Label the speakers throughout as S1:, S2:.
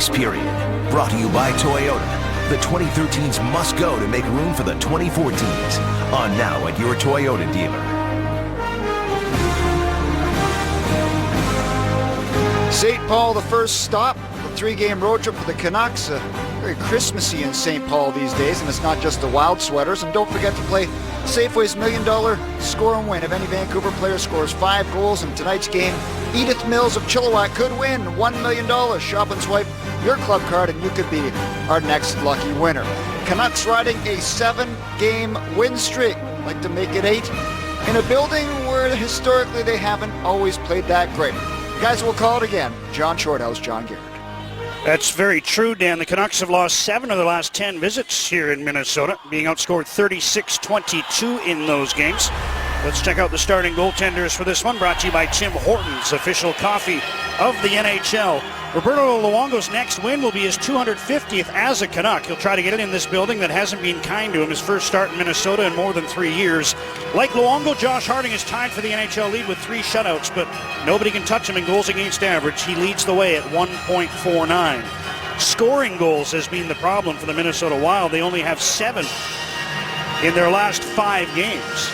S1: Grace Period. Brought to you by Toyota. The 2013s must go to make room for the 2014s. On now at your Toyota dealer.
S2: St. Paul, the first stop, the three-game road trip for the Canucks. Very Christmassy in St. Paul these days, and it's not just the wild sweaters. And don't forget to play Safeway's $1 million score and win. If any Vancouver player scores 5 goals in tonight's game, Edith Mills of Chilliwack could win $1 million. Shop and swipe your club card and you could be our next lucky winner. Canucks riding a 7-game win streak. Like to make it 8 in a building where historically they haven't always played that great. Guys, we'll call it again. John Shorthouse, John Garrett.
S3: That's very true, Dan. The Canucks have lost 7 of their last 10 visits here in Minnesota, being outscored 36-22 in those games. Let's check out the starting goaltenders for this one, brought to you by Tim Hortons, official coffee of the NHL. Roberto Luongo's next win will be his 250th as a Canuck. He'll try to get it in this building that hasn't been kind to him. His first start in Minnesota in more than 3 years. Like Luongo, Josh Harding is tied for the NHL lead with 3 shutouts, but nobody can touch him in goals against average. He leads the way at 1.49. Scoring goals has been the problem for the Minnesota Wild. They only have 7 in their last 5 games.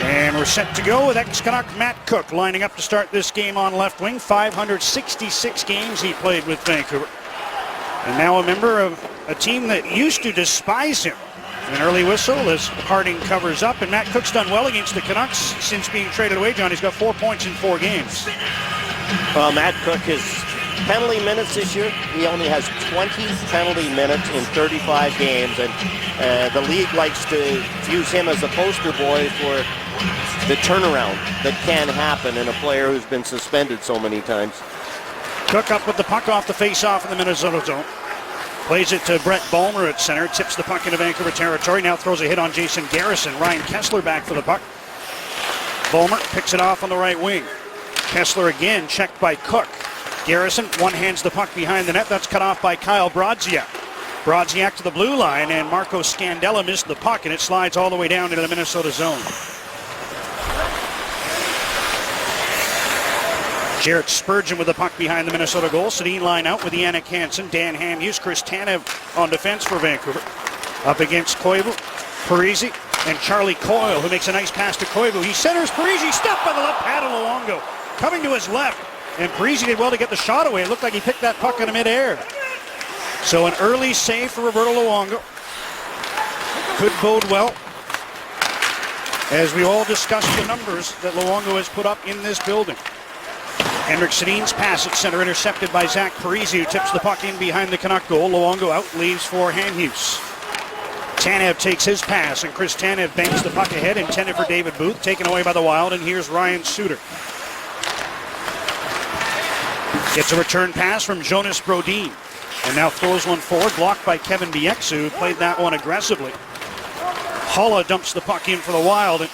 S3: And we're set to go with ex-Canuck Matt Cooke lining up to start this game on left wing. 566 games he played with Vancouver. And now a member of a team that used to despise him. An early whistle as Harding covers up. And Matt Cooke's done well against the Canucks since being traded away, John. He's got 4 points in 4 games.
S4: Well, Matt Cooke, his penalty minutes this year, he only has 20 penalty minutes in 35 games. And the league likes to use him as a poster boy for the turnaround that can happen in a player who's been suspended so many times.
S3: Cooke up with the puck off the face-off in the Minnesota zone. Plays it to Brett Bulmer at center. Tips the puck into Vancouver territory. Now throws a hit on Jason Garrison. Ryan Kessler back for the puck. Bulmer picks it off on the right wing. Kessler again checked by Cooke. Garrison one-hands the puck behind the net. That's cut off by Kyle Brodziak. Brodziak to the blue line, and Marco Scandella missed the puck, and it slides all the way down into the Minnesota zone. Jarrett Spurgeon with the puck behind the Minnesota goal. Sedin line out with Jannik Hansen, Dan Hamhuis, Chris Tanev on defense for Vancouver. Up against Koivu, Parise, and Charlie Coyle, who makes a nice pass to Koivu. He centers Parise, stopped by the left pad of Luongo. Coming to his left, and Parise did well to get the shot away. It looked like he picked that puck in midair. So an early save for Roberto Luongo. Could bode well, as we all discussed the numbers that Luongo has put up in this building. Henrik Sedin's pass at center intercepted by Zach Parise, who tips the puck in behind the Canuck goal. Luongo out, leaves for Hamhuis. Tanev takes his pass, and Chris Tanev bangs the puck ahead, intended for David Booth, taken away by the Wild, and here's Ryan Suter. Gets a return pass from Jonas Brodin, and now throws one forward, blocked by Kevin Bieksa, who played that one aggressively. Holla dumps the puck in for the Wild, and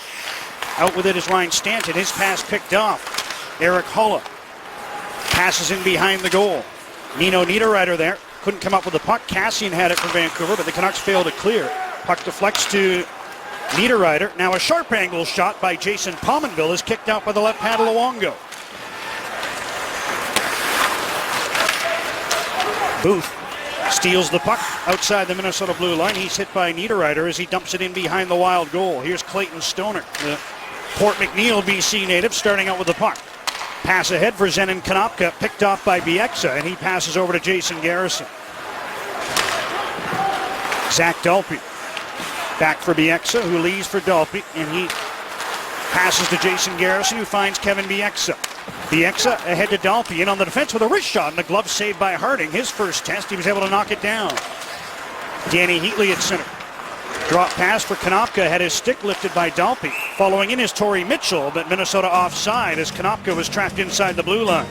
S3: out with it is Ryan Stanton. His pass picked off. Eric Holla passes in behind the goal. Nino Niederreiter there. Couldn't come up with the puck. Cassian had it for Vancouver, but the Canucks failed to clear. Puck deflects to Niederreiter. Now a sharp angle shot by Jason Pominville is kicked out by the left pad of Luongo. Booth steals the puck outside the Minnesota blue line. He's hit by Niederreiter as he dumps it in behind the Wild goal. Here's Clayton Stoner, the Port McNeil, BC native, starting out with the puck. Pass ahead for Zenon Konopka, picked off by Bieksa, and he passes over to Jason Garrison. Zach Dalpe back for Bieksa, who leaves for Dalpe, and he passes to Jason Garrison, who finds Kevin Bieksa. Bieksa ahead to Dalpe, in on the defense with a wrist shot, and the glove saved by Harding. His first test, he was able to knock it down. Danny Heatley at center. Drop pass for Konopka, had his stick lifted by Dalpe. Following in is Torrey Mitchell, but Minnesota offside as Konopka was trapped inside the blue line.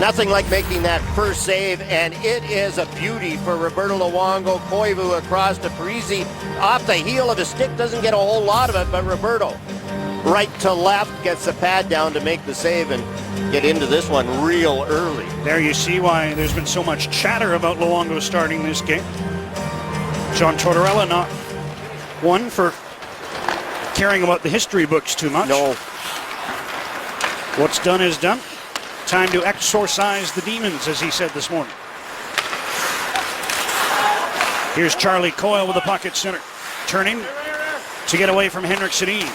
S4: Nothing like making that first save, and it is a beauty for Roberto Luongo. Koivu across to Parise, off the heel of his stick, doesn't get a whole lot of it, but Roberto right to left gets the pad down to make the save and get into this one real early.
S3: There you see why there's been so much chatter about Luongo starting this game. John Tortorella not one for caring about the history books too much.
S4: No.
S3: What's done is done. Time to exorcise the demons, as he said this morning. Here's Charlie Coyle with the puck at center. Turning to get away from Henrik Sedin.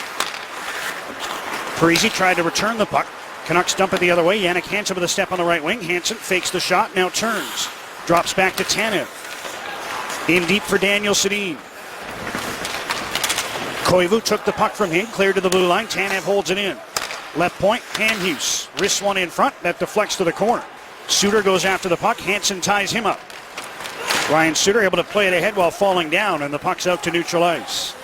S3: Parise tried to return the puck. Canucks dump it the other way. Jannik Hansen with a step on the right wing. Hansen fakes the shot, now turns. Drops back to Tanev. In deep for Daniel Sedin. Koivu took the puck from him, cleared to the blue line. Tanev holds it in. Left point, Hamhuis. Wrists one in front, that deflects to the corner. Suter goes after the puck. Hansen ties him up. Ryan Suter able to play it ahead while falling down, and the puck's out to neutral ice.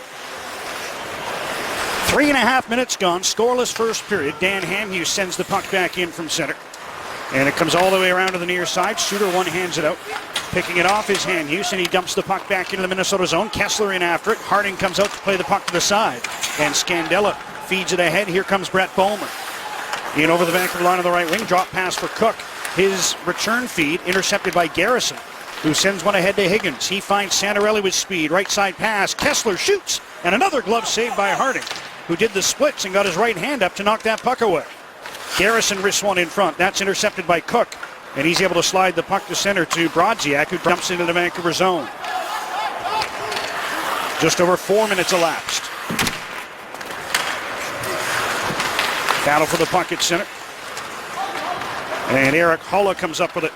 S3: 3.5 minutes gone, scoreless first period. Dan Hamhuis sends the puck back in from center. And it comes all the way around to the near side. Suter one-hands it out. Picking it off is Hamhuis, and he dumps the puck back into the Minnesota zone. Kessler in after it. Harding comes out to play the puck to the side. And Scandella feeds it ahead. Here comes Brett Bulmer. In over the Vancouver line on the right wing. Drop pass for Cook. His return feed intercepted by Garrison, who sends one ahead to Higgins. He finds Santorelli with speed. Right side pass. Kessler shoots. And another glove save by Harding, who did the splits and got his right hand up to knock that puck away. Garrison wrists one in front. That's intercepted by Cook. And he's able to slide the puck to center to Brodziak, who dumps into the Vancouver zone. Just over 4 minutes elapsed. Battle for the puck at center. And Erik Haula comes up with it.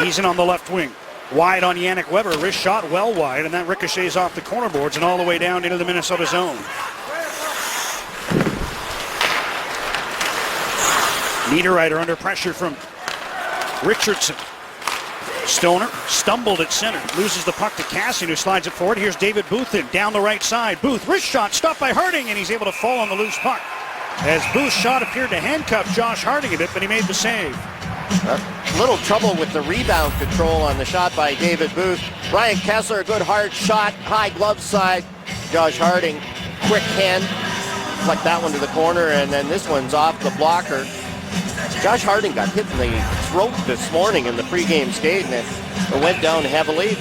S3: He's in on the left wing. Wide on Yannick Weber. Wrist shot well wide, and that ricochets off the corner boards and all the way down into the Minnesota zone. Niederreiter under pressure from Richardson. Stoner stumbled at center. Loses the puck to Cassian, who slides it forward. Here's David Booth in down the right side. Booth, wrist shot, stopped by Harding, and he's able to fall on the loose puck. As Booth's shot appeared to handcuff Josh Harding a bit, but he made the save.
S4: A little trouble with the rebound control on the shot by David Booth. Ryan Kessler, a good hard shot, high glove side. Josh Harding, quick hand, flick that one to the corner, and then this one's off the blocker. Josh Harding got hit in the throat this morning in the pregame skate, and it went down heavily.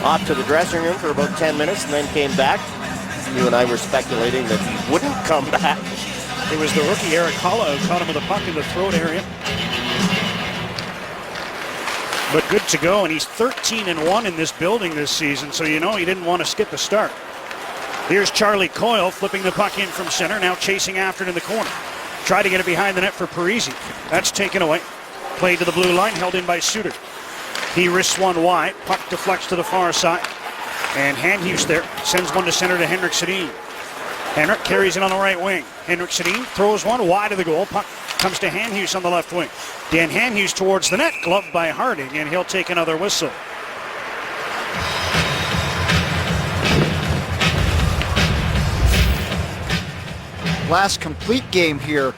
S4: Off to the dressing room for about 10 minutes and then came back. You and I were speculating that he wouldn't come back.
S3: It was the rookie Erik Haula who caught him with a puck in the throat area. But good to go, and he's 13-1 in this building this season, so you know he didn't want to skip a start. Here's Charlie Coyle flipping the puck in from center, now chasing after it in the corner. Tried to get it behind the net for Parise. That's taken away. Played to the blue line, held in by Suter. He wrists one wide. Puck deflects to the far side. And Hamhuis there sends one to center to Henrik Sedin. Henrik carries it on the right wing. Henrik Sedin throws one wide of the goal. Puck comes to Hamhuis on the left wing. Dan Hamhuis towards the net, gloved by Harding, and he'll take another whistle.
S2: Last complete game here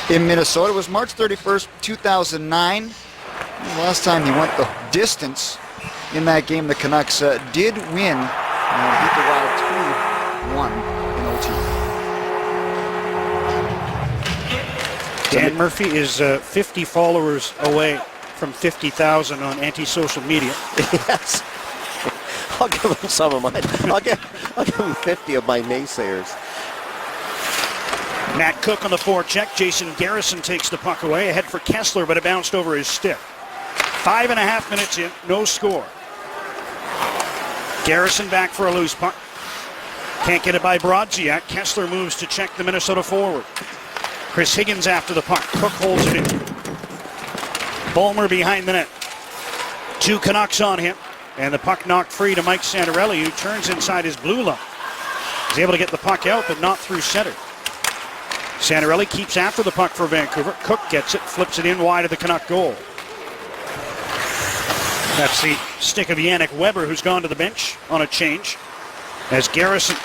S2: in Minnesota was March 31st, 2009. Last time he went the distance in that game, the Canucks did win. Beat the Wild 2-1 in OT.
S3: Dan Murphy is 50 followers away from 50,000 on anti-social media.
S4: Yes. I'll give him some of mine. I'll give him 50 of my naysayers.
S3: Matt Cook on the forecheck. Jason Garrison takes the puck away. Ahead for Kessler, but it bounced over his stick. 5.5 minutes in, no score. Garrison back for a loose puck. Can't get it by Brodziak. Kessler moves to check the Minnesota forward. Chris Higgins after the puck. Cook holds it in. Bulmer behind the net. 2 Canucks on him. And the puck knocked free to Mike Santorelli, who turns inside his blue line. He's able to get the puck out, but not through center. Santorelli keeps after the puck for Vancouver. Cook gets it, flips it in wide of the Canuck goal. That's the stick of Yannick Weber, who's gone to the bench on a change, as Garrison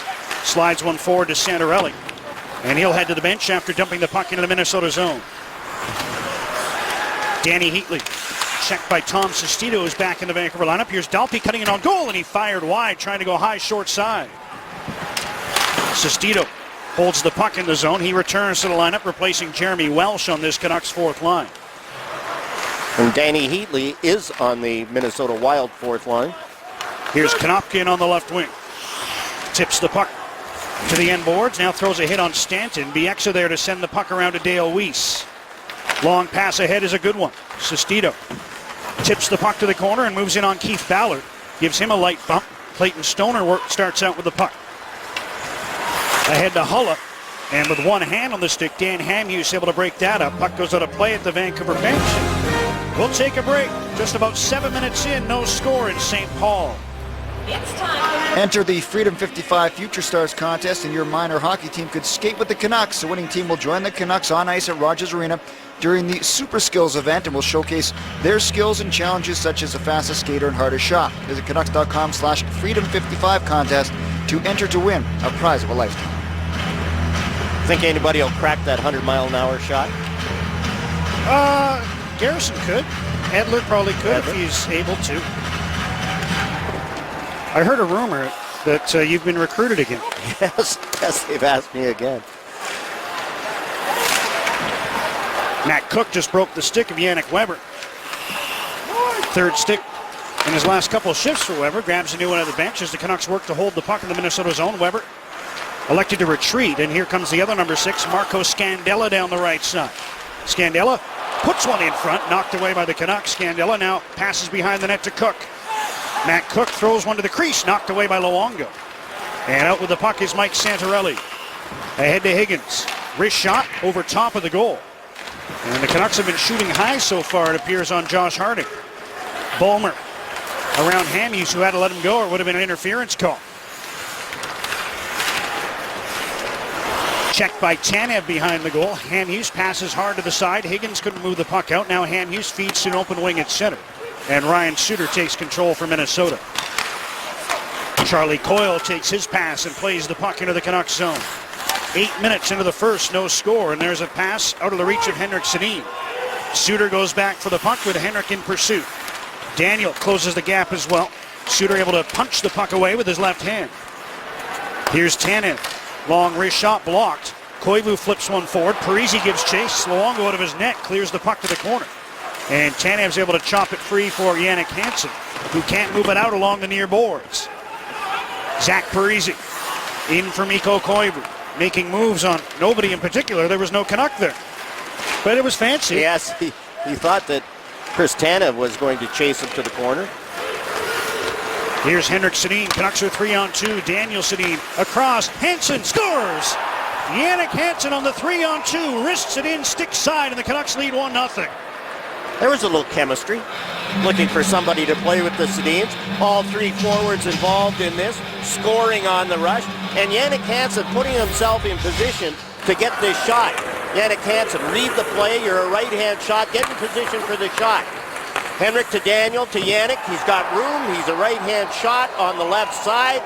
S3: slides one forward to Santorelli. And he'll head to the bench after dumping the puck into the Minnesota zone. Danny Heatley, checked by Tom Sestito, who's back in the Vancouver lineup. Here's Dalpe cutting it on goal, and he fired wide, trying to go high, short side. Sestito holds the puck in the zone. He returns to the lineup, replacing Jeremy Welsh on this Canucks fourth line.
S4: And Danny Heatley is on the Minnesota Wild fourth line.
S3: Here's Konopkin on the left wing. Tips the puck to the end boards. Now throws a hit on Stanton. Bieksa there to send the puck around to Dale Weiss. Long pass ahead is a good one. Sestito tips the puck to the corner and moves in on Keith Ballard. Gives him a light bump. Clayton Stoner starts out with the puck. Ahead to Hulla. And with one hand on the stick, Dan Hamhuis able to break that up. Puck goes out of play at the Vancouver bench. We'll take a break. Just about 7 minutes in, no score in St. Paul.
S5: It's time.
S2: Enter the Freedom 55 Future Stars contest, and your minor hockey team could skate with the Canucks. The winning team will join the Canucks on ice at Rogers Arena during the Super Skills event and will showcase their skills and challenges such as the fastest skater and hardest shot. Visit Canucks.com/Freedom55 contest to enter to win a prize of a lifetime.
S4: Think anybody will crack that 100-mile-an-hour shot?
S3: Garrison could. Edler probably could if he's able to. I heard a rumor that you've been recruited again.
S4: Yes, they've asked me again.
S3: Matt Cook just broke the stick of Yannick Weber. Third stick in his last couple of shifts for Weber. Grabs a new one at the bench as the Canucks work to hold the puck in the Minnesota zone. Weber elected to retreat, and here comes the other number 6, Marco Scandella down the right side. Scandella puts one in front, knocked away by the Canucks. Scandella now passes behind the net to Cook. Matt Cook throws one to the crease, knocked away by Luongo. And out with the puck is Mike Santorelli. Ahead to Higgins. Wrist shot over top of the goal. And the Canucks have been shooting high so far, it appears, on Josh Harding. Bulmer around Hamhuis, who had to let him go, or it would have been an interference call. Checked by Tanev behind the goal. Hamhuis passes hard to the side. Higgins couldn't move the puck out. Now Hamhuis feeds to an open wing at center. And Ryan Suter takes control for Minnesota. Charlie Coyle takes his pass and plays the puck into the Canucks zone. 8 minutes into the first, no score, and there's a pass out of the reach of Henrik Sedin. Suter goes back for the puck with Henrik in pursuit. Daniel closes the gap as well. Suter able to punch the puck away with his left hand. Here's Tanev. Long wrist shot blocked. Koivu flips one forward. Parise gives chase. Luongo out of his net clears the puck to the corner. And Tanev's able to chop it free for Jannik Hansen, who can't move it out along the near boards. Zach Parise in for Mikko Koivu, making moves on nobody in particular. There was no Canuck there, but it was fancy.
S4: Yes, he thought that Chris Tanev was going to chase him to the corner.
S3: Here's Henrik Sedin. Canucks are 3-on-2. Daniel Sedin across. Hansen scores! Jannik Hansen on the 3-on-2. Wrists it in, stick side, and the Canucks lead 1-0.
S4: There was a little chemistry. Looking for somebody to play with the Sedins. All three forwards involved in this. Scoring on the rush. And Jannik Hansen putting himself in position to get this shot. Jannik Hansen, read the play. You're a right-hand shot. Get in position for the shot. Henrik to Daniel to Jannik. He's got room. He's a right-hand shot on the left side.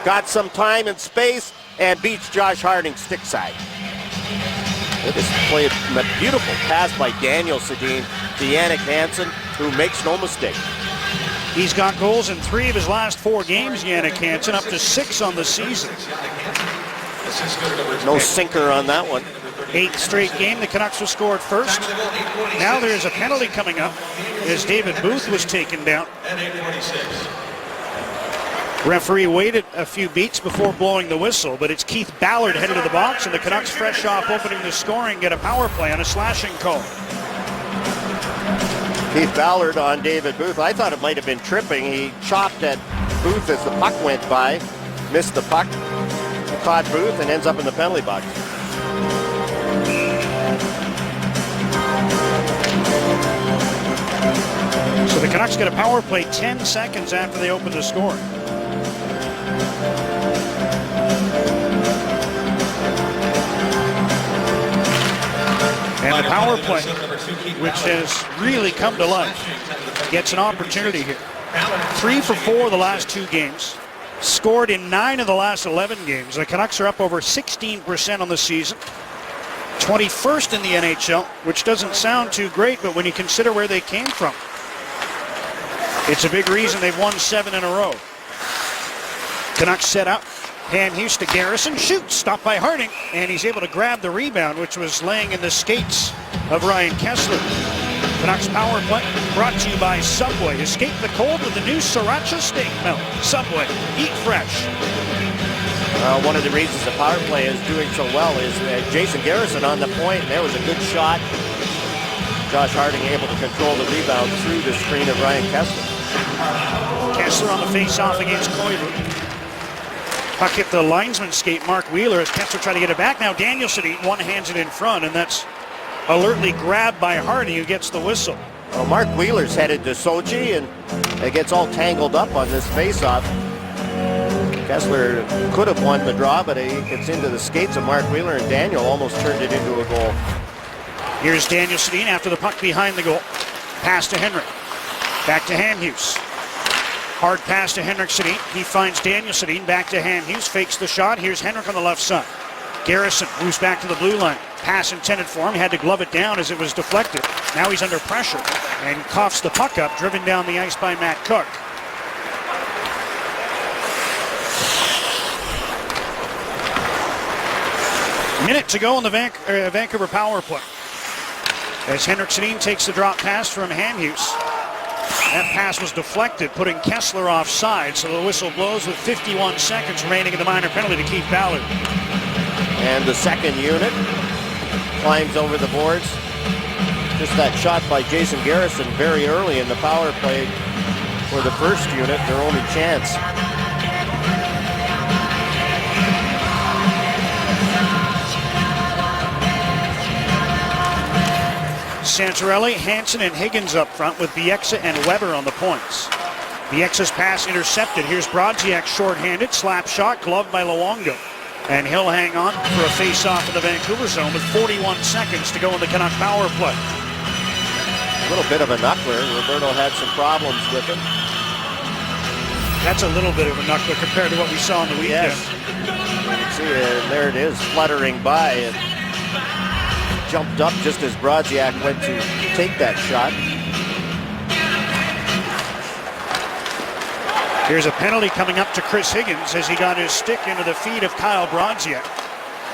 S4: Got some time and space and beats Josh Harding stick side. It is played a beautiful pass by Daniel Sedin to Jannik Hansen, who makes no mistake.
S3: He's got goals in 3 of his last 4 games, Jannik Hansen, up to 6 on the season.
S4: No sinker on that one.
S3: 8th straight game, the Canucks were scored first. Now there's a penalty coming up as David Booth was taken down. Referee waited a few beats before blowing the whistle, but it's Keith Ballard headed to the box, and the Canucks, fresh off opening the scoring, get a power play on a slashing call.
S4: Keith Ballard on David Booth. I thought it might have been tripping. He chopped at Booth as the puck went by, missed the puck, caught Booth, and ends up in the penalty box.
S3: So the Canucks get a power play 10 seconds after they open the score. And the power play, which has really come to life, gets an opportunity here. 3 for 4 the last 2 games. Scored in 9 of the last 11 games. The Canucks are up over 16% on the season. 21st in the NHL, which doesn't sound too great, but when you consider where they came from, it's a big reason they've won 7 in a row. Canucks set up. Hamhuis to Garrison. Shoots. Stopped by Harding. And he's able to grab the rebound, which was laying in the skates of Ryan Kessler. Canucks power play brought to you by Subway. Escape the cold with the new Sriracha Steak Melt. Subway. Eat fresh.
S4: One of the reasons the power play is doing so well is Jason Garrison on the point. There was a good shot. Josh Harding able to control the rebound through the screen of Ryan Kessler.
S3: Kessler on the face-off against Koivu. Puck hit the linesman skate, Mark Wheeler, as Kessler tried to get it back. Now Daniel Sedin one-hands it in front, and that's alertly grabbed by Harding, who gets the whistle.
S4: Well, Mark Wheeler's headed to Sochi, and it gets all tangled up on this face-off. Kessler could have won the draw, but he gets into the skates of Mark Wheeler, and Daniel almost turned it into a goal.
S3: Here's Daniel Sedin after the puck behind the goal. Pass to Henrik. Back to Hamhuis. Hard pass to Henrik Sedin. He finds Daniel Sedin. Back to Hamhuis. Fakes the shot. Here's Henrik on the left side. Garrison moves back to the blue line. Pass intended for him. He had to glove it down as it was deflected. Now he's under pressure and coughs the puck up, driven down the ice by Matt Cook. Minute to go in the Vancouver power play. As Henrik Sedin takes the drop pass from Hamhuis. That pass was deflected, putting Kessler offside, so the whistle blows with 51 seconds remaining in the minor penalty to Keith Ballard.
S4: And the second unit climbs over the boards. Just that shot by Jason Garrison very early in the power play for the first unit, their only chance.
S3: Santorelli, Hansen, and Higgins up front with Bieksa and Weber on the points. Bieksa's pass intercepted. Here's Brodziak shorthanded. Slap shot, gloved by Luongo. And he'll hang on for a face-off in the Vancouver zone with 41 seconds to go in the Canuck power play.
S4: A little bit of a knuckler. Roberto had some problems with him.
S3: That's a little bit of a knuckler compared to what we saw on the weekend.
S4: Yes. You can see it. There it is, fluttering by. It jumped up just as Brodziak went to take that shot.
S3: Here's a penalty coming up to Chris Higgins as he got his stick into the feet of Kyle Brodziak.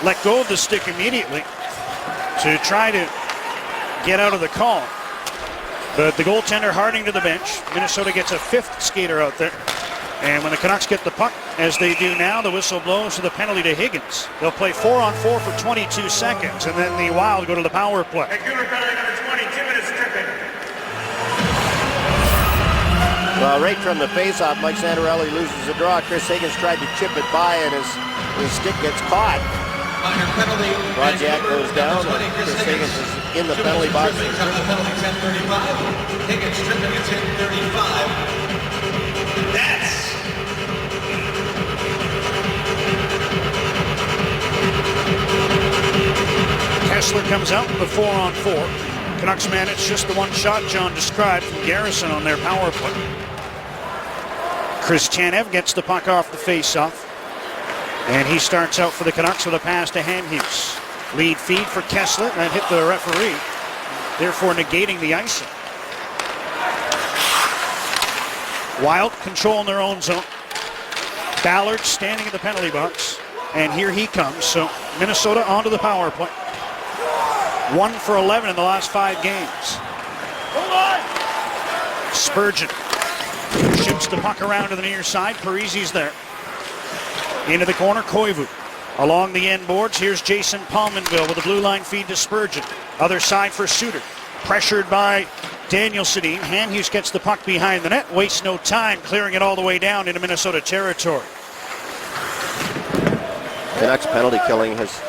S3: Let go of the stick immediately to try to get out of the call. But the goaltender Harding to the bench. Minnesota gets a fifth skater out there. And when the Canucks get the puck, as they do now, the whistle blows for the penalty to Higgins. They'll play 4-on-4 for 22 seconds, and then the Wild go to the power play.
S6: Vancouver penalty number 20, 2 minutes tripping.
S4: Well, right from the face-off, Mike Santorelli loses the draw. Chris Higgins tried to chip it by, and his stick gets caught.
S6: Minor penalty.
S4: Brodziak goes down, and Chris Higgins is in the penalty box.
S6: Penalty 10:35. Higgins tripping at 10:35. That's
S3: Kessler comes out with the 4-on-4. Canucks manage just the one shot John described from Garrison on their power play. Chris Tanev gets the puck off the face-off. And he starts out for the Canucks with a pass to Hamhuis. Lead feed for Kessler. That hit the referee, therefore negating the icing. Wild control in their own zone. Ballard standing in the penalty box. And here he comes. So Minnesota onto the power play. 1 for 11 in the last 5 games. Spurgeon shoots the puck around to the near side. Parisi's there. Into the corner, Koivu. Along the end boards, here's Jason Palmanville with a blue line feed to Spurgeon. Other side for Suter. Pressured by Daniel Sedin. Hamhuis gets the puck behind the net. Wastes no time, clearing it all the way down into Minnesota territory.
S4: Canucks penalty killing has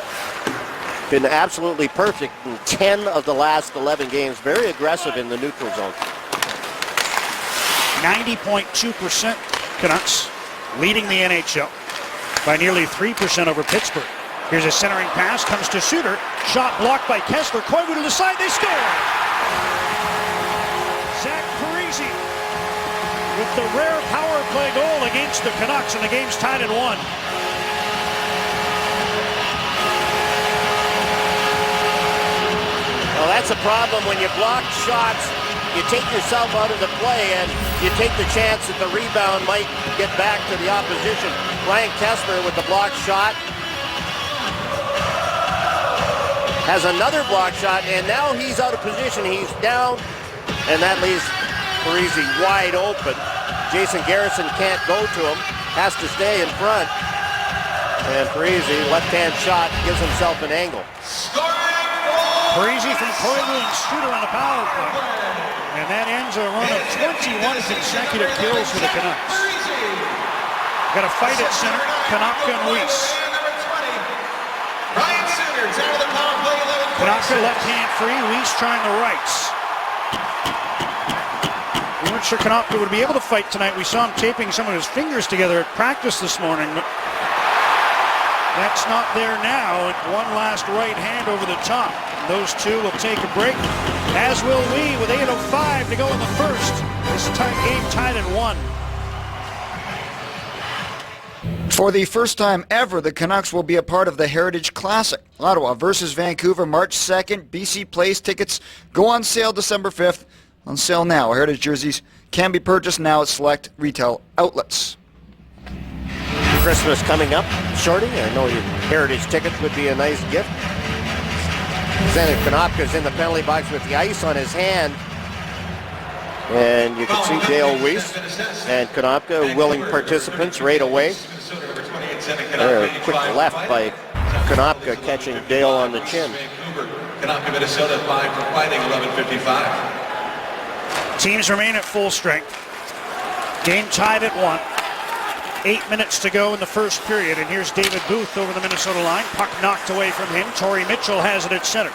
S4: been absolutely perfect in 10 of the last 11 games. Very aggressive in the neutral zone.
S3: 90.2% Canucks leading the NHL by nearly 3% over Pittsburgh. Here's a centering pass, comes to Suter. Shot blocked by Kessler. Koivu to the side, they score! Zach Parise with the rare power play goal against the Canucks, and the game's tied at 1.
S4: Well, that's a problem when you block shots. You take yourself out of the play, and you take the chance that the rebound might get back to the opposition. Ryan Kessler with the block shot. Has another block shot, and now he's out of position. He's down, and that leaves Parise wide open. Jason Garrison can't go to him. Has to stay in front. And Parise, left-hand shot, gives himself an angle.
S3: Parisi from Koivu and Suter on the power play. And that ends a run of 21 consecutive kills for the Canucks. Got a fight at center, Konopka and Weiss.
S6: Ryan Suter's out of the power play.
S3: Konopka left hand free, Weiss trying the rights. We weren't sure Konopka would be able to fight tonight. We saw him taping some of his fingers together at practice this morning. But that's not there now. And one last right hand over the top. Those two will take a break, as will we, with 8:05 to go in the first. This game tied at 1.
S2: For the first time ever, the Canucks will be a part of the Heritage Classic. Ottawa versus Vancouver, March 2nd. BC Place tickets go on sale December 5th. On sale now. Heritage jerseys can be purchased now at select retail outlets.
S4: Christmas coming up, Shorty. I know your Heritage ticket would be a nice gift. Zenek Konopka's in the penalty box with the ice on his hand. And you can see Dale Weiss and Konopka, willing participants right away. There, a quick left by Konopka catching Dale on the chin.
S6: Konopka, Minnesota, 5 for fighting, 11:55.
S3: Teams remain at full strength. Game tied at 1. 8 minutes to go in the first period, and here's David Booth over the Minnesota line. Puck knocked away from him. Torrey Mitchell has it at center.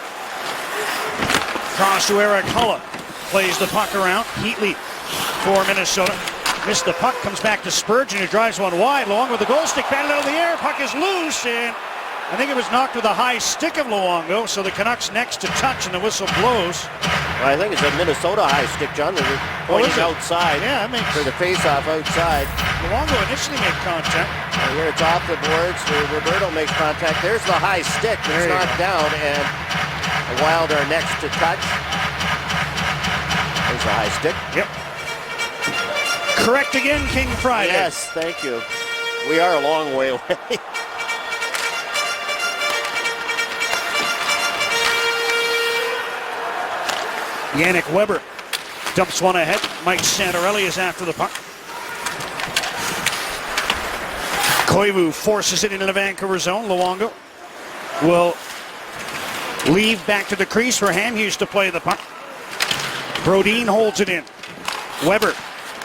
S3: Cross to Eric Hulla. Plays the puck around. Heatley for Minnesota. Missed the puck, comes back to Spurgeon, who drives one wide. Luongo with the goal stick, batted out of the air. Puck is loose, and I think it was knocked with a high stick of Luongo, so the Canucks next to touch, and the whistle blows.
S4: Well, I think it's a Minnesota high stick, John. They're pointing outside for the face-off outside.
S3: Luongo initially made contact.
S4: And here it's off the boards. Roberto makes contact. There's the high stick. It's knocked down, and the Wild are next to touch. There's the high stick.
S3: Yep. Correct again, King Friday.
S4: Yes, thank you. We are a long way away.
S3: Yannick Weber dumps one ahead. Mike Santorelli is after the puck. Koivu forces it into the Vancouver zone. Luongo will leave back to the crease for Hamhuis to play the puck. Brodin holds it in. Weber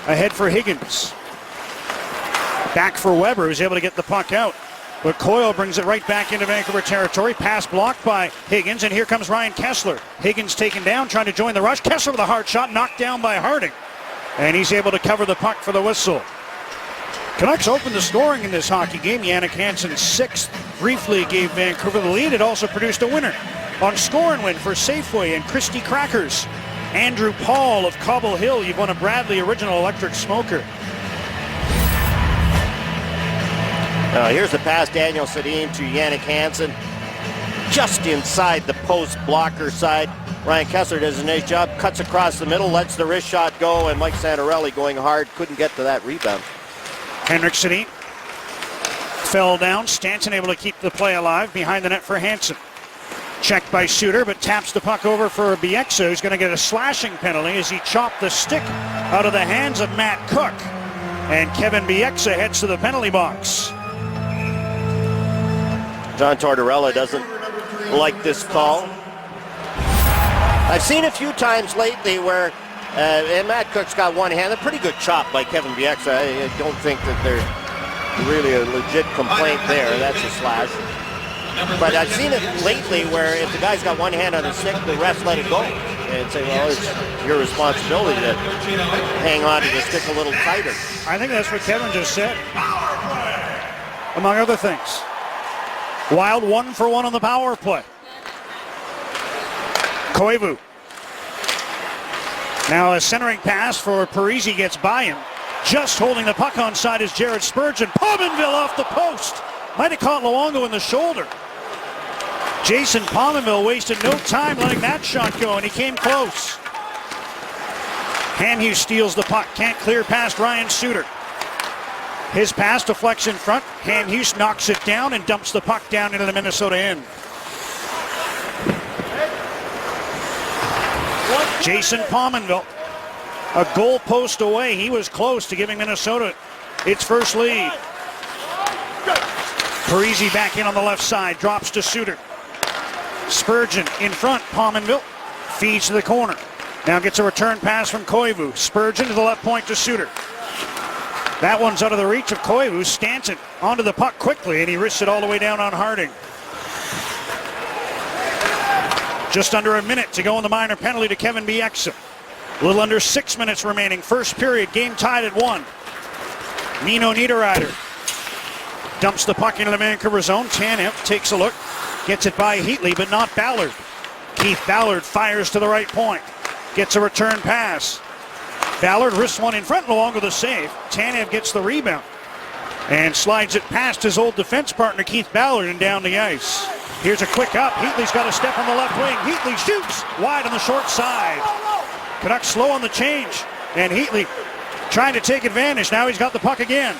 S3: ahead for Higgins. Back for Weber, who's able to get the puck out. But Coyle brings it right back into Vancouver territory. Pass blocked by Higgins, and here comes Ryan Kessler. Higgins taken down, trying to join the rush. Kessler with a hard shot, knocked down by Harding. And he's able to cover the puck for the whistle. Canucks opened the scoring in this hockey game. Jannik Hansen, 6th, briefly gave Vancouver the lead. It also produced a winner on Score and Win for Safeway and Christie Crackers. Andrew Paul of Cobble Hill, you've won a Bradley Original Electric Smoker.
S4: Here's the pass, Daniel Sedin to Jannik Hansen. Just inside the post blocker side. Ryan Kessler does a nice job, cuts across the middle, lets the wrist shot go, and Mike Santorelli going hard, couldn't get to that rebound.
S3: Henrik Sedin fell down. Stanton able to keep the play alive behind the net for Hansen. Checked by Suter, but taps the puck over for Bieksa, who's going to get a slashing penalty as he chopped the stick out of the hands of Matt Cook. And Kevin Bieksa heads to the penalty box.
S4: John Tortorella doesn't like this call. I've seen a few times lately where, and Matt Cook's got one hand, a pretty good chop by Kevin Bieksa. I don't think that there's really a legit complaint there. That's a slash. But I've seen it lately where if the guy's got one hand on the stick, the refs let it go and say, well, it's your responsibility to hang on to the stick a little tighter.
S3: I think that's what Kevin just said, among other things. Wild 1 for 1 on the power play. Koivu. Now a centering pass for Parisi gets by him. Just holding the puck on side is Jared Spurgeon. Pominville off the post. Might have caught Luongo in the shoulder. Jason Pominville wasted no time letting that shot go, and he came close. Hamhuis steals the puck. Can't clear past Ryan Suter. His pass deflects in front. Hamhuis knocks it down and dumps the puck down into the Minnesota end. Jason Pominville, a goal post away. He was close to giving Minnesota its first lead. Parisi back in on the left side, drops to Suter. Spurgeon in front. Pominville feeds to the corner. Now gets a return pass from Koivu. Spurgeon to the left point to Suter. That one's out of the reach of Koivu. Stanton onto the puck quickly, and he risks it all the way down on Harding. Just under a minute to go in the minor penalty to Kevin Bieksa. A little under 6 minutes remaining. First period, game tied at 1. Nino Niederreiter dumps the puck into the Vancouver zone. Tanev takes a look, gets it by Heatley, but not Ballard. Keith Ballard fires to the right point. Gets a return pass. Ballard risks one in front, along with a save. Tanev gets the rebound and slides it past his old defense partner, Keith Ballard, and down the ice. Here's a quick up. Heatley's got a step on the left wing. Heatley shoots wide on the short side. Canucks slow on the change, and Heatley trying to take advantage. Now he's got the puck again.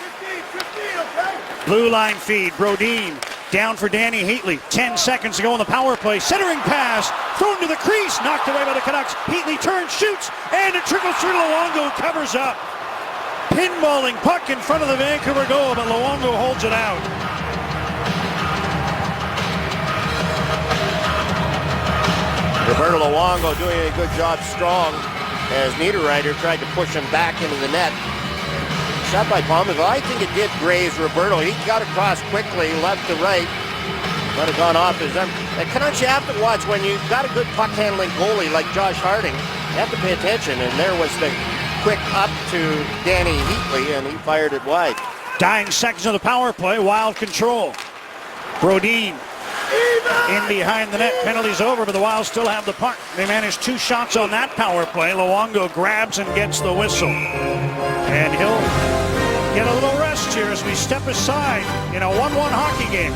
S3: Blue line feed. Brodin down for Danny Heatley. 10 seconds to go in the power play. Centering pass. Thrown to the crease. Knocked away by the Canucks. Heatley turns, shoots, and it trickles through to Luongo. Covers up. Pinballing puck in front of the Vancouver goal, but Luongo holds it out.
S4: Roberto Luongo doing a good job strong as Niederreiter tried to push him back into the net. Shot by Pominville. I think it did graze Roberto. He got across quickly, left to right. Might have gone off his arm. And Canucks, you have to watch when you've got a good puck-handling goalie like Josh Harding. You have to pay attention, and there was the quick up to Danny Heatley, and he fired it wide.
S3: Dying seconds of the power play. Wild control. Brodin in behind the net. Penalty's over, but the Wild still have the puck. They managed 2 shots on that power play. Luongo grabs and gets the whistle. And he'll get a little rest here as we step aside in a 1-1 hockey game.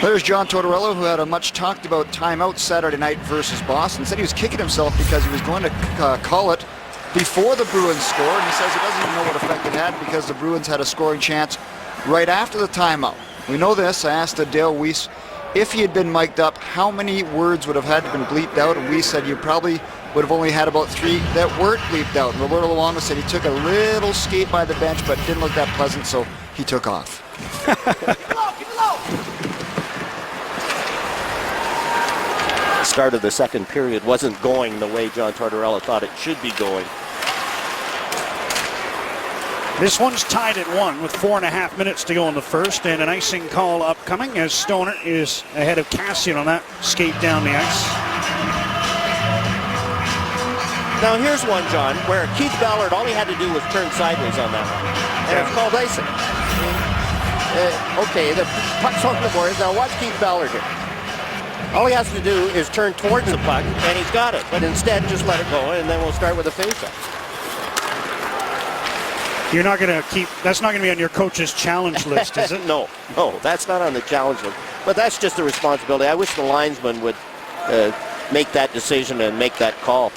S2: There's John Tortorella, who had a much talked about timeout Saturday night versus Boston. Said he was kicking himself because he was going to call it before the Bruins scored. And he says he doesn't even know what effect it had because the Bruins had a scoring chance right after the timeout. We know this. I asked Dale Weiss if he had been mic'd up, how many words would have had to been bleeped out, and Weiss said you probably would have only had about 3 that weren't bleeped out. And Roberto Luongo said he took a little skate by the bench, but didn't look that pleasant, so he took off.
S4: Start of the second period wasn't going the way John Tortorella thought it should be going.
S3: This one's tied at 1 with 4.5 minutes to go in the first, and an icing call upcoming as Stoner is ahead of Kassian on that skate down the ice.
S4: Now here's one, John, where Keith Ballard, all he had to do was turn sideways on that one. And it's called icing. Okay, the puck's on the boards. Now watch Keith Ballard here. All he has to do is turn towards the puck, and he's got it. But instead, just let it go, and then we'll start with a face-off.
S3: You're not going to keep, that's not going to be on your coach's challenge list, is it?
S4: No, that's not on the challenge list. But that's just a responsibility. I wish the linesman would make that decision and make that call.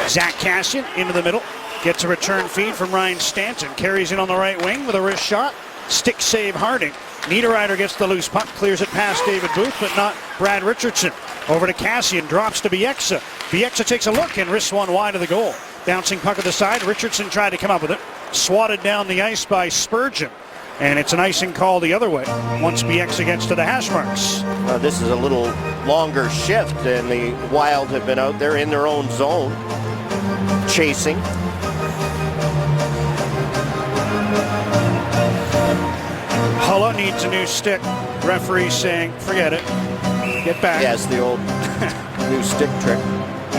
S3: Zach Kassian into the middle. Gets a return feed from Ryan Stanton. Carries in on the right wing with a wrist shot. Stick save Harding. Niederreiter gets the loose puck. Clears it past David Booth, but not Brad Richardson. Over to Kassian. Drops to Bieksa. Bieksa takes a look and risks one wide of the goal. Bouncing puck at the side. Richardson tried to come up with it. Swatted down the ice by Spurgeon. And it's an icing call the other way once Bieksa gets to the hash marks.
S4: This is a little longer shift, and the Wild have been out there in their own zone, chasing.
S3: Hulla needs a new stick. Referee saying, forget it. Get back.
S4: Yes, the old new stick trick.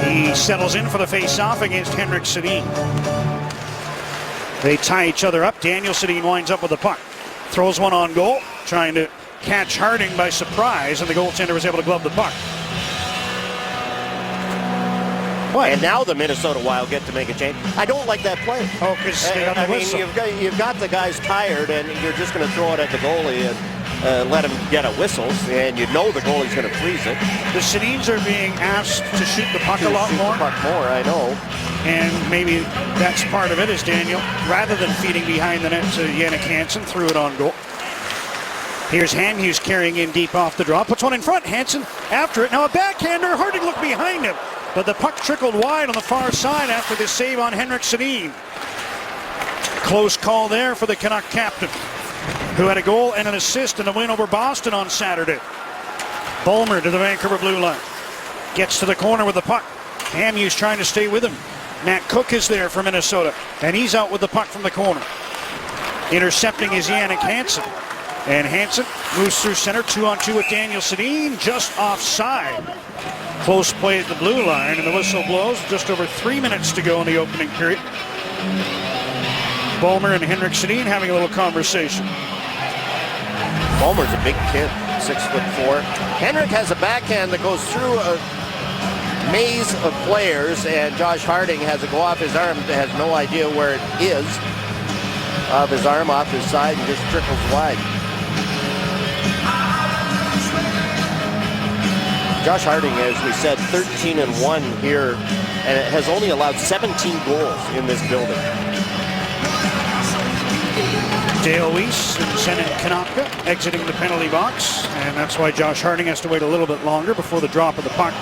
S3: He settles in for the face-off against Henrik Sedin. They tie each other up. Daniel Sedin winds up with the puck. Throws one on goal, trying to catch Harding by surprise, and the goaltender was able to glove the puck. What?
S4: And now the Minnesota Wild get to make a change. I don't like that play.
S3: Oh, because they got the whistle.
S4: You've got the guys tired, and you're just going to throw it at the goalie and let him get a whistle, and you know the goalie's going to freeze it.
S3: The Sedins are being asked to shoot the puck a lot more.
S4: I know.
S3: And maybe that's part of it, is Daniel, rather than feeding behind the net to Jannik Hansen, threw it on goal. Here's Hamhuis carrying in deep off the draw. Puts one in front. Hansen after it. Now a backhander. Harding looked behind him. But the puck trickled wide on the far side after the save on Henrik Sedin. Close call there for the Canuck captain. who had a goal and an assist in the win over Boston on Saturday. Bulmer to the Vancouver blue line. Gets to the corner with the puck. Hamhuis trying to stay with him. Matt Cook is there for Minnesota, and he's out with the puck from the corner. Intercepting is Jannik Hansen. And Hansen moves through center, 2-on-2 with Daniel Sedin, just offside. Close play at the blue line, and the whistle blows. Just over 3 minutes to go in the opening period. Bulmer and Henrik Sedin having a little conversation.
S4: Bulmer's a big kid, 6'4". Henrik has a backhand that goes through a maze of players, and Josh Harding has a go off his arm, has no idea where it is. Off his arm, off his side, and just trickles wide. Josh Harding, as we said, 13-1 here, and it has only allowed 17 goals in this building.
S3: Dale Weiss and Zenon Konopka exiting the penalty box, and that's why Josh Harding has to wait a little bit longer before the drop of the puck.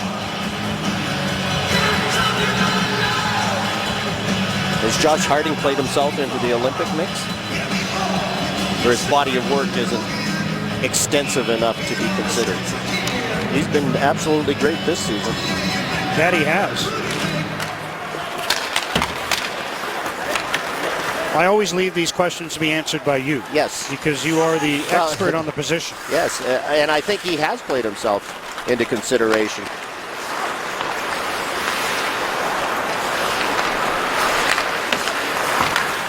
S4: Has Josh Harding played himself into the Olympic mix? Or his body of work isn't extensive enough to be considered? He's been absolutely great this season.
S3: That he has. I always leave these questions to be answered by you.
S4: Yes.
S3: Because you are the expert on the position.
S4: Yes, and I think he has played himself into consideration.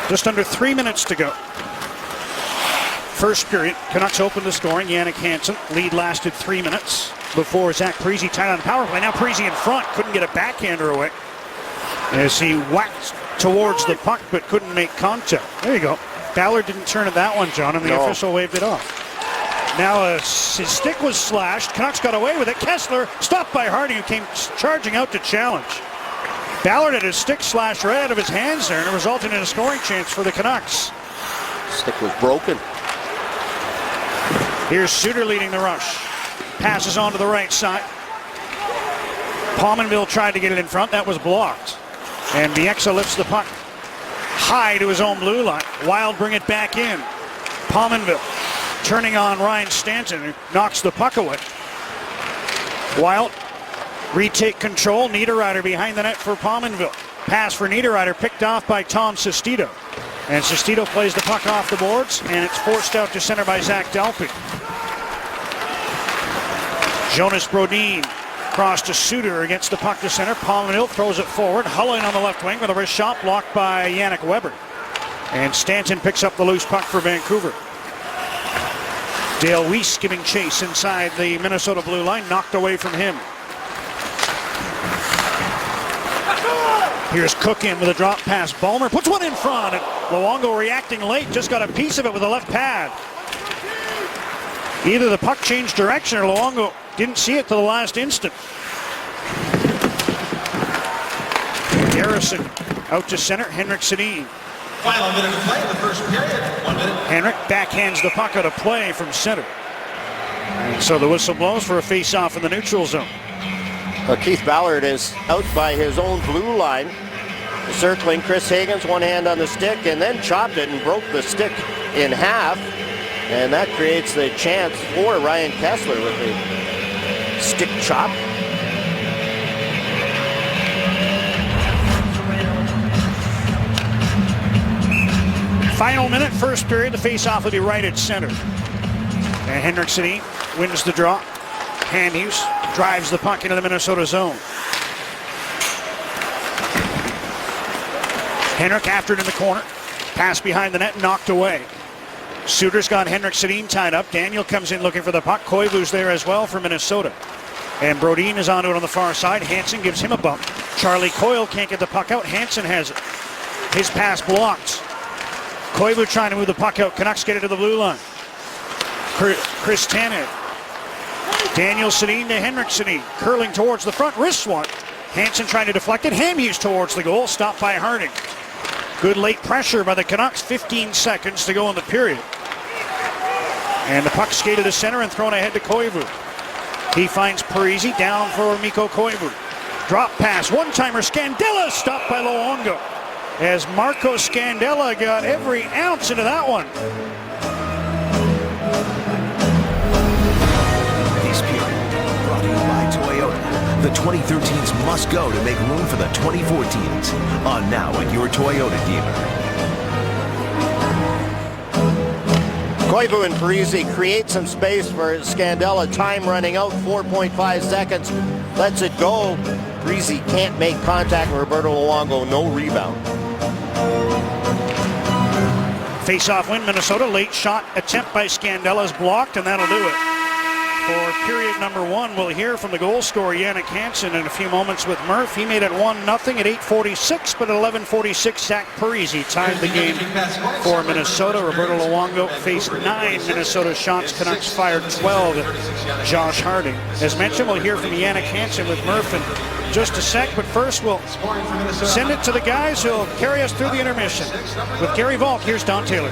S3: Just under 3 minutes to go. First period, Canucks opened the scoring. Jannik Hansen. Lead lasted 3 minutes before Zach Parise tied on the power play. Now Parise in front, couldn't get a backhander away as he whacked towards the puck but couldn't make contact. There you go. Ballard didn't turn at that one, John, and the official waved it off. Now his stick was slashed. Canucks got away with it. Kessler stopped by Harding, who came charging out to challenge. Ballard had his stick slashed right out of his hands there, and it resulted in a scoring chance for the Canucks.
S4: Stick was broken.
S3: Here's Suter leading the rush. Passes on to the right side. Pominville tried to get it in front. That was blocked. And Bieksa lifts the puck high to his own blue line. Wild bring it back in. Pominville turning on Ryan Stanton, who knocks the puck away. Wild retake control. Niederreiter behind the net for Pominville. Pass for Niederreiter picked off by Tom Sestito. And Sestito plays the puck off the boards, and it's forced out to center by Zach Dalpe. Jonas Brodin cross to Suter against the puck to center. Pominville throws it forward. Hulling on the left wing with a wrist shot blocked by Yannick Weber. And Stanton picks up the loose puck for Vancouver. Dale Weiss giving chase inside the Minnesota blue line, knocked away from him. Here's Cook in with a drop pass. Bulmer puts one in front, and Luongo reacting late, just got a piece of it with a left pad. Either the puck changed direction or Luongo didn't see it to the last instant. Garrison out to center. Henrik Sedin.
S6: Final minute of play in the first period. 1 minute.
S3: Henrik backhands the puck out of play from center. And so the whistle blows for a face-off in the neutral zone.
S4: Keith Ballard is out by his own blue line. Circling Chris Higgins, one hand on the stick, and then chopped it and broke the stick in half. And that creates the chance for Ryan Kessler with the stick chop.
S3: Final minute, first period. The face-off will be right at center. And Henrik Sedin wins the draw. Hamhuis drives the puck into the Minnesota zone. Henrik after it in the corner. Pass behind the net, knocked away. Suter's got Henrik Sedin tied up. Daniel comes in looking for the puck. Koivu's there as well for Minnesota. And Brodin is onto it on the far side. Hansen gives him a bump. Charlie Coyle can't get the puck out. Hansen has it. His pass blocked. Koivu trying to move the puck out. Canucks get it to the blue line. Chris Tanev. Daniel Sedin to Henrik Sedin. Curling towards the front. Wrist one. Hansen trying to deflect it. Hamhuis towards the goal. Stopped by Harding. Good late pressure by the Canucks. 15 seconds to go in the period. And the puck skated to center and thrown ahead to Koivu. He finds Parise down for Mikko Koivu. Drop pass. One-timer. Scandella stopped by Luongo. As Marco Scandella got every ounce into that one.
S1: 2013's must go to make room for the 2014s. On now at your Toyota dealer.
S4: Koivu and Parisi create some space for Scandella. Time running out, 4.5 seconds. Lets it go. Parisi can't make contact with Roberto Luongo. No rebound.
S3: Face-off win, Minnesota. Late shot attempt by Scandella is blocked, and that'll do it. For period number 1, we'll hear from the goal scorer, Jannik Hansen, in a few moments with Murph. He made it 1-0 at 8:46, but at 11:46, Zach Parisi tied the game for Minnesota. Roberto Luongo faced 9 Minnesota shots. Canucks fired 12 at Josh Harding. As mentioned, we'll hear from Jannik Hansen with Murph in just a sec, but first we'll send it to the guys who'll carry us through the intermission. With Gary Volk, here's Don Taylor.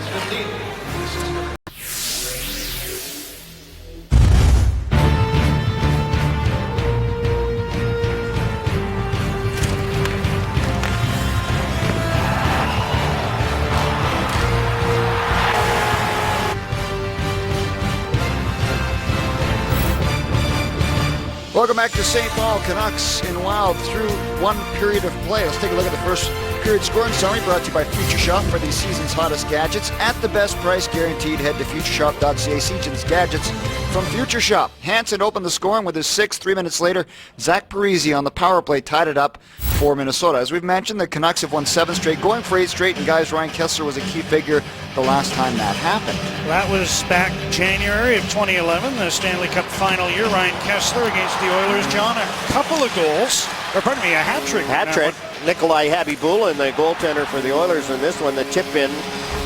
S2: Welcome back to St. Paul. Canucks in Wild through one period of play. Let's take a look at the first period scoring summary brought to you by Future Shop for the season's hottest gadgets at the best price guaranteed. Head to futureshop.ca. Season's gadgets from Future Shop. Hansen opened the scoring with his 6th. 3 minutes later, Zach Parisi on the power play tied it up for Minnesota. As we've mentioned, the Canucks have won 7 straight, going for 8 straight, and guys, Ryan Kesler was a key figure the last time that happened.
S3: That was back January of 2011, the Stanley Cup final year. Ryan Kesler against the Oilers. John, a couple of goals, or pardon me, a hat trick.
S4: Hat trick. Nikolai Habibulin, the goaltender for the Oilers in this one, the tip-in,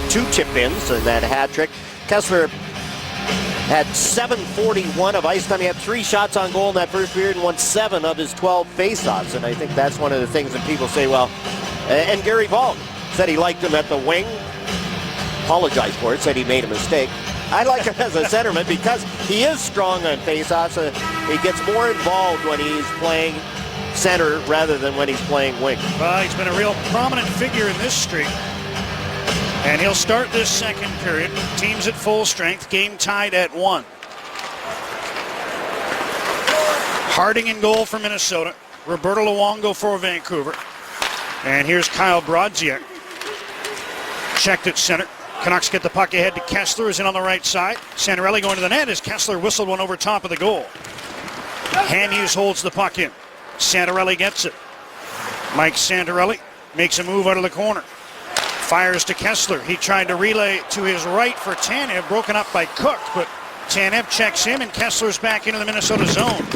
S4: 2 tip-ins in that hat trick. Kesler had 7:41 of ice time. He had 3 shots on goal in that first period and won 7 of his 12 faceoffs. And I think that's one of the things that people say, well, and Gary Volk said he liked him at the wing. Apologized for it, said he made a mistake. I like him as a centerman because he is strong on faceoffs. He gets more involved when he's playing center rather than when he's playing wing.
S3: Well, he's been a real prominent figure in this streak. And he'll start this second period. Teams at full strength. Game tied at 1. Harding in goal for Minnesota. Roberto Luongo for Vancouver. And here's Kyle Brodziak. Checked at center. Canucks get the puck ahead to Kesler, who's in on the right side. Santorelli going to the net as Kesler whistled one over top of the goal. Hughes holds the puck in. Santorelli gets it. Mike Santorelli makes a move out of the corner. Fires to Kesler. He tried to relay to his right for Tanev, broken up by Cook, but Tanev checks him and Kessler's back into the Minnesota zone.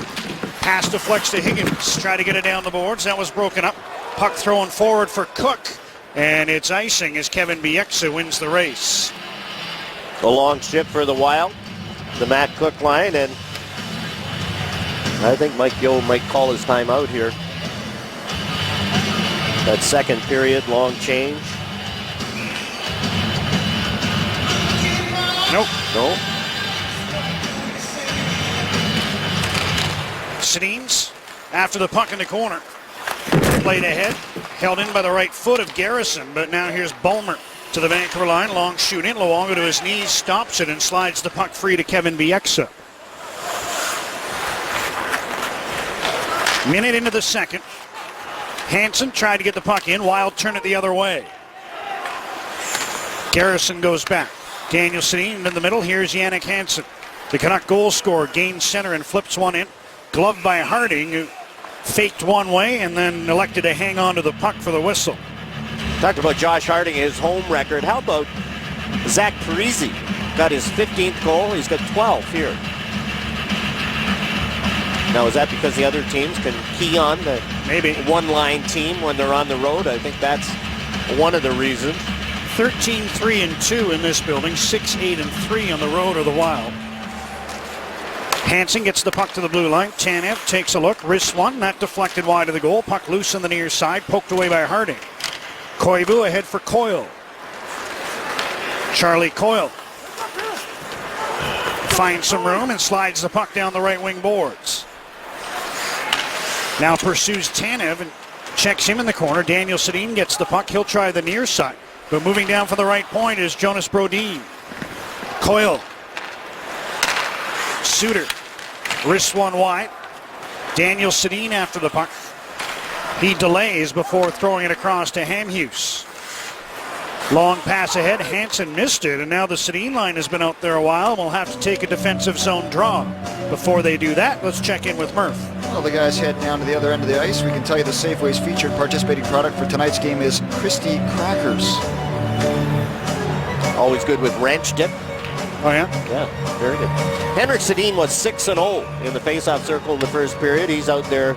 S3: Pass deflects to Higgins. Try to get it down the boards. That was broken up. Puck thrown forward for Cook. And it's icing as Kevin Bieksa wins the race.
S4: A long shift for the Wild. The Matt Cook line, and I think Mike Yeo might call his time out here. That second period, long change.
S3: Nope.
S4: No.
S3: Sedins after the puck in the corner. Played ahead, held in by the right foot of Garrison, but now here's Bulmer to the Vancouver line. Long shoot in, Luongo to his knees, stops it and slides the puck free to Kevin Bieksa. Minute into the second. Hansen tried to get the puck in. Wild turn it the other way. Garrison goes back. Daniel Sedin in the middle. Here's Jannik Hansen. The Canuck goal scorer gains center and flips one in. Gloved by Harding, who faked one way and then elected to hang on to the puck for the whistle.
S4: Talked about Josh Harding, his home record. How about Zach Parisi? Got his 15th goal. He's got 12 here. Now, is that because the other teams can key on the
S3: maybe
S4: one-line team when they're on the road? I think that's one of the reasons.
S3: 13-3-2 in this building. 6-8-3 on the road of the Wild. Hansen gets the puck to the blue line. Tanev takes a look. Wrists one. That deflected wide of the goal. Puck loose on the near side. Poked away by Harding. Koivu ahead for Coyle. Charlie Coyle finds some room and slides the puck down the right wing boards. Now pursues Tanev and checks him in the corner. Daniel Sedin gets the puck. He'll try the near side. But moving down for the right point is Jonas Brodin. Coyle. Suter. Wrists one wide. Daniel Sedin after the puck. He delays before throwing it across to Hamhuis. Long pass ahead. Hansen missed it, and now the Sedin line has been out there a while and will have to take a defensive zone draw. Before they do that, let's check in with Murph.
S2: Well, the guys head down to the other end of the ice. We can tell you the Safeway's featured participating product for tonight's game is Christie Crackers.
S4: Always good with ranch dip.
S3: Oh, yeah?
S4: Yeah, very good. Henrik Sedin was 6-0 in the face-off circle in the first period. He's out there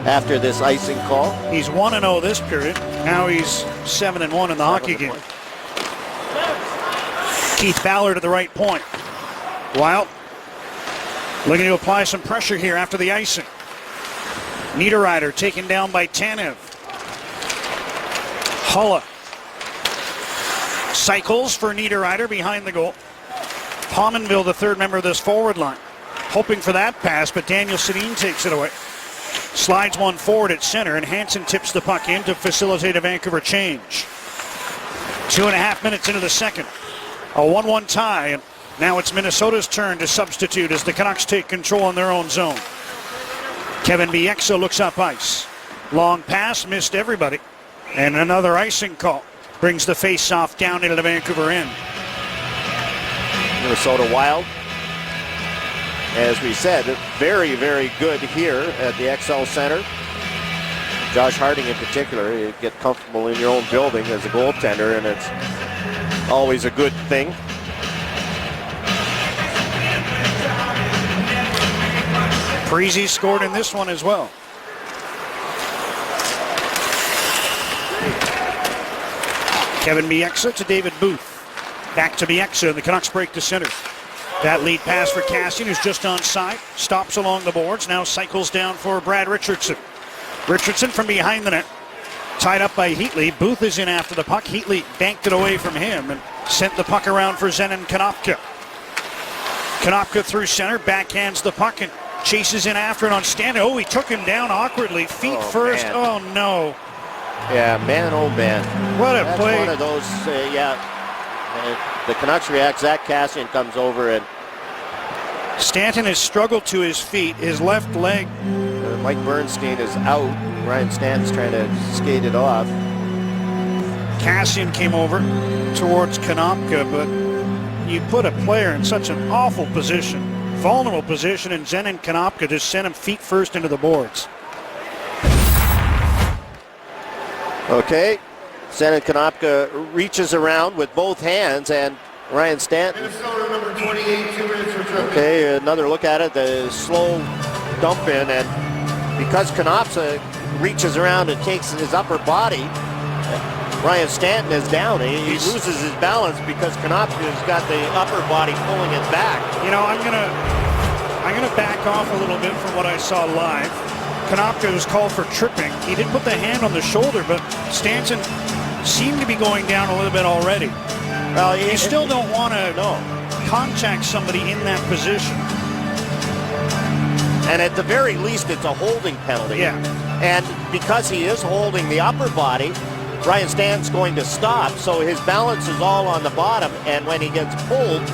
S4: after this icing call.
S3: He's 1-0 this period. Now he's 7-1 in the hockey game. Keith Ballard at the right point. Wild looking to apply some pressure here after the icing. Niederreiter taken down by Tanev. Hulla cycles for Niederreiter behind the goal. Pominville, the third member of this forward line, hoping for that pass, but Daniel Sedin takes it away. Slides one forward at center, and Hansen tips the puck in to facilitate a Vancouver change. 2.5 minutes into the second. A 1-1 tie, and now it's Minnesota's turn to substitute as the Canucks take control in their own zone. Kevin Bieksa looks up ice. Long pass, missed everybody. And another icing call brings the face-off down into the Vancouver end.
S4: Minnesota Wild, as we said, very, very good here at the XL Center. Josh Harding in particular, you get comfortable in your own building as a goaltender, and it's always a good thing.
S3: Parise scored in this one as well. Kevin Bieksa to David Booth. Back to Bieksa, and the Canucks break to center. That lead pass for Kassian, who's just on side. Stops along the boards, now cycles down for Brad Richardson. Richardson from behind the net. Tied up by Heatley. Booth is in after the puck. Heatley banked it away from him and sent the puck around for Zenon Konopka. Konopka through center, backhands the puck and chases in after it on Stanton. Oh, he took him down awkwardly. Feet first.
S4: Man.
S3: Oh, no.
S4: Yeah, man, oh man.
S3: What a
S4: That's
S3: play.
S4: one of those, the Canucks react. Zach Kassian comes over, and
S3: Stanton has struggled to his feet. His left leg.
S4: Mike Bernstein is out. Ryan Stanton's trying to skate it off.
S3: Kassian came over towards Konopka, but you put a player in such an awful position, vulnerable position, and Zenon Konopka just sent him feet first into the boards.
S4: Okay, Zenon Konopka reaches around with both hands, and Ryan Stanton.
S7: Minnesota number 28, 2 minutes for tripping.
S4: Okay, another look at it, the slow dump in, and because Konopka reaches around and takes his upper body, Ryan Stanton is down. He loses his balance because Konopka's got the upper body pulling it back.
S3: You know, I'm gonna back off a little bit from what I saw live. Konopka was called for tripping. He did put the hand on the shoulder, but Stanton seemed to be going down a little bit already.
S4: Well,
S3: You still don't want to contact somebody in that position.
S4: And at the very least, it's a holding penalty.
S3: Yeah.
S4: And because he is holding the upper body, Ryan Stanton's going to stop, so his balance is all on the bottom, and when he gets pulled,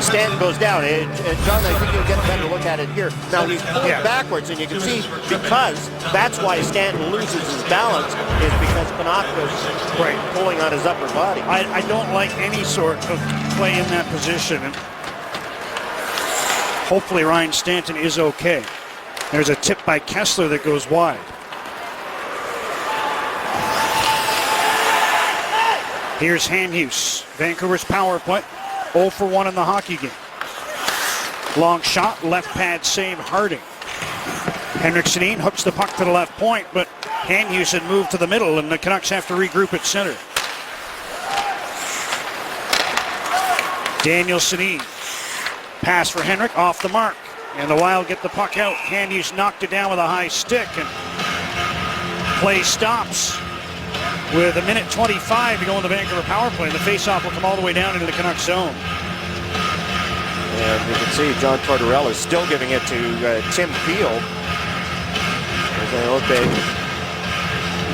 S4: Stanton goes down. And John, I think you'll get a better look at it here. Now he's pulled backwards, and you can see because that's why Stanton loses his balance is because Konopka's pulling on his upper body.
S3: I don't like any sort of play in that position. And hopefully Ryan Stanton is okay. There's a tip by Kessler that goes wide. Here's Hamhuis, Vancouver's power play. 0 for 1 in the hockey game. Long shot, left pad save, Harding. Henrik Sedin hooks the puck to the left point, but Hamhuis had moved to the middle, and the Canucks have to regroup at center. Daniel Sedin. Pass for Henrik, off the mark. And the Wild get the puck out. Hamhuis knocked it down with a high stick, and play stops. With 1:25 to go in the Vancouver power play, the faceoff will come all the way down into the Canucks zone.
S4: And you can see John Tortorella is still giving it to Tim Peel. Okay.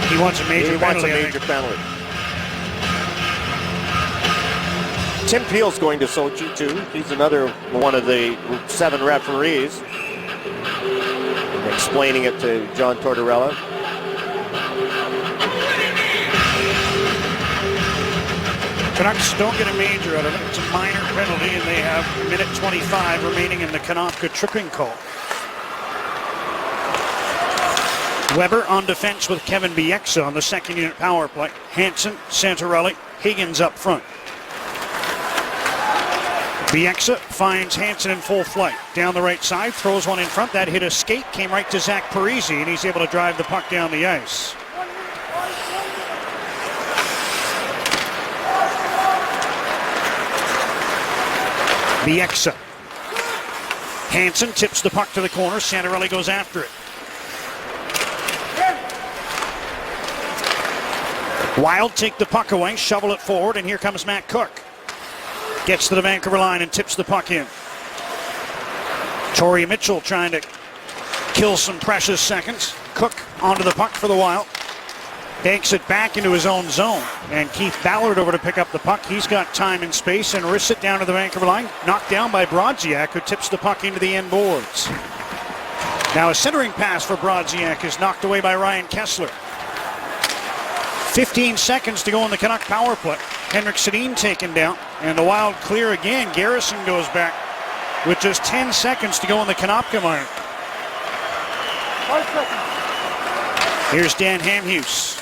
S3: He wants a major penalty.
S4: Penalty. Tim Peel's going to Sochi too. He's another one of the 7 referees. explaining it to John Tortorella.
S3: Canucks don't get a major out of it. It's a minor penalty, and they have a minute 25 remaining in the Konopka tripping call. Weber on defense with Kevin Bieksa on the second unit power play. Hansen, Santorelli, Higgins up front. Bieksa finds Hansen in full flight. Down the right side, throws one in front. That hit a skate, came right to Zach Parise, and he's able to drive the puck down the ice. Bieksa. Hansen tips the puck to the corner. Santorelli goes after it. Wild take the puck away, shovel it forward, and here comes Matt Cook. Gets to the Vancouver line and tips the puck in. Torrey Mitchell trying to kill some precious seconds. Cook onto the puck for the Wild. Banks it back into his own zone. And Keith Ballard over to pick up the puck. He's got time and space and wrists it down to the Vancouver line. Knocked down by Brodziak, who tips the puck into the end boards. Now a centering pass for Brodziak is knocked away by Ryan Kessler. 15 seconds to go in the Canuck power play. Henrik Sedin taken down, and the Wild clear again. Garrison goes back with just 10 seconds to go in the Konopka minor. Here's Dan Hamhuis.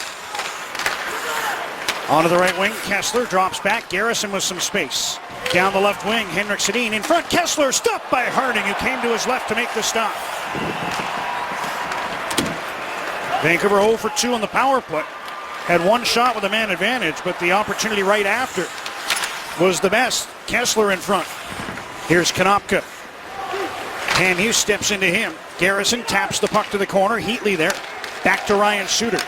S3: Onto the right wing, Kessler drops back. Garrison with some space. Down the left wing, Henrik Sedin in front. Kessler stopped by Harding, who came to his left to make the stop. Vancouver 0 for 2 on the power play. Had one shot with a man advantage, but the opportunity right after was the best. Kessler in front. Here's Konopka. Hamhuis steps into him. Garrison taps the puck to the corner. Heatley there. Back to Ryan Suter.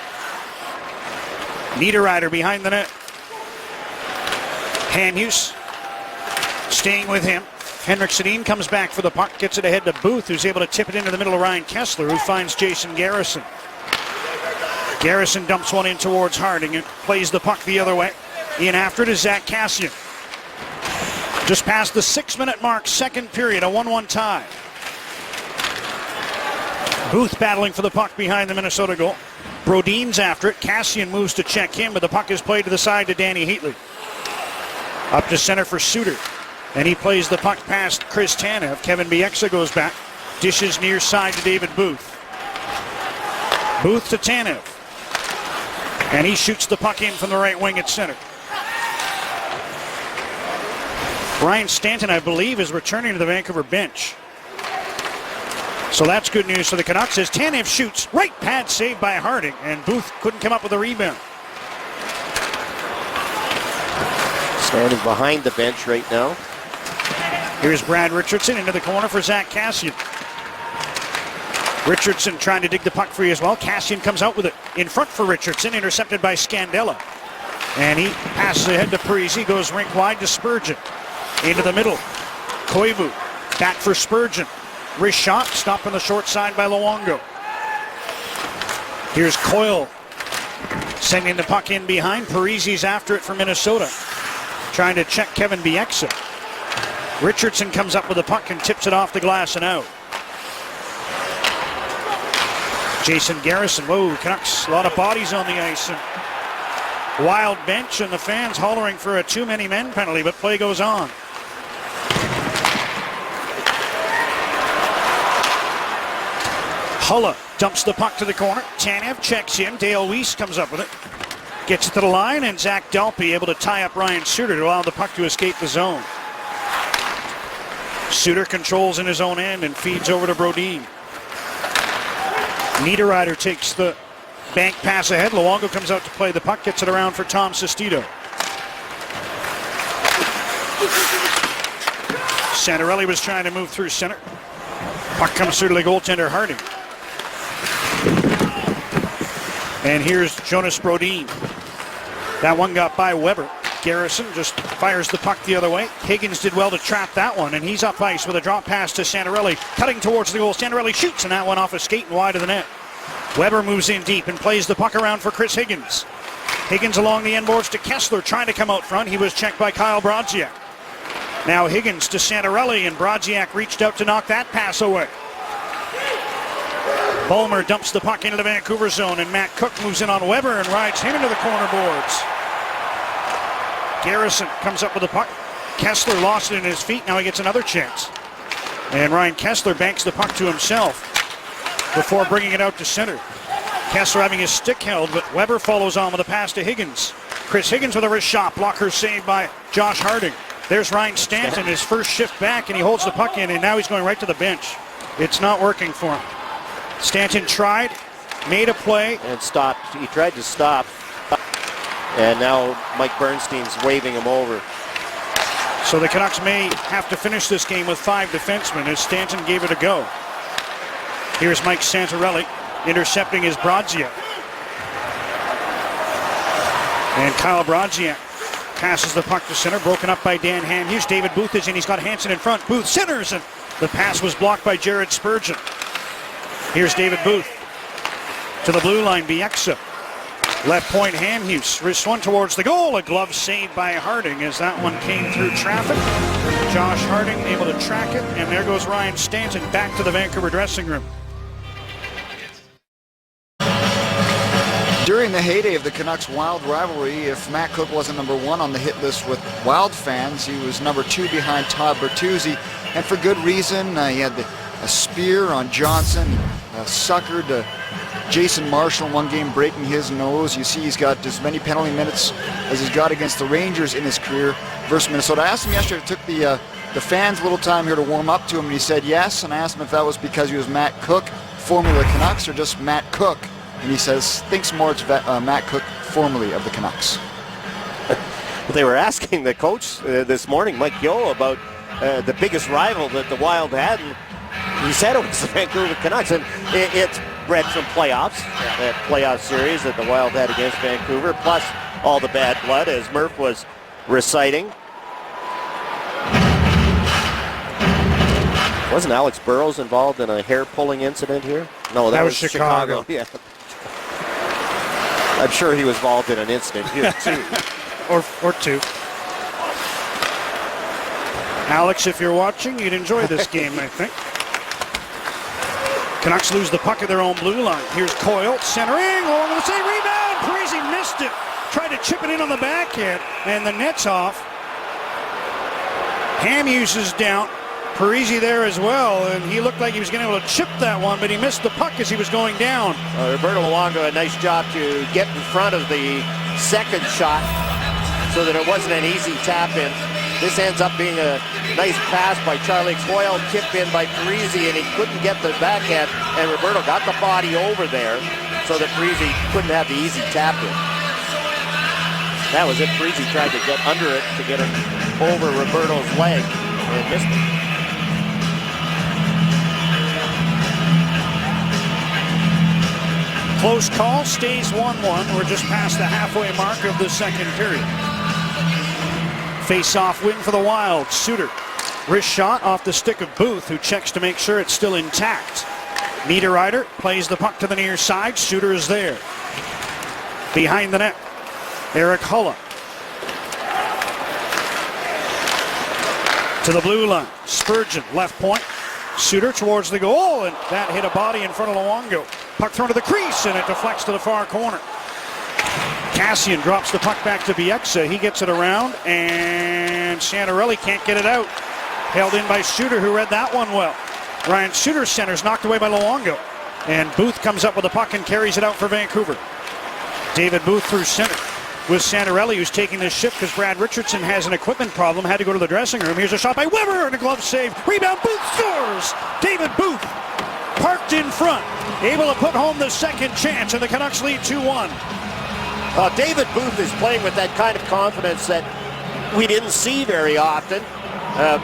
S3: Niederreiter behind the net. Hamhuis staying with him. Henrik Sedin comes back for the puck. Gets it ahead to Booth, who's able to tip it into the middle of Ryan Kessler, who finds Jason Garrison. Garrison dumps one in towards Harding and plays the puck the other way. In after it is Zach Kassian. Just past the 6-minute mark, second period, a 1-1 tie. Booth battling for the puck behind the Minnesota goal. Brodin's after it. Kassian moves to check him, but the puck is played to the side to Danny Heatley. Up to center for Suter. And he plays the puck past Chris Tanev. Kevin Bieksa goes back. Dishes near side to David Booth. Booth to Tanev. And he shoots the puck in from the right wing at center. Brian Stanton, I believe, is returning to the Vancouver bench. So that's good news for the Canucks as Tanev shoots. Right pad saved by Harding, and Booth couldn't come up with a rebound.
S4: Standing behind the bench right now.
S3: Here's Brad Richardson into the corner for Zach Kassian. Richardson trying to dig the puck free as well. Kassian comes out with it in front for Richardson, intercepted by Scandella. And he passes ahead to Parise, goes rink wide to Spurgeon. Into the middle, Koivu, back for Spurgeon. Wrist shot, stopped on the short side by Luongo. Here's Coyle, sending the puck in behind. Parise's after it for Minnesota, trying to check Kevin Bieksa. Richardson comes up with the puck and tips it off the glass and out. Jason Garrison, whoa, Canucks, a lot of bodies on the ice. And Wild bench and the fans hollering for a too many men penalty, but play goes on. Hulla dumps the puck to the corner. Tanev checks him. Dale Weiss comes up with it. Gets it to the line, and Zach Dalpe able to tie up Ryan Suter to allow the puck to escape the zone. Suter controls in his own end and feeds over to Brodin. Niederreiter takes the bank pass ahead. Luongo comes out to play the puck, gets it around for Tom Sestito. Santorelli was trying to move through center. Puck comes through to the goaltender Harding. And here's Jonas Brodin. That one got by Weber. Garrison just fires the puck the other way. Higgins did well to trap that one, and he's up ice with a drop pass to Santorelli. Cutting towards the goal. Santorelli shoots, and that one off a skate and wide of the net. Weber moves in deep and plays the puck around for Chris Higgins. Higgins along the end boards to Kessler, trying to come out front. He was checked by Kyle Brodziak. Now Higgins to Santorelli, and Brodziak reached out to knock that pass away. Bulmer dumps the puck into the Vancouver zone, and Matt Cook moves in on Weber and rides him into the corner boards. Garrison comes up with the puck. Kessler lost it in his feet. Now he gets another chance. And Ryan Kessler banks the puck to himself before bringing it out to center. Kessler having his stick held, but Weber follows on with a pass to Higgins. Chris Higgins with a wrist shot. Blocker saved by Josh Harding. There's Ryan Stanton, his first shift back, and he holds the puck in, and now he's going right to the bench. It's not working for him. Stanton tried, made a play.
S4: And stopped. He tried to stop. And now Mike Bernstein's waving him over.
S3: So the Canucks may have to finish this game with 5 defensemen as Stanton gave it a go. Here's Mike Santorelli intercepting his Brodziak. And Kyle Brodziak passes the puck to center, broken up by Dan Hamhuis. David Booth is in. He's got Hansen in front. Booth centers, and the pass was blocked by Jared Spurgeon. Here's David Booth to the blue line. Bieksa. Left point, Hamhuis. Wrist one towards the goal. A glove saved by Harding as that one came through traffic. Josh Harding able to track it, and there goes Ryan Stanton back to the Vancouver dressing room.
S2: During the heyday of the Canucks Wild rivalry, if Matt Cook wasn't number 1 on the hit list with Wild fans, he was number 2 behind Todd Bertuzzi, and for good reason. He had a spear on Johnson, suckered Jason Marshall in one game, breaking his nose. You see he's got as many penalty minutes as he's got against the Rangers in his career versus Minnesota. I asked him yesterday if it took the fans a little time here to warm up to him, and he said yes, and I asked him if that was because he was Matt Cook, formerly of the Canucks, or just Matt Cook. And he says, thinks more it's Matt Cook, formerly of the Canucks.
S4: They were asking the coach this morning, Mike Yeo, about the biggest rival that the Wild had, and he said it was the Vancouver Canucks. And it's bred from playoffs, that playoff series that the Wild had against Vancouver, plus all the bad blood, as Murph was reciting. Wasn't Alex Burrows involved in a hair-pulling incident here? No, that was Chicago. Yeah. I'm sure he was involved in an incident here, too.
S3: or 2. Alex, if you're watching, you'd enjoy this game, I think. Canucks lose the puck at their own blue line. Here's Coyle centering, along with the same rebound. Parisi missed it. Tried to chip it in on the backhand, and the net's off. Hamhuis is down. Parisi there as well, and he looked like he was going to be able to chip that one, but he missed the puck as he was going down.
S4: Roberto Luongo, a nice job to get in front of the second shot so that it wasn't an easy tap-in. This ends up being a nice pass by Charlie Coyle, tipped in by Parisi, and he couldn't get the backhand, and Roberto got the body over there so that Parisi couldn't have the easy tap-in. That was it. Parisi tried to get under it to get it over Roberto's leg, and missed it.
S3: Close call, stays 1-1. We're just past the halfway mark of the second period. Face-off win for the Wild. Suter, wrist shot off the stick of Booth, who checks to make sure it's still intact. Niederreiter plays the puck to the near side. Suter is there. Behind the net, Eric Hulla. To the blue line, Spurgeon, left point. Suter towards the goal, and that hit a body in front of Luongo. Puck thrown to the crease, and it deflects to the far corner. Cassian drops the puck back to Bieksa. He gets it around, and Santorelli can't get it out. Held in by Suter, who read that one well. Ryan Suter centers, knocked away by Luongo. And Booth comes up with the puck and carries it out for Vancouver. David Booth through center with Santorelli, who's taking this shift because Brad Richardson has an equipment problem, had to go to the dressing room. Here's a shot by Weber, and a glove save. Rebound, Booth scores! David Booth parked in front, able to put home the second chance, and the Canucks lead 2-1.
S4: David Booth is playing with that kind of confidence that we didn't see very often.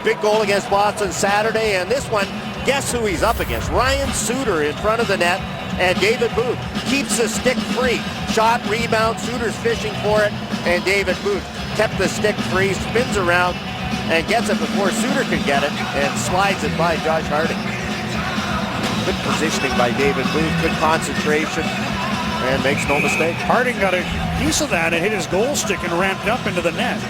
S4: Big goal against Boston Saturday, and this one, guess who he's up against? Ryan Suter in front of the net, and David Booth keeps the stick free. Shot, rebound, Suter's fishing for it, and David Booth kept the stick free, spins around, and gets it before Suter can get it, and slides it by Josh Harding. Good positioning by David Booth, good concentration, and makes no mistake.
S3: Harding got a piece of that and hit his goal stick and ramped up into the net.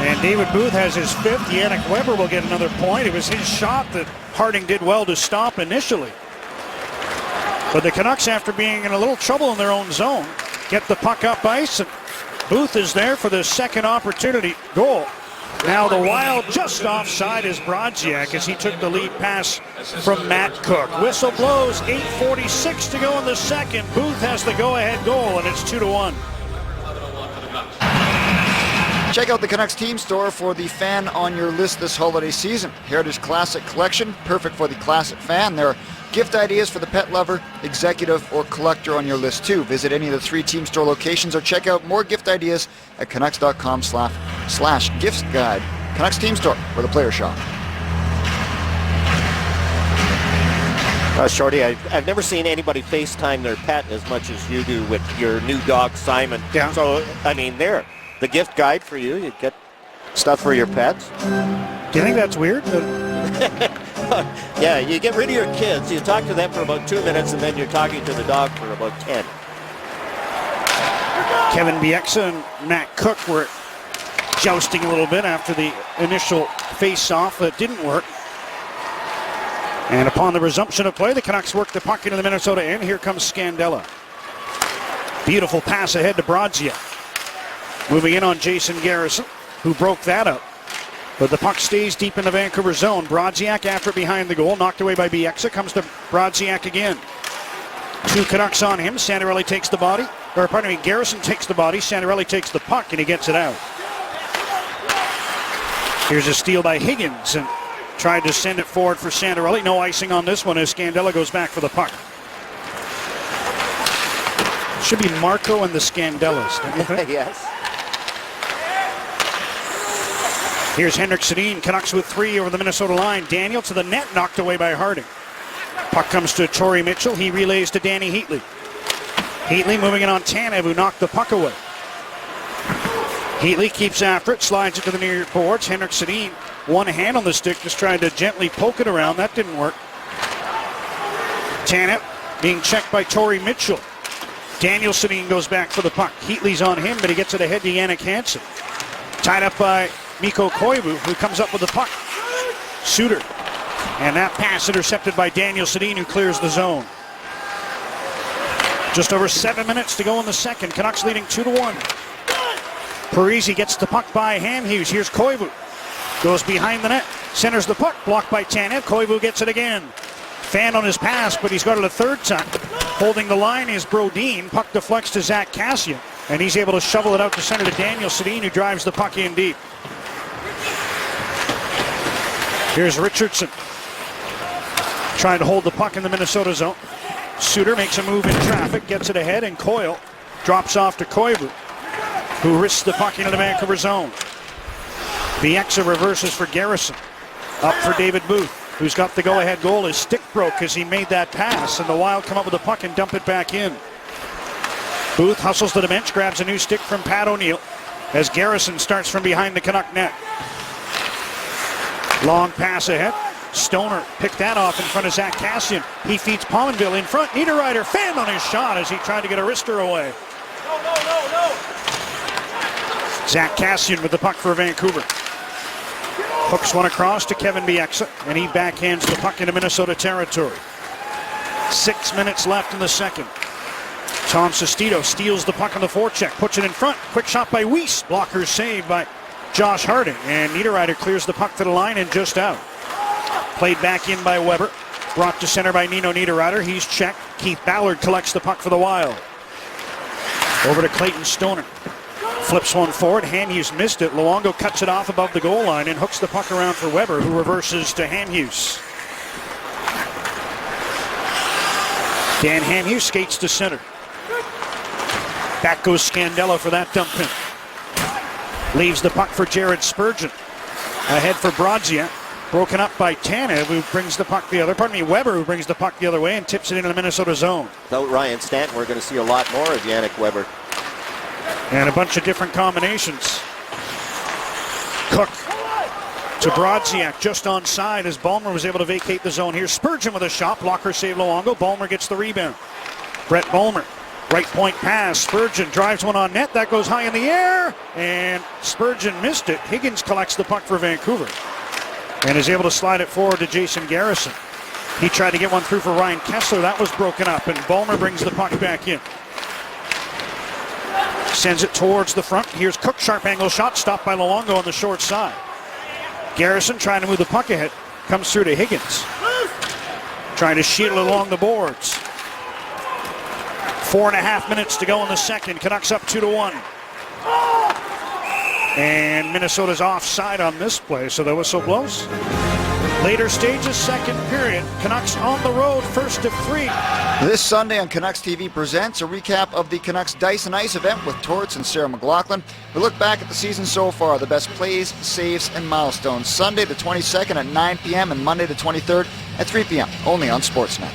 S3: And David Booth has his 5th. Yannick Weber will get another point. It was his shot that Harding did well to stop initially. But the Canucks, after being in a little trouble in their own zone, get the puck up ice, and Booth is there for the second opportunity goal. Now the Wild just offside is Brodziak as he took the lead pass from Matt Cook. Whistle blows, 8:46 to go in the second. Booth has the go-ahead goal, and it's 2-1.
S2: Check out the Canucks team store for the fan on your list this holiday season. Heritage Classic Collection, perfect for the classic fan. There are gift ideas for the pet lover, executive, or collector on your list too. Visit any of the 3 team store locations or check out more gift ideas at Canucks.com/gifts guide. Canucks team store, where the players shop.
S4: Shorty, I've never seen anybody FaceTime their pet as much as you do with your new dog, Simon.
S3: Yeah.
S4: So, I mean, there. The gift guide for you. You get stuff for your pets.
S3: Do you think that's weird?
S4: Yeah, you get rid of your kids. You talk to them for about 2 minutes, and then you're talking to the dog for about 10.
S3: Kevin Bieksa and Matt Cook were jousting a little bit after the initial face-off that didn't work. And upon the resumption of play, the Canucks work the puck into the Minnesota end. Here comes Scandella. Beautiful pass ahead to Brodziak. Moving in on Jason Garrison, who broke that up. But the puck stays deep in the Vancouver zone. Brodziak after it behind the goal, knocked away by Bieksa, comes to Brodziak again. 2 Canucks on him. Santorelli takes the body. Or pardon me, Garrison takes the body. Santorelli takes the puck and he gets it out. Here's a steal by Higgins and tried to send it forward for Santorelli. No icing on this one as Scandella goes back for the puck. Should be Marco and the Scandellas.
S4: Yes.
S3: Here's Henrik Sedin. Canucks with 3 over the Minnesota line. Daniel to the net, knocked away by Harding. Puck comes to Torrey Mitchell. He relays to Danny Heatley. Heatley moving in on Tanev, who knocked the puck away. Heatley keeps after it, slides it to the near boards. Henrik Sedin, one hand on the stick, just trying to gently poke it around. That didn't work. Tanev being checked by Torrey Mitchell. Daniel Sedin goes back for the puck. Heatley's on him, but he gets it ahead to Jannik Hansen. Tied up by Mikko Koivu, who comes up with the puck. Suter. And that pass intercepted by Daniel Sedin, who clears the zone. Just over 7 minutes to go in the second. Canucks leading 2-1. Parise gets the puck by Hamhuis. Here's Koivu. Goes behind the net. Centers the puck. Blocked by Tanev. Koivu gets it again. Fan on his pass, but he's got it a third time. Holding the line is Brodin. Puck deflects to Zach Kassian. And he's able to shovel it out to center to Daniel Sedin, who drives the puck in deep. Here's Richardson. Trying to hold the puck in the Minnesota zone. Suter makes a move in traffic, gets it ahead, and Coyle drops off to Koivu, who risks the puck into the Vancouver zone. Bieksa reverses for Garrison. Up for David Booth, who's got the go-ahead goal. His stick broke as he made that pass, and the Wild come up with the puck and dump it back in. Booth hustles to the bench, grabs a new stick from Pat O'Neill as Garrison starts from behind the Canuck net. Long pass ahead. Stoner picked that off in front of Zach Kassian. He feeds Pominville in front. Niederreiter fanned on his shot as he tried to get a wrister away. No. Zach Kassian with the puck for Vancouver. Hooks one across to Kevin Bieksa, and he backhands the puck into Minnesota territory. 6 minutes left in the second. Tom Sestito steals the puck on the forecheck, puts it in front. Quick shot by Weiss. Blocker saved by Josh Harding, and Niederreiter clears the puck to the line and just out. Played back in by Weber. Brought to center by Nino Niederreiter. He's checked. Keith Ballard collects the puck for the Wild. Over to Clayton Stoner. Flips one forward. Hamhuis missed it. Luongo cuts it off above the goal line and hooks the puck around for Weber, who reverses to Hamhuis. Dan Hamhuis skates to center. Back goes Scandella for that dump in. Leaves the puck for Jared Spurgeon. Ahead for Brodziak. Broken up by Tanev, who brings the puck the other. Weber, who brings the puck the other way and tips it into the Minnesota zone.
S4: Without Ryan Stanton, we're going to see a lot more of Yannick Weber.
S3: And a bunch of different combinations. Cook to Brodziak, just onside as Ballmer was able to vacate the zone here. Spurgeon with a shot. Blocker save Luongo. Ballmer gets the rebound. Brett Ballmer. Right point pass. Spurgeon drives one on net. That goes high in the air. And Spurgeon missed it. Higgins collects the puck for Vancouver and is able to slide it forward to Jason Garrison. He tried to get one through for Ryan Kessler. That was broken up, and Ballmer brings the puck back in. Sends it towards the front. Here's Cook, sharp angle shot, stopped by Luongo on the short side. Garrison trying to move the puck ahead. Comes through to Higgins. Trying to shield it along the boards. 4.5 minutes to go in the second. Canucks up 2-1. And Minnesota's offside on this play, so the whistle blows. Later stages, second period. Canucks on the road, first of 3.
S2: This Sunday on Canucks TV presents a recap of the Canucks Dice and Ice event with Torts and Sarah McLaughlin. We look back at the season so far, the best plays, saves, and milestones. Sunday the 22nd at 9 p.m. and Monday the 23rd at 3 p.m. only on Sportsnet.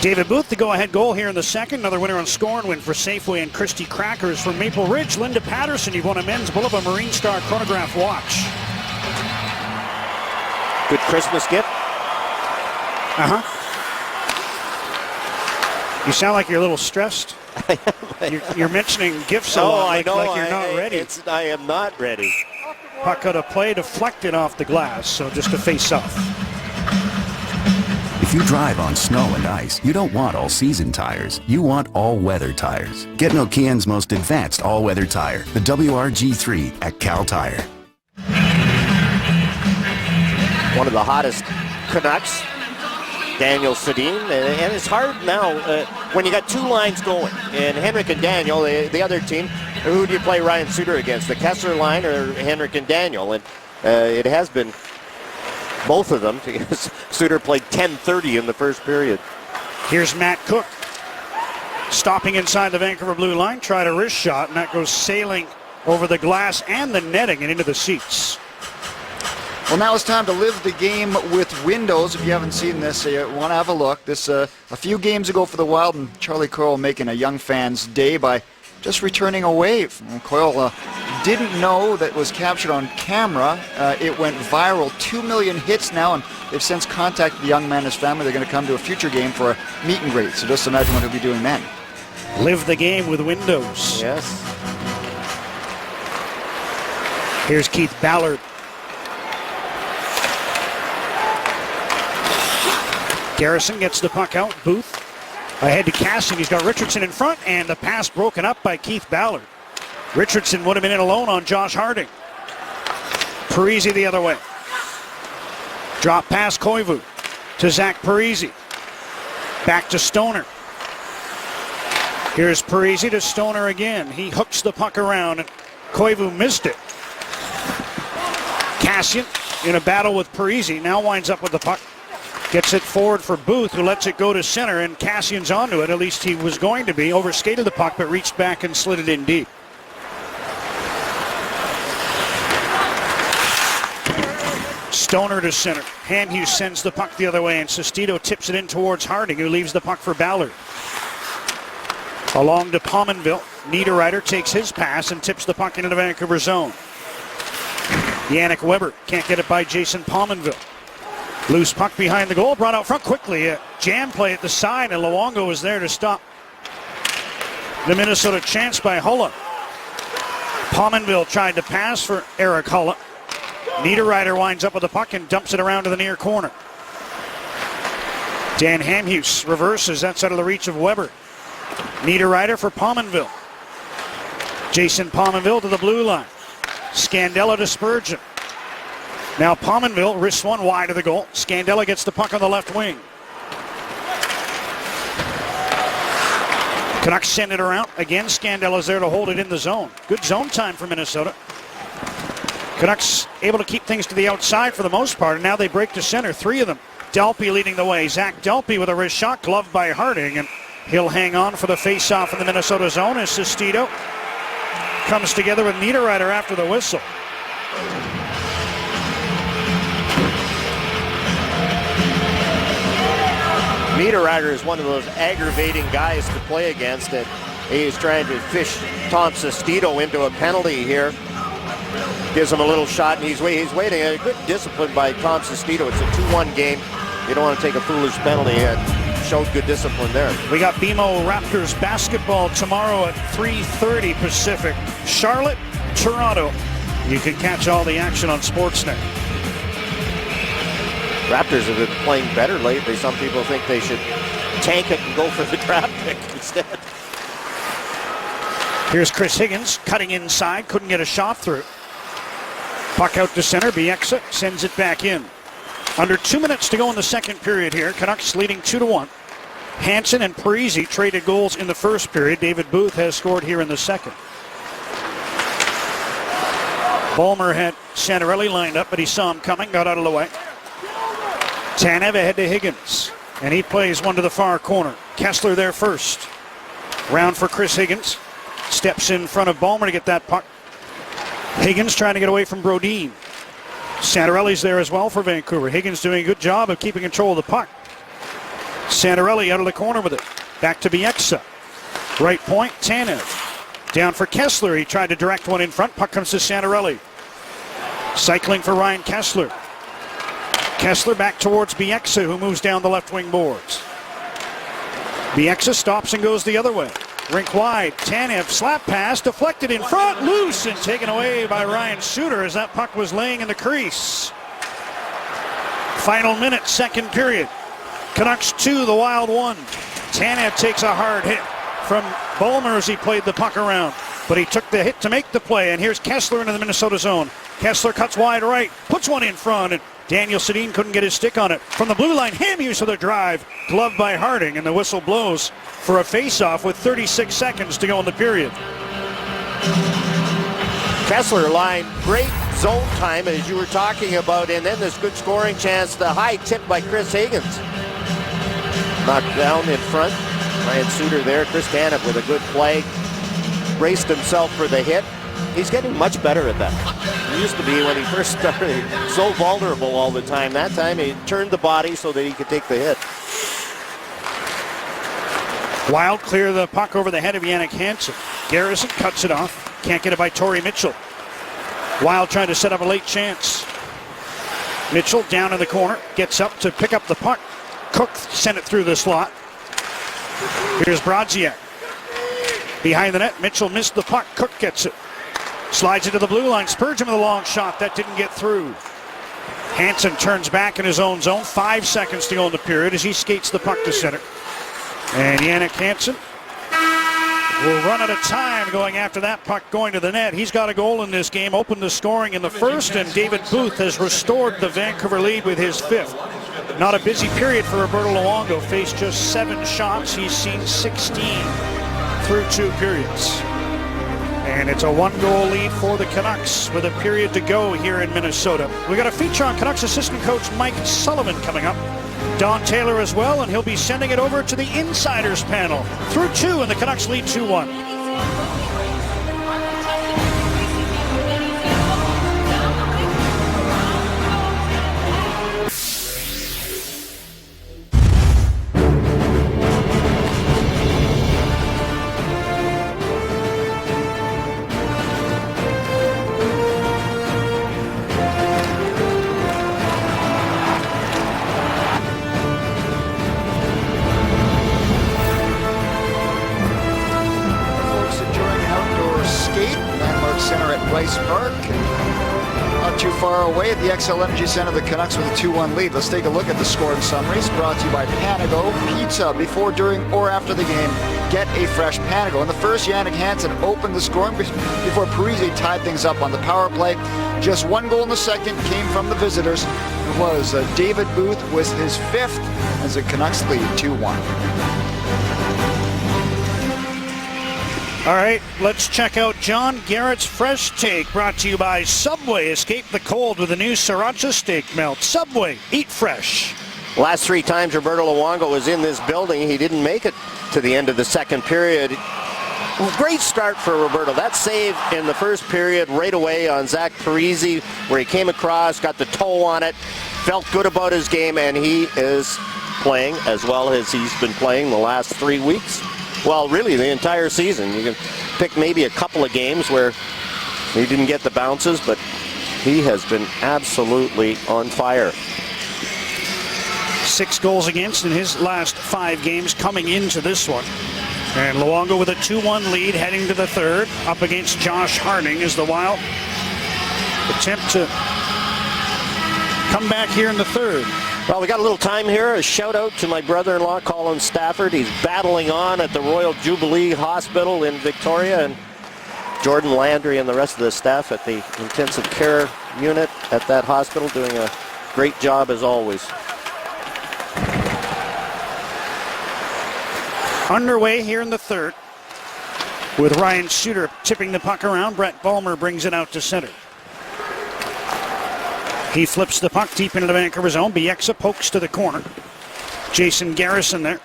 S3: David Booth, the go-ahead goal here in the second. Another winner on score and win for Safeway and Christy Crackers from Maple Ridge. Linda Patterson, you've won a men's Bulova Marine Star chronograph watch.
S4: Good Christmas gift.
S3: You sound like you're a little stressed. You're mentioning gifts a lot, like you're not ready.
S4: I am not ready.
S3: Puck out of play, deflected off the glass, so just a face-off.
S8: If you drive on snow and ice, you don't want all-season tires. You want all-weather tires. Get Nokian's most advanced all-weather tire, the WRG3 at Cal Tire.
S4: One of the hottest Canucks, Daniel Sedin, and it's hard now when you got two lines going. And Henrik and Daniel, the other team, who do you play Ryan Suter against, the Kessler line or Henrik and Daniel? And it has been both of them, because Suter played 10:30 in the first period.
S3: Here's Matt Cook, stopping inside the Vancouver blue line, tried a wrist shot, and that goes sailing over the glass and the netting and into the seats.
S2: Well, now it's time to live the game with Windows. If you haven't seen this, you want to have a look. This a few games ago for the Wild, and Charlie Coyle making a young fan's day by just returning a wave. Coyle didn't know that it was captured on camera. It went viral. 2 million hits now, and they've since contacted the young man and his family. They're going to come to a future game for a meet and greet. So just imagine what he'll be doing then.
S3: Live the game with Windows.
S4: Yes.
S3: Here's Keith Ballard. Garrison gets the puck out. Booth ahead to Cassian. He's got Richardson in front, and the pass broken up by Keith Ballard. Richardson would have been in alone on Josh Harding. Parise the other way. Drop pass Koivu to Zach Parise. Back to Stoner. Here's Parise to Stoner again. He hooks the puck around, and Koivu missed it. Cassian in a battle with Parise. Now winds up with the puck. Gets it forward for Booth, who lets it go to center, and Cassian's onto it. At least he was going to be. Overskated the puck, but reached back and slid it in deep. Stoner to center. Hamhuis sends the puck the other way, and Sestito tips it in towards Harding, who leaves the puck for Ballard. Along to Pominville. Niederreiter takes his pass and tips the puck into the Vancouver zone. Yannick Weber can't get it by Jason Pominville. Loose puck behind the goal, brought out front quickly. A jam play at the side, and Luongo is there to stop the Minnesota chance by Hulla. Pominville tried to pass for Eric Hulla. Niederreiter winds up with the puck and dumps it around to the near corner. Dan Hamhuis reverses. That's out of the reach of Weber. Niederreiter for Pominville. Jason Pominville to the blue line. Scandella to Spurgeon. Now Pominville risks one wide of the goal. Scandella gets the puck on the left wing. Canucks send it around. Again, Scandella's there to hold it in the zone. Good zone time for Minnesota. Canucks able to keep things to the outside for the most part, and now they break to center. 3 of them. Delpy leading the way. Zach Delpy with a wrist shot, gloved by Harding, and he'll hang on for the face-off in the Minnesota zone as Sestito comes together with Niederreiter after the whistle.
S4: Niederreiter is one of those aggravating guys to play against, and he's trying to fish Tom Sestito into a penalty here. Gives him a little shot, and he's waiting. A good discipline by Tom Sestito. It's a 2-1 game. You don't want to take a foolish penalty, and showed good discipline there.
S3: We got BMO Raptors basketball tomorrow at 3:30 Pacific. Charlotte, Toronto. You can catch all the action on Sportsnet.
S4: Raptors have been playing better lately. Some people think they should tank it and go for the draft pick instead.
S3: Here's Chris Higgins cutting inside, couldn't get a shot through. Puck out to center, Bieksa sends it back in. Under 2 minutes to go in the second period here. Canucks leading 2-1. Hansen and Parise traded goals in the first period. David Booth has scored here in the second. Ballmer had Santorelli lined up, but he saw him coming, got out of the way. Tanev ahead to Higgins, and he plays one to the far corner. Kessler there first. Round for Chris Higgins. Steps in front of Ballmer to get that puck. Higgins trying to get away from Brodin. Santorelli's there as well for Vancouver. Higgins doing a good job of keeping control of the puck. Santorelli out of the corner with it. Back to Bieksa. Right point, Tanev. Down for Kessler. He tried to direct one in front. Puck comes to Santorelli. Cycling for Ryan Kessler. Kessler back towards Bieksa, who moves down the left wing boards. Bieksa stops and goes the other way. Rink wide. Tanev slap pass deflected in front. Loose and taken away by Ryan Suter as that puck was laying in the crease. Final minute, second period. Canucks 2, the Wild 1. Tanev takes a hard hit from Ballmer as he played the puck around. But he took the hit to make the play. And here's Kessler into the Minnesota zone. Kessler cuts wide right. Puts one in front. And Daniel Sedin couldn't get his stick on it. From the blue line, Hughes with a drive. Gloved by Harding. And the whistle blows for a face-off with 36 seconds to go in the period.
S4: Kessler line, great zone time as you were talking about, and then this good scoring chance, the high tip by Chris Higgins. Knocked down in front. Ryan Suter there. Chris Tanev with a good play. Braced himself for the hit. He's getting much better at that. He used to be, when he first started, so vulnerable all the time. That time he turned the body so that he could take the hit.
S3: Wild clear the puck over the head of Jannik Hansen. Garrison cuts it off. Can't get it by Torrey Mitchell. Wild trying to set up a late chance. Mitchell down in the corner. Gets up to pick up the puck. Cook sent it through the slot. Here's Brodziak. Behind the net, Mitchell missed the puck. Cook gets it. Slides it to the blue line. Spurgeon with a long shot. That didn't get through. Hansen turns back in his own zone. 5 seconds to go in the period as he skates the puck to center. And Jannik Hansen will run out of time going after that puck going to the net. He's got a goal in this game, opened the scoring in the first, and David Booth has restored the Vancouver lead with his 5th. Not a busy period for Roberto Luongo. Faced just 7 shots. He's seen 16 through 2 periods. And it's a 1-goal lead for the Canucks with a period to go here in Minnesota. We got a feature on Canucks assistant coach Mike Sullivan coming up. Don Taylor as well, and he'll be sending it over to the Insiders panel. Through 2, and the Canucks lead 2-1.
S2: Away at the XL Energy Center, the Canucks with a 2-1 lead. Let's take a look at the scoring summaries brought to you by Panago Pizza. Before, during, or after the game, get a fresh Panago. In the first, Jannik Hansen opened the scoring before Parise tied things up on the power play. Just 1 goal in the second came from the visitors. It was David Booth with his 5th as the Canucks lead 2-1.
S3: All right, let's check out John Garrett's Fresh Take, brought to you by Subway. Escape the cold with the new Sriracha Steak Melt. Subway, eat fresh.
S4: Last 3 times Roberto Luongo was in this building, he didn't make it to the end of the second period. Great start for Roberto. That save in the first period right away on Zach Parise, where he came across, got the toe on it, felt good about his game, and he is playing as well as he's been playing the last 3 weeks. Well, really, the entire season. You can pick maybe a couple of games where he didn't get the bounces, but he has been absolutely on fire.
S3: 6 goals against in his last 5 games coming into this one. And Luongo with a 2-1 lead heading to the third, up against Josh Harding as the Wild attempt to come back here in the third.
S4: Well, we got a little time here. A shout out to my brother-in-law, Colin Stafford. He's battling on at the Royal Jubilee Hospital in Victoria, and Jordan Landry and the rest of the staff at the intensive care unit at that hospital doing a great job as always.
S3: Underway here in the third with Ryan Suter tipping the puck around. Brett Bulmer brings it out to center. He flips the puck deep into the Vancouver zone. Bieksa pokes to the corner. Jason Garrison there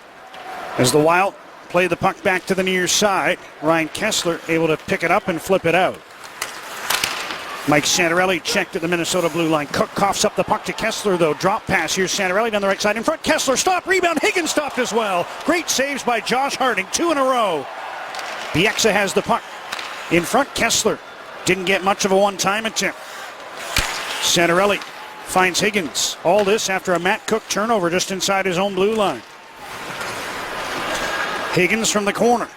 S3: as the Wild play the puck back to the near side. Ryan Kessler able to pick it up and flip it out. Mike Santorelli checked at the Minnesota blue line. Cook coughs up the puck to Kessler, though. Drop pass. Here's Santorelli down the right side in front. Kessler stopped. Rebound. Higgins stopped as well. Great saves by Josh Harding. 2 in a row. Bieksa has the puck in front. Kessler didn't get much of a one-time attempt. Santorelli finds Higgins. All this after a Matt Cook turnover just inside his own blue line. Higgins from the corner.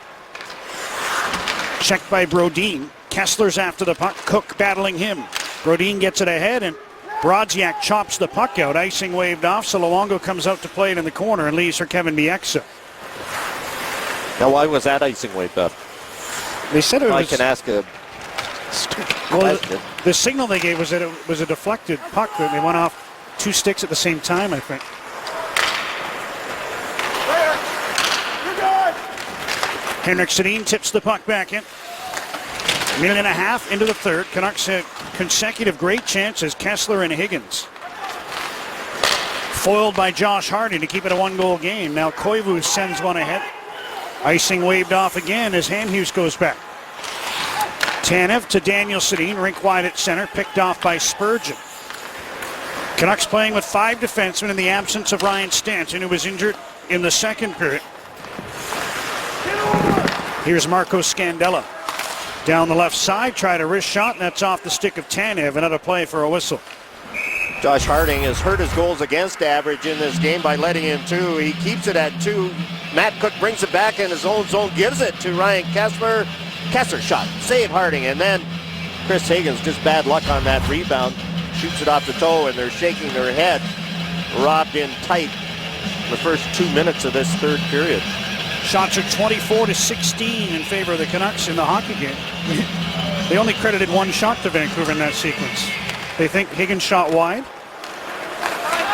S3: Checked by Brodin. Kessler's after the puck. Cook battling him. Brodin gets it ahead, and Brodziak chops the puck out. Icing waved off, so Luongo comes out to play it in the corner and leaves for Kevin Bieksa.
S4: Now, why was that icing waved up?
S3: They said it was...
S4: I can ask a question.
S3: The signal they gave was that it was a deflected puck, that they went off 2 sticks at the same time, I think. Henrik Sedin tips the puck back in. A minute and a half into the third. Canucks had consecutive great chances. Kessler and Higgins. Foiled by Josh Harding to keep it a 1-goal game. Now Koivu sends one ahead. Icing waved off again as Handhuse goes back. Tanev to Daniel Sedin, rink wide at center, picked off by Spurgeon. Canucks playing with 5 defensemen in the absence of Ryan Stanton, who was injured in the second period. Here's Marco Scandella. Down the left side, tried a wrist shot, and that's off the stick of Tanev. Another play for a whistle.
S4: Josh Harding has hurt his goals against average in this game by letting in 2. He keeps it at 2. Matt Cook brings it back in his own zone, gives it to Ryan Kessler. Kessler shot, save Harding, and then Chris Higgins, just bad luck on that rebound, shoots it off the toe, and they're shaking their head. Robbed in tight in the first 2 minutes of this third period.
S3: Shots are 24-16 in favor of the Canucks in the hockey game. They only credited 1 shot to Vancouver in that sequence. They think Higgins shot wide.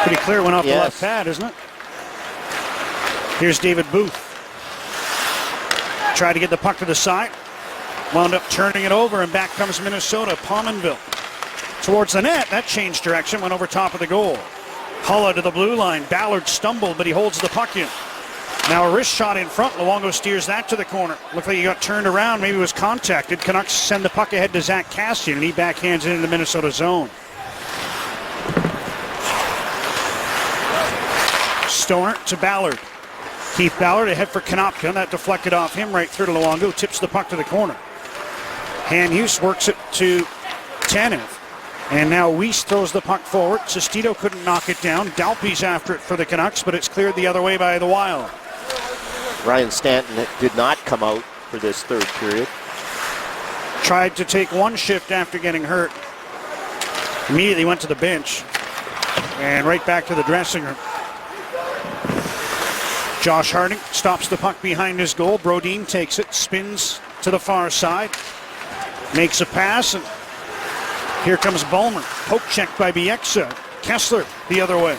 S3: Pretty clear, went off the left pad, isn't it? Here's David Booth. Tried to get the puck to the side. Wound up turning it over, and back comes Minnesota. Pominville towards the net. That changed direction, went over top of the goal. Hulla to the blue line. Ballard stumbled, but he holds the puck in. Now a wrist shot in front. Luongo steers that to the corner. Looked like he got turned around, maybe was contacted. Canucks send the puck ahead to Zach Kassian, and he backhands it into the Minnesota zone. Stoner to Ballard. Keith Ballard ahead for Konopka. That deflected off him right through to Luongo. Tips the puck to the corner. Handhuse works it to Tanev. And now Weiss throws the puck forward. Sestito couldn't knock it down. Dalpe's after it for the Canucks, but it's cleared the other way by the Wild.
S4: Ryan Stanton did not come out for this third period.
S3: Tried to take 1 shift after getting hurt. Immediately went to the bench. And right back to the dressing room. Josh Harding stops the puck behind his goal. Brodin takes it, spins to the far side. Makes a pass, and here comes Bulmer. Poke check by Bieksa. Kessler the other way.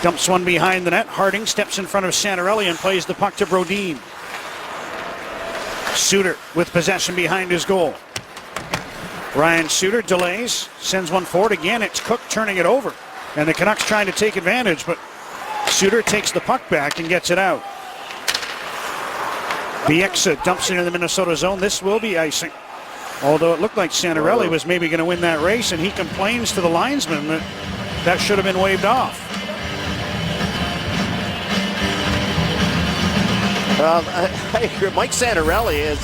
S3: Dumps one behind the net. Harding steps in front of Santorelli and plays the puck to Brodin. Suter with possession behind his goal. Ryan Suter delays, sends one forward again. It's Cook turning it over. And the Canucks trying to take advantage, but Suter takes the puck back and gets it out. Bieksa dumps into the Minnesota zone. This will be icing. Although it looked like Santorelli was maybe going to win that race, and he complains to the linesman that that should have been waved off.
S4: I agree. Mike Santorelli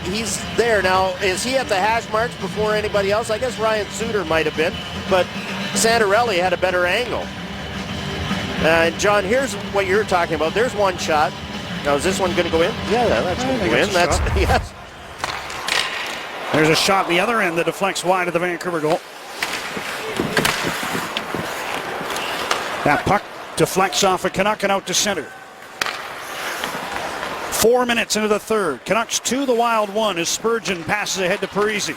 S4: he's there now. Is he at the hash marks before anybody else? I guess Ryan Suter might have been, but Santorelli had a better angle. And John, here's what you're talking about. There's 1 shot. Now, is this one going to go in? Yeah, that's going to go in. That's yes.
S3: There's a shot at the other end that deflects wide of the Vancouver goal. That puck deflects off a Canuck and out to center. 4 minutes into the third. Canucks 2, the Wild 1 as Spurgeon passes ahead to Parise.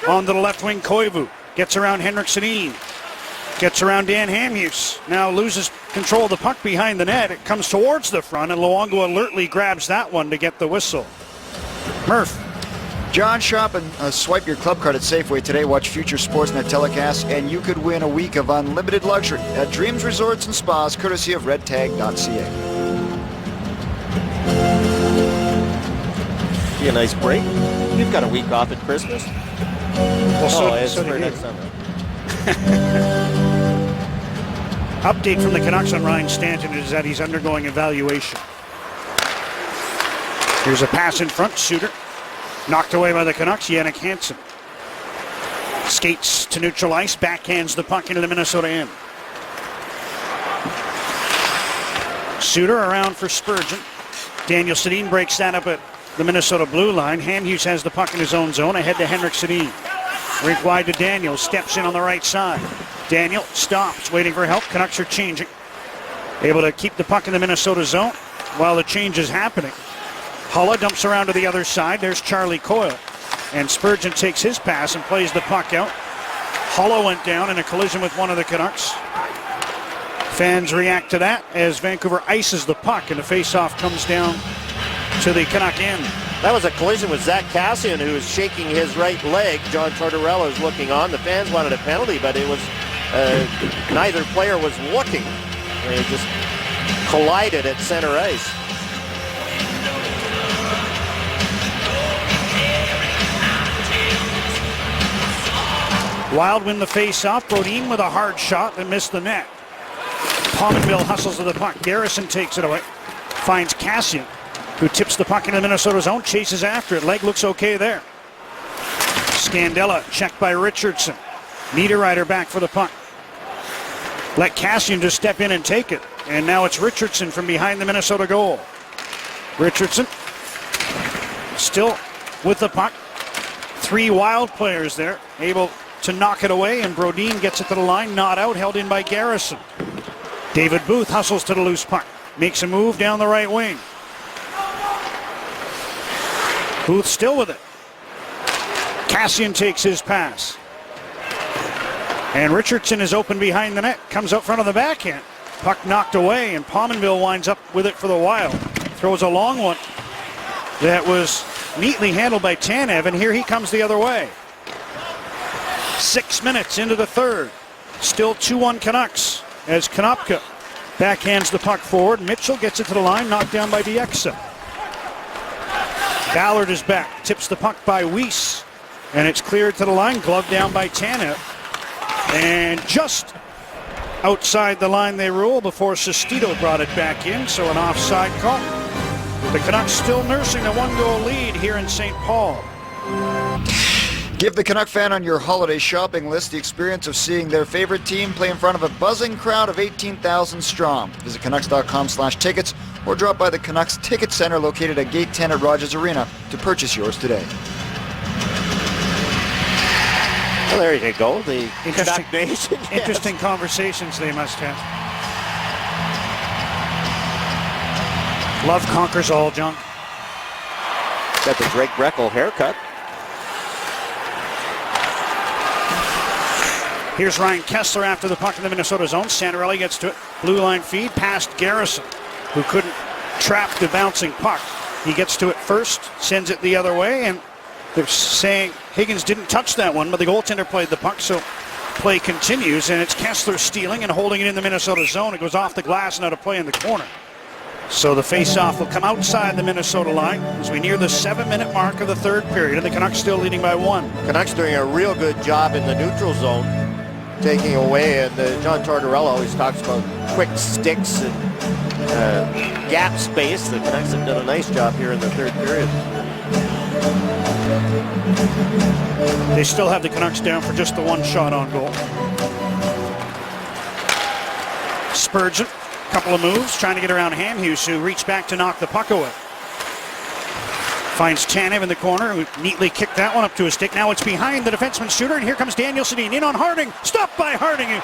S3: On to the left wing, Koivu. Gets around Henrik Sedin. Gets around Dan Hamhuis. Now loses control of the puck behind the net. It comes towards the front, and Luongo alertly grabs that one to get the whistle. Murph.
S2: John, shop and swipe your club card at Safeway today. Watch future Sportsnet telecasts, and you could win a week of unlimited luxury at Dreams Resorts and Spas, courtesy of redtag.ca.
S4: Be a nice break. You've got a week off at Christmas.
S3: Well,
S4: it's
S3: so
S4: for next summer.
S3: Update from the Canucks on Ryan Stanton is that he's undergoing evaluation. Here's a pass in front, Suter. Knocked away by the Canucks, Jannik Hansen. Skates to neutral ice, backhands the puck into the Minnesota end. Suter around for Spurgeon. Daniel Sedin breaks that up at the Minnesota blue line. Hamhuis has the puck in his own zone, ahead to Henrik Sedin. Rink wide to Daniel, steps in on the right side. Daniel stops, waiting for help. Canucks are changing. Able to keep the puck in the Minnesota zone while the change is happening. Hulla dumps around to the other side. There's Charlie Coyle. And Spurgeon takes his pass and plays the puck out. Hulla went down in a collision with one of the Canucks. Fans react to that as Vancouver ices the puck and the face-off comes down to the Canuck end.
S4: That was a collision with Zach Kassian, who was shaking his right leg. John Tortorella is looking on. The fans wanted a penalty, but it was neither player was looking. They just collided at center ice.
S3: Wild win the face-off. Brodin with a hard shot that missed the net. Pominville hustles to the puck. Garrison takes it away. Finds Kassian, who tips the puck into the Minnesota zone, chases after it. Leg looks okay there. Scandella checked by Richardson. Niederreiter back for the puck. Let Kassian just step in and take it. And now it's Richardson from behind the Minnesota goal. Richardson still with the puck. 3 Wild players there, able to knock it away, and Brodin gets it to the line, not out, held in by Garrison. David Booth hustles to the loose puck, makes a move down the right wing. Booth still with it. Kassian takes his pass. And Richardson is open behind the net, comes out front of the backhand. Puck knocked away, and Pominville winds up with it for the Wild. Throws a long one that was neatly handled by Tanev, and here he comes the other way. 6 minutes into the third. Still 2-1 Canucks as Konopka backhands the puck forward. Mitchell gets it to the line, knocked down by DeExa. Ballard is back, tips the puck by Weiss, and it's cleared to the line, gloved down by Tanev. And just outside the line they rule before Sestito brought it back in, so an offside call. The Canucks still nursing a 1-goal lead here in St. Paul.
S2: Give the Canuck fan on your holiday shopping list the experience of seeing their favorite team play in front of a buzzing crowd of 18,000 strong. Visit Canucks.com/tickets or drop by the Canucks Ticket Center located at Gate 10 at Rogers Arena to purchase yours today.
S4: Well, there you go. The Canuck Nation.
S3: Interesting conversations they must have. Love conquers all, John.
S4: Got the Drake Breckel haircut.
S3: Here's Ryan Kessler after the puck in the Minnesota zone. Santorelli gets to it. Blue line feed past Garrison, who couldn't trap the bouncing puck. He gets to it first, sends it the other way, and they're saying Higgins didn't touch that one, but the goaltender played the puck, so play continues, and it's Kessler stealing and holding it in the Minnesota zone. It goes off the glass and out of play in the corner. So the face-off will come outside the Minnesota line as we near the 7-minute mark of the third period, and the Canucks still leading by 1.
S4: Canucks doing a real good job in the neutral zone, taking away, and John Tortorella always talks about quick sticks and gap space. The Canucks have done a nice job here in the third period.
S3: They still have the Canucks down for just the 1 shot on goal. Spurgeon, couple of moves, trying to get around Hamhuis, who reached back to knock the puck away. Finds Tanev in the corner, who neatly kicked that one up to his stick. Now it's behind the defenseman Suter, and here comes Daniel Sedin in on Harding. Stopped by Harding, who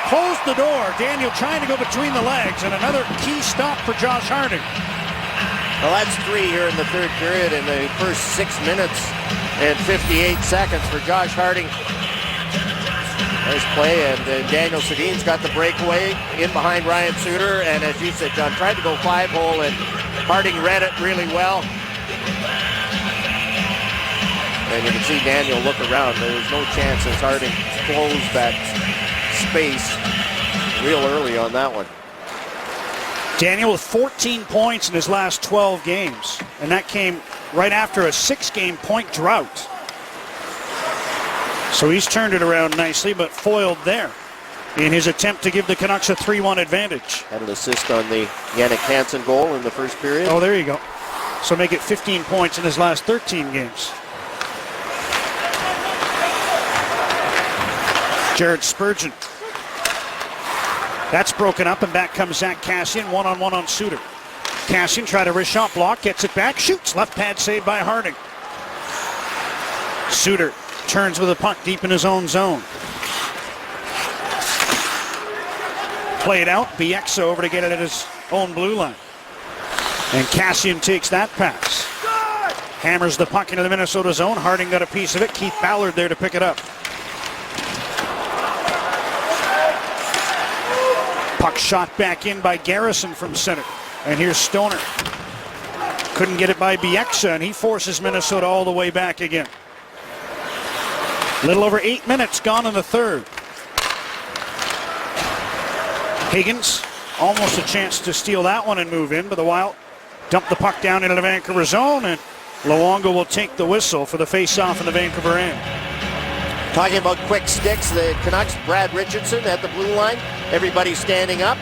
S3: closed the door. Daniel trying to go between the legs, and another key stop for Josh Harding.
S4: Well, that's 3 here in the third period in the first 6 minutes and 58 seconds for Josh Harding. Nice play, and Daniel Sedin's got the breakaway in behind Ryan Suter, and as you said, John, tried to go 5-hole, and Harding read it really well. And you can see Daniel look around. There was no chance as Harding closed that space real early on that one.
S3: Daniel with 14 points in his last 12 games, and that came right after a 6-game point drought. So he's turned it around nicely, but foiled there in his attempt to give the Canucks a 3-1 advantage.
S4: Had an assist on the Jannik Hansen goal in the first period.
S3: Oh, there you go. So make it 15 points in his last 13 games. Jared Spurgeon. That's broken up, and back comes Zach Kassian, one-on-one on Suter. Kassian tried a wrist shot block, gets it back, shoots. Left pad saved by Harding. Suter turns with a puck deep in his own zone. Played out, Bieksa over to get it at his own blue line. And Kassian takes that pass. Hammers the puck into the Minnesota zone. Harding got a piece of it. Keith Ballard there to pick it up. Puck shot back in by Garrison from center. And here's Stoner. Couldn't get it by Bieksa, and he forces Minnesota all the way back again. Little over 8 minutes gone in the third. Higgins, almost a chance to steal that one and move in, but the Wild dump the puck down into the Vancouver zone, and Luongo will take the whistle for the face-off in the Vancouver end.
S4: Talking about quick sticks, the Canucks, Brad Richardson at the blue line. Everybody standing up.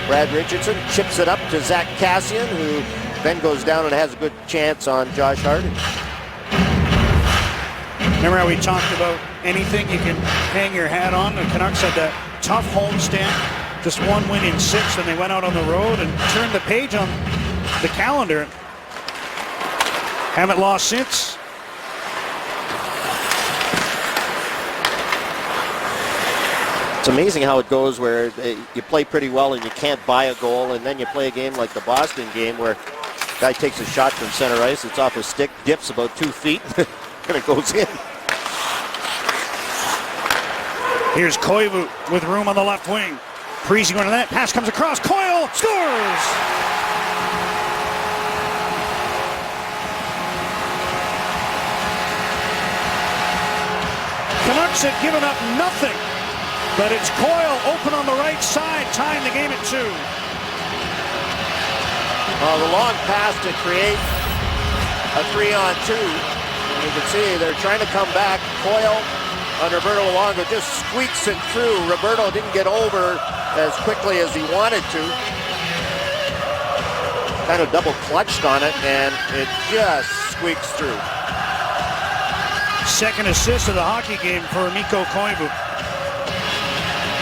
S4: Brad Richardson chips it up to Zach Kassian, who then goes down and has a good chance on Josh Harding.
S3: Remember how we talked about anything you can hang your hat on? The Canucks had that tough homestand, just 1 win in 6, and they went out on the road and turned the page on the calendar. Haven't lost since.
S4: It's amazing how it goes where you play pretty well and you can't buy a goal, and then you play a game like the Boston game where a guy takes a shot from center ice, it's off his stick, dips about 2 feet, and it goes in.
S3: Here's Koivu with room on the left wing. Parise going to that. Pass comes across. Coyle scores! Canucks had given up nothing, but it's Coyle open on the right side, tying the game at 2.
S4: The long pass to create a 3-on-2. You can see they're trying to come back. Coyle on Roberto Luongo just squeaks it through. Roberto didn't get over as quickly as he wanted to. Kind of double clutched on it, and it just squeaks through.
S3: Second assist of the hockey game for Mikko Koivu.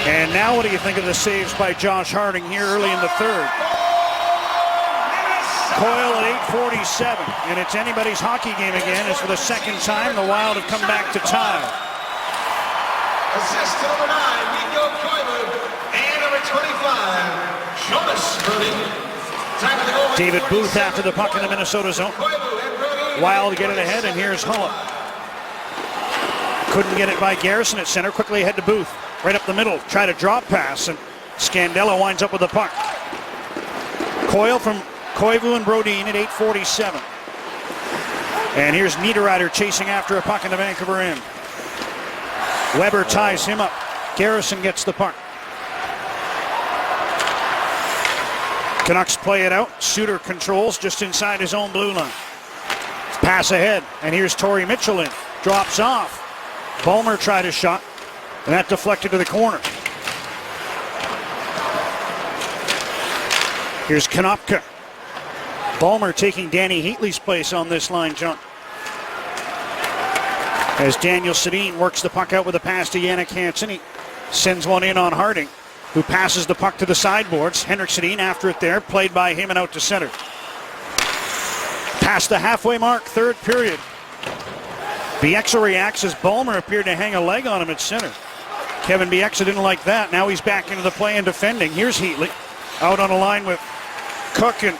S3: And now what do you think of the saves by Josh Harding here early in the third? Coyle at 8:47, and it's anybody's hockey game again, as for the second time the Wild have come back to tie.
S7: Assist to number 9, Mikko Koivu, and number 25, Jonas Brodin. Time of the goal.
S3: David Booth after the puck in the Minnesota zone. Wild get it ahead, and here's Hulla. Couldn't get it by Garrison at center. Quickly ahead to Booth. Right up the middle. Try to drop pass, and Scandella winds up with the puck. Coyle from Koivu and Brodin at 8:47. And here's Niederreiter chasing after a puck in the Vancouver end. Weber ties him up. Garrison gets the puck. Canucks play it out. Suter controls just inside his own blue line. Pass ahead, and here's Torrey Mitchell in. Drops off. Bulmer tried a shot, and that deflected to the corner. Here's Konopka. Bulmer taking Danny Heatley's place on this line, John. As Daniel Sedin works the puck out with a pass to Jannik Hansen. He sends one in on Harding, who passes the puck to the sideboards. Henrik Sedin after it there, played by him and out to center. Past the halfway mark, third period. Bieksa reacts as Bulmer appeared to hang a leg on him at center. Kevin Bieksa didn't like that. Now he's back into the play and defending. Here's Heatley out on a line with Cook and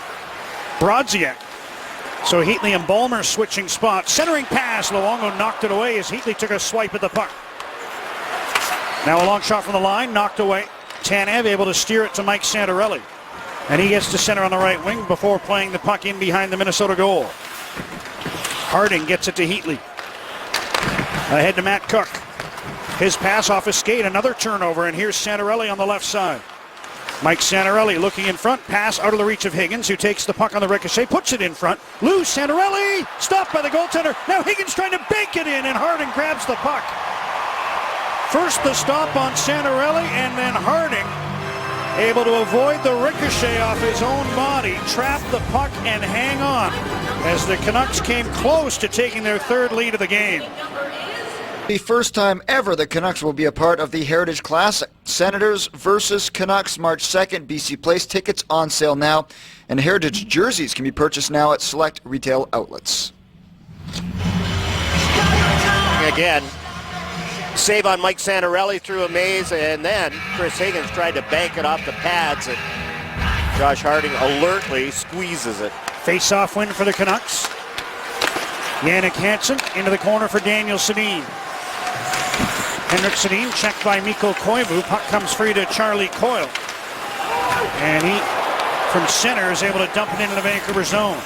S3: Brodziak. So Heatley and Ballmer switching spots. Centering pass. Luongo knocked it away as Heatley took a swipe at the puck. Now a long shot from the line, knocked away. Tanev able to steer it to Mike Santorelli. And he gets to center on the right wing before playing the puck in behind the Minnesota goal. Harding gets it to Heatley. Ahead to Matt Cook. His pass off his skate, another turnover, and here's Santorelli on the left side. Mike Santorelli looking in front, pass out of the reach of Higgins, who takes the puck on the ricochet, puts it in front. Loose, Santorelli, stopped by the goaltender. Now Higgins trying to bake it in, and Harding grabs the puck. First the stop on Santorelli, and then Harding able to avoid the ricochet off his own body, trap the puck, and hang on as the Canucks came close to taking their third lead of the game.
S2: The first time ever the Canucks will be a part of the Heritage Classic. Senators versus Canucks, March 2nd, BC Place. Tickets on sale now, and Heritage jerseys can be purchased now at select retail outlets.
S4: Again, save on Mike Santorelli through a maze, and then Chris Higgins tried to bank it off the pads, and Josh Harding alertly squeezes it.
S3: Face-off win for the Canucks. Jannik Hansen into the corner for Daniel Sedin. Henrik Sedin checked by Mikko Koivu. Puck comes free to Charlie Coyle. And he, from center, is able to dump it into the Vancouver zone.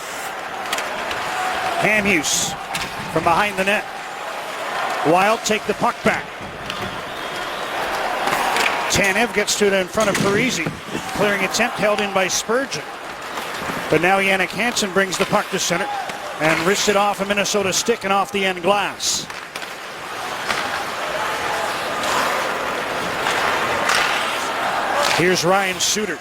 S3: Hamhuis from behind the net. Wild take the puck back. Tanev gets to it in front of Parise. Clearing attempt held in by Spurgeon. But now Jannik Hansen brings the puck to center and wrists it off a Minnesota stick and off the end glass. Here's Ryan Suter.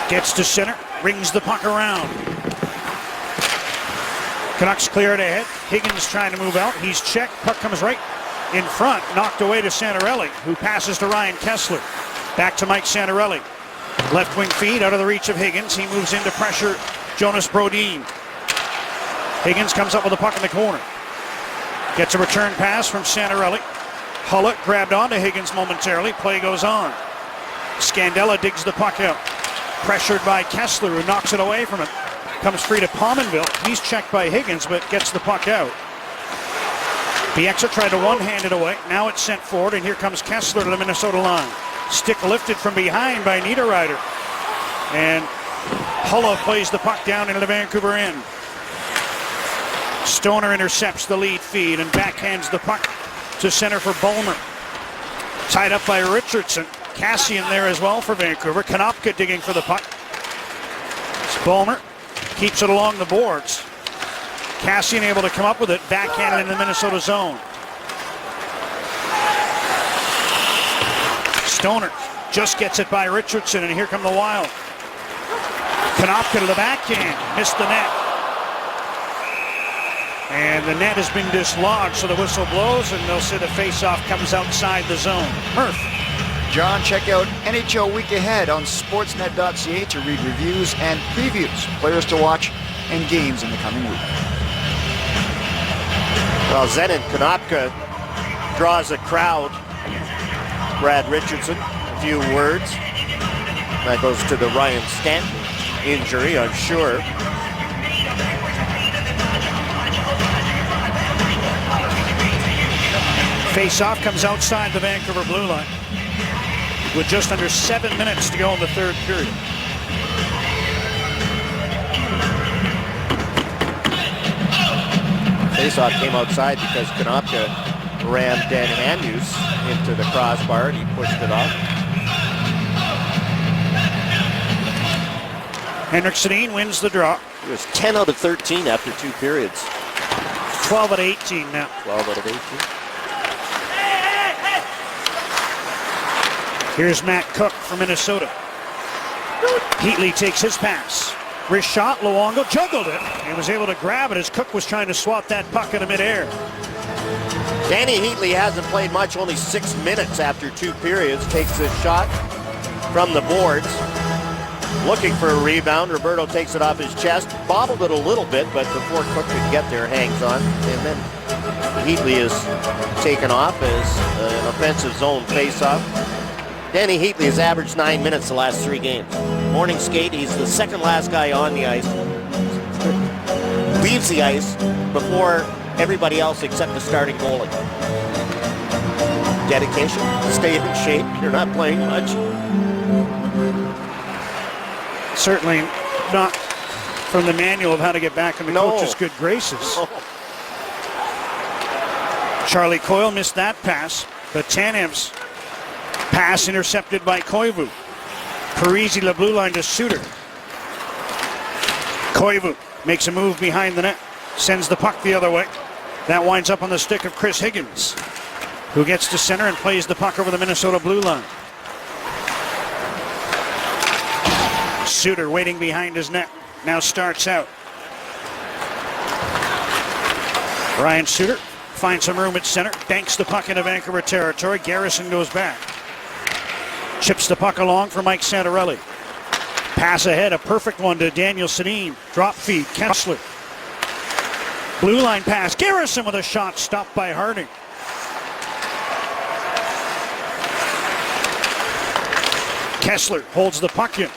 S3: Gets to center, rings the puck around. Canucks clear it ahead. Higgins trying to move out. He's checked. Puck comes right in front. Knocked away to Santorelli, who passes to Ryan Kessler. Back to Mike Santorelli. Left wing feed out of the reach of Higgins. He moves in to pressure Jonas Brodin. Higgins comes up with the puck in the corner. Gets a return pass from Santorelli. Hullett grabbed onto Higgins momentarily. Play goes on. Scandella digs the puck out. Pressured by Kessler, who knocks it away from him. Comes free to Pominville. He's checked by Higgins, but gets the puck out. Bieksa tried to one-hand it away. Now it's sent forward, and here comes Kessler to the Minnesota line. Stick lifted from behind by Niederreiter. And Hulla plays the puck down into the Vancouver end. Stoner intercepts the lead feed and backhands the puck to center for Ballmer. Tied up by Richardson. Cassian there as well for Vancouver. Konopka digging for the puck. Ballmer keeps it along the boards. Cassian able to come up with it, backhanded in the Minnesota zone. Stoner just gets it by Richardson, and here come the Wild. Konopka to the backhand, missed the net. And the net has been dislodged, so the whistle blows, and they'll say the face-off comes outside the zone. Murph.
S2: John, check out NHL Week Ahead on Sportsnet.ca to read reviews and previews, players to watch, and games in the coming week.
S4: Well, Zenon Konopka draws a crowd. Brad Richardson, a few words. That goes to the Ryan Stanton injury, I'm sure.
S3: Face-off comes outside the Vancouver blue line with just under 7 minutes to go in the third period.
S4: Face-off came outside because Konopka rammed Dan Hamhuis into the crossbar and he pushed it off.
S3: Henrik Sedin wins the draw.
S4: He was 10 out of 13 after 2 periods.
S3: 12 out of 18 now.
S4: 12 out of 18.
S3: Here's Matt Cook from Minnesota. Heatley takes his pass. Wrist shot, Luongo juggled it and was able to grab it as Cook was trying to swat that puck into midair.
S4: Danny Heatley hasn't played much, only 6 minutes after 2 periods. Takes a shot from the boards. Looking for a rebound. Roberto takes it off his chest. Bobbled it a little bit, but before Cook could get there, hangs on. And then Heatley is taken off as an offensive zone face-off. Danny Heatley has averaged 9 minutes the last 3 games. Morning skate, he's the second last guy on the ice. Leaves the ice before everybody else except the starting goalie. Dedication, stay in shape, you're not playing much.
S3: Certainly not from the manual of how to get back in the coach's good graces.
S4: No.
S3: Charlie Coyle missed that pass, but Tanev's pass intercepted by Koivu. Parisi, the blue line to Suter. Koivu makes a move behind the net, sends the puck the other way. That winds up on the stick of Chris Higgins, who gets to center and plays the puck over the Minnesota blue line. Suter waiting behind his net, now starts out. Ryan Suter finds some room at center, banks the puck into Vancouver territory. Garrison goes back. Chips the puck along for Mike Santorelli. Pass ahead, a perfect one to Daniel Sedin. Drop feed, Kessler. Blue line pass, Garrison with a shot stopped by Harding. Kessler holds the puck in.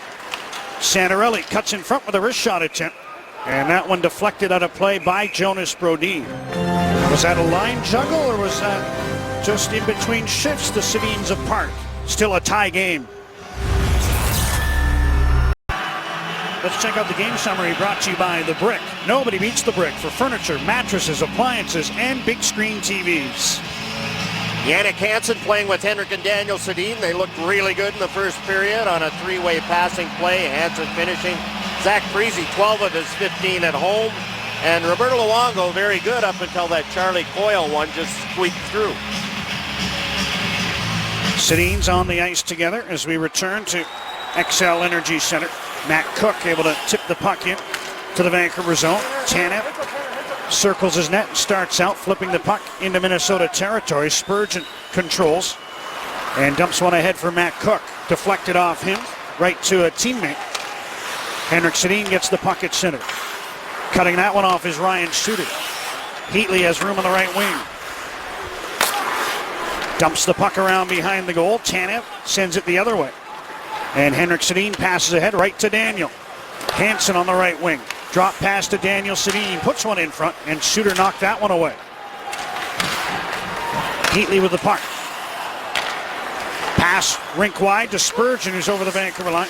S3: Santorelli cuts in front with a wrist shot attempt. And that one deflected out of play by Jonas Brodin. Was that a line juggle or was that just in between shifts the Sedins apart? Still a tie game. Let's check out the game summary brought to you by The Brick. Nobody beats The Brick for furniture, mattresses, appliances, and big screen TVs.
S4: Jannik Hansen playing with Henrik and Daniel Sedin. They looked really good in the first period on a 3-way passing play. Hansen finishing. Zach Parise, 12 of his 15 at home. And Roberto Luongo, very good up until that Charlie Coyle one just squeaked through.
S3: Sedin's on the ice together as we return to XL Energy Center. Matt Cook able to tip the puck in to the Vancouver zone. Tanev circles his net and starts out, flipping the puck into Minnesota territory. Spurgeon controls and dumps one ahead for Matt Cook. Deflected off him, right to a teammate. Henrik Sedin gets the puck at center. Cutting that one off is Ryan Suter. Heatley has room on the right wing. Dumps the puck around behind the goal. Tanev sends it the other way. And Henrik Sedin passes ahead right to Daniel. Hansen on the right wing. Drop pass to Daniel Sedin. Puts one in front, and Suter knocked that one away. Heatley with the puck. Pass rink wide to Spurgeon, who's over the Vancouver line.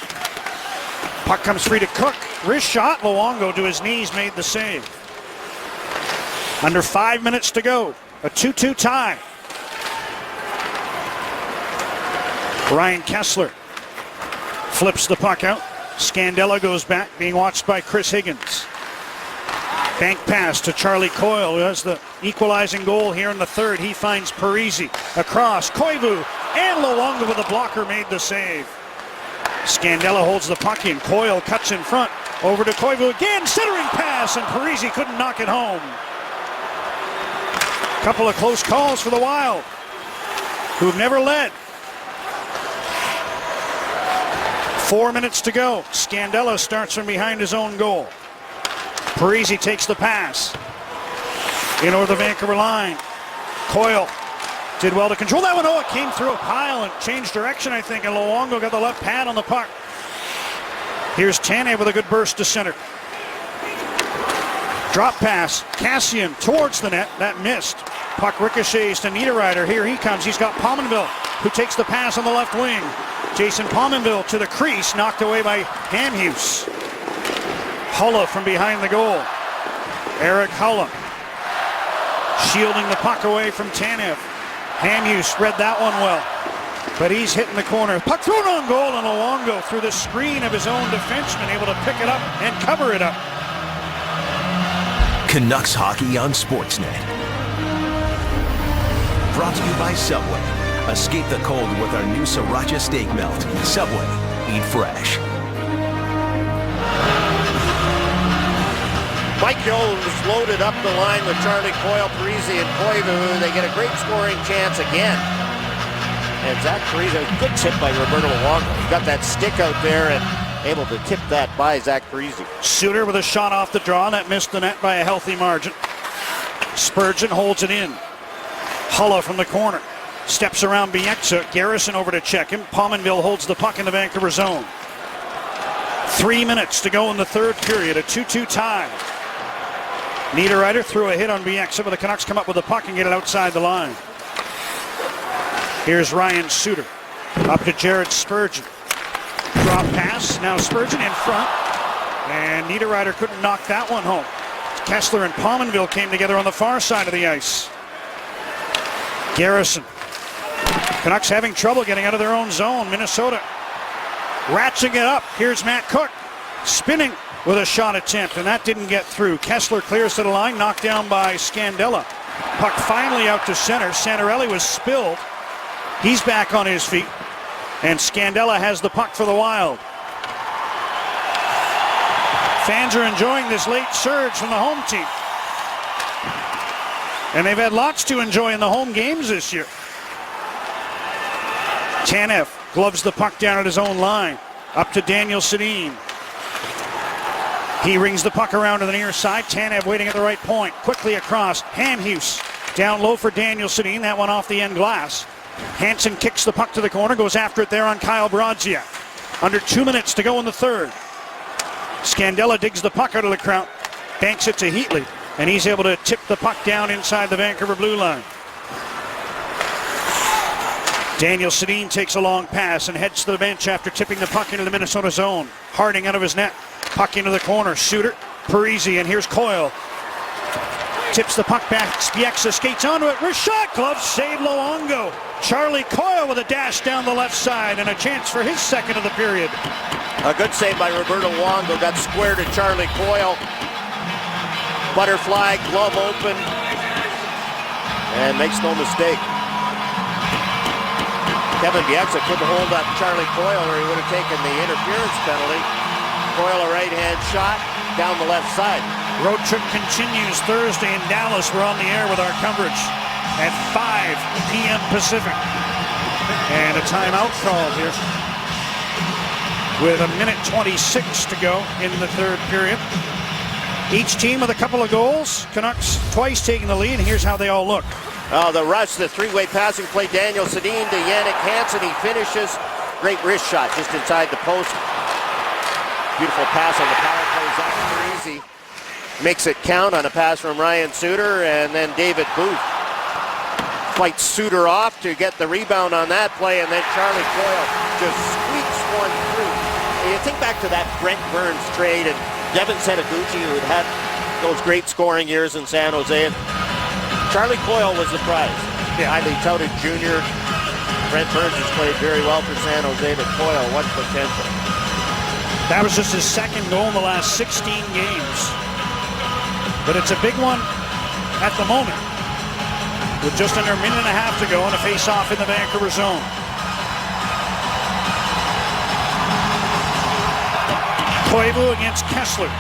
S3: Puck comes free to Cook. Wrist shot. Luongo to his knees made the save. Under 5 minutes to go. A 2-2 tie. Ryan Kessler flips the puck out. Scandella goes back, being watched by Chris Higgins. Bank pass to Charlie Coyle, who has the equalizing goal here in the third. He finds Parise across. Koivu and Luongo with a blocker made the save. Scandella holds the puck in. Coyle cuts in front. Over to Koivu again. Centering pass, and Parise couldn't knock it home. Couple of close calls for the Wild, who've never led. 4 minutes to go. Scandella starts from behind his own goal. Parise takes the pass in over the Vancouver line. Coyle did well to control that one. Oh, it came through a pile and changed direction, I think, and Luongo got the left pad on the puck. Here's Tanev with a good burst to center. Drop pass. Cassian towards the net. That missed. Puck ricochets to Niederreiter. Here he comes. He's got Pominville, who takes the pass on the left wing. Jason Pominville to the crease, knocked away by Hamhuis. Hulla from behind the goal. Eric Hulla shielding the puck away from Tanev. Hamhuis read that one well, but he's hitting the corner. Puck thrown on goal, and Luongo through the screen of his own defenseman, able to pick it up and cover it up.
S1: Canucks hockey on Sportsnet. Brought to you by Subway. Escape the cold with our new Sriracha steak melt. Subway. Eat fresh.
S4: Mike Jones loaded up the line with Charlie Coyle, Parise, and Koivu. They get a great scoring chance again. And Zach Parise, a good tip by Roberto Luongo. He got that stick out there and able to tip that by Zach Parise.
S3: Suter with a shot off the draw, and that missed the net by a healthy margin. Spurgeon holds it in. Hulla from the corner. Steps around Bieksa. Garrison over to check him. Pominville holds the puck in the Vancouver zone. 3 minutes to go in the third period. A 2-2 tie. Niederreiter threw a hit on Bieksa, but the Canucks come up with the puck and get it outside the line. Here's Ryan Suter. Up to Jared Spurgeon. Drop pass. Now Spurgeon in front. And Niederreiter couldn't knock that one home. Kessler and Pominville came together on the far side of the ice. Garrison. Canucks having trouble getting out of their own zone. Minnesota ratcheting it up. Here's Matt Cook spinning with a shot attempt, and that didn't get through. Kessler clears to the line, knocked down by Scandella. Puck finally out to center. Santorelli was spilled. He's back on his feet, and Scandella has the puck for the Wild. Fans are enjoying this late surge from the home team. And they've had lots to enjoy in the home games this year. Tanev gloves the puck down at his own line. Up to Daniel Sedin. He rings the puck around to the near side. Tanev waiting at the right point. Quickly across. Hamhuis down low for Daniel Sedin. That one off the end glass. Hansen kicks the puck to the corner. Goes after it there on Kyle Brodziak. Under 2 minutes to go in the third. Scandella digs the puck out of the crowd. Banks it to Heatley. And he's able to tip the puck down inside the Vancouver blue line. Daniel Sedin takes a long pass and heads to the bench after tipping the puck into the Minnesota zone. Harding out of his net. Puck into the corner. Suter, Parisi, and here's Coyle. Tips the puck back. Bieksa skates onto it. Wrist shot. Glove save Luongo. Charlie Coyle with a dash down the left side and a chance for his second of the period.
S4: A good save by Roberto Luongo. Got square to Charlie Coyle. Butterfly, glove open, and makes no mistake. Kevin Bieksa couldn't hold up Charlie Coyle or he would have taken the interference penalty. Coyle a right-hand shot down the left side.
S3: Road trip continues Thursday in Dallas. We're on the air with our coverage at 5 p.m. Pacific. And a timeout call here with 1:26 to go in the third period. Each team with a couple of goals. Canucks twice taking the lead. Here's how they all look.
S4: Oh, the rush, the three-way passing play. Daniel Sedin to Jannik Hansen. He finishes. Great wrist shot just inside the post. Beautiful pass on the power play. Zach Parisi makes it count on a pass from Ryan Suter, and then David Booth fights Suter off to get the rebound on that play, and then Charlie Coyle just squeaks one through. And you think back to that Brent Burns trade and Devin Setaguchi, who had had those great scoring years in San Jose. And Charlie Coyle was the prize. Yeah. Highly touted junior. Brent Burns has played very well for San Jose, but Coyle, what potential.
S3: That was just his second goal in the last 16 games. But it's a big one at the moment, with just under a minute and a half to go and a face-off in the Vancouver zone. Koivu against Kessler.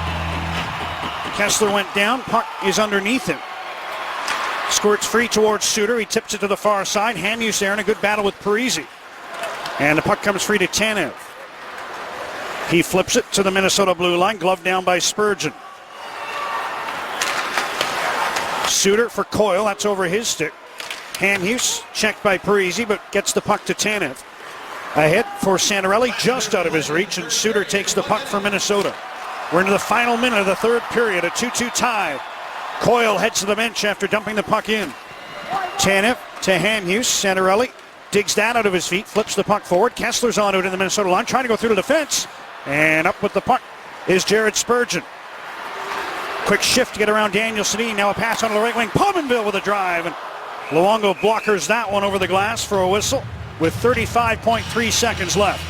S3: Kessler went down. Puck is underneath him. Squirts free towards Suter. He tips it to the far side. Hamhuis there in a good battle with Parisi. And the puck comes free to Tanev. He flips it to the Minnesota blue line. Glove down by Spurgeon. Suter for Coyle. That's over his stick. Hamhuis checked by Parisi, but gets the puck to Tanev. Ahead for Santorelli, just out of his reach, and Suter takes the puck for Minnesota. We're into the final minute of the third period, a 2-2 tie. Coyle heads to the bench after dumping the puck in. Tanev to Hamhuis. Santorelli digs that out of his feet, flips the puck forward. Kessler's onto it in the Minnesota line, trying to go through the defense. And up with the puck is Jared Spurgeon. Quick shift to get around Daniel Sedin. Now a pass onto the right wing. Pominville with a drive. And Luongo blockers that one over the glass for a whistle with 35.3 seconds left.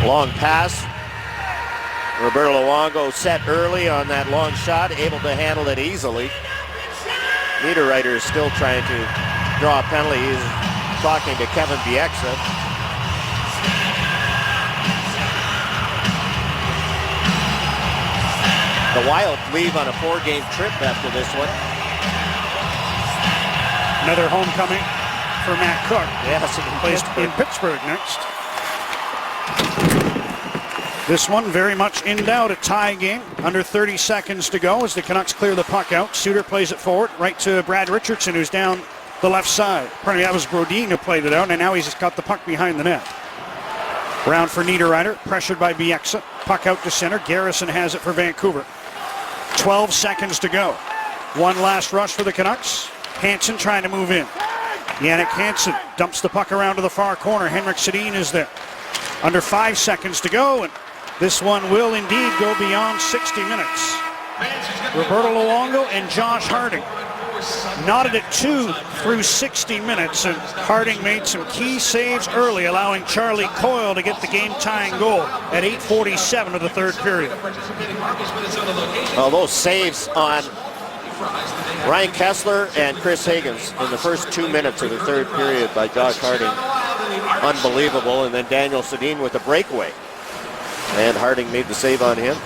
S4: Long pass. Roberto Luongo set early on that long shot, able to handle it easily. Niederreiter is still trying to draw a penalty. He's talking to Kevin Bieksa. The Wild leave on a 4-game trip after this one.
S3: Another homecoming for Matt Cook.
S4: Yes,
S3: Placed in Pittsburgh next. This one very much in doubt, a tie game. Under 30 seconds to go as the Canucks clear the puck out. Suter plays it forward right to Brad Richardson, who's down the left side. Pardon me, that was Brodin who played it out, and now he's got the puck behind the net. Round for Niederreiter, pressured by Bieksa. Puck out to center. Garrison has it for Vancouver. 12 seconds to go. One last rush for the Canucks. Hansen trying to move in. Jannik Hansen dumps the puck around to the far corner. Henrik Sedin is there. Under 5 seconds to go, and this one will indeed go beyond 60 minutes. Roberto Luongo and Josh Harding knotted at 2 through 60 minutes, and Harding made some key saves early, allowing Charlie Coyle to get the game-tying goal at 8:47 of the third period.
S4: Well, those saves on Ryan Kessler and Chris Higgins in the first 2 minutes of the third period by Josh Harding, unbelievable. And then Daniel Sedin with a breakaway, and Harding made the save on him.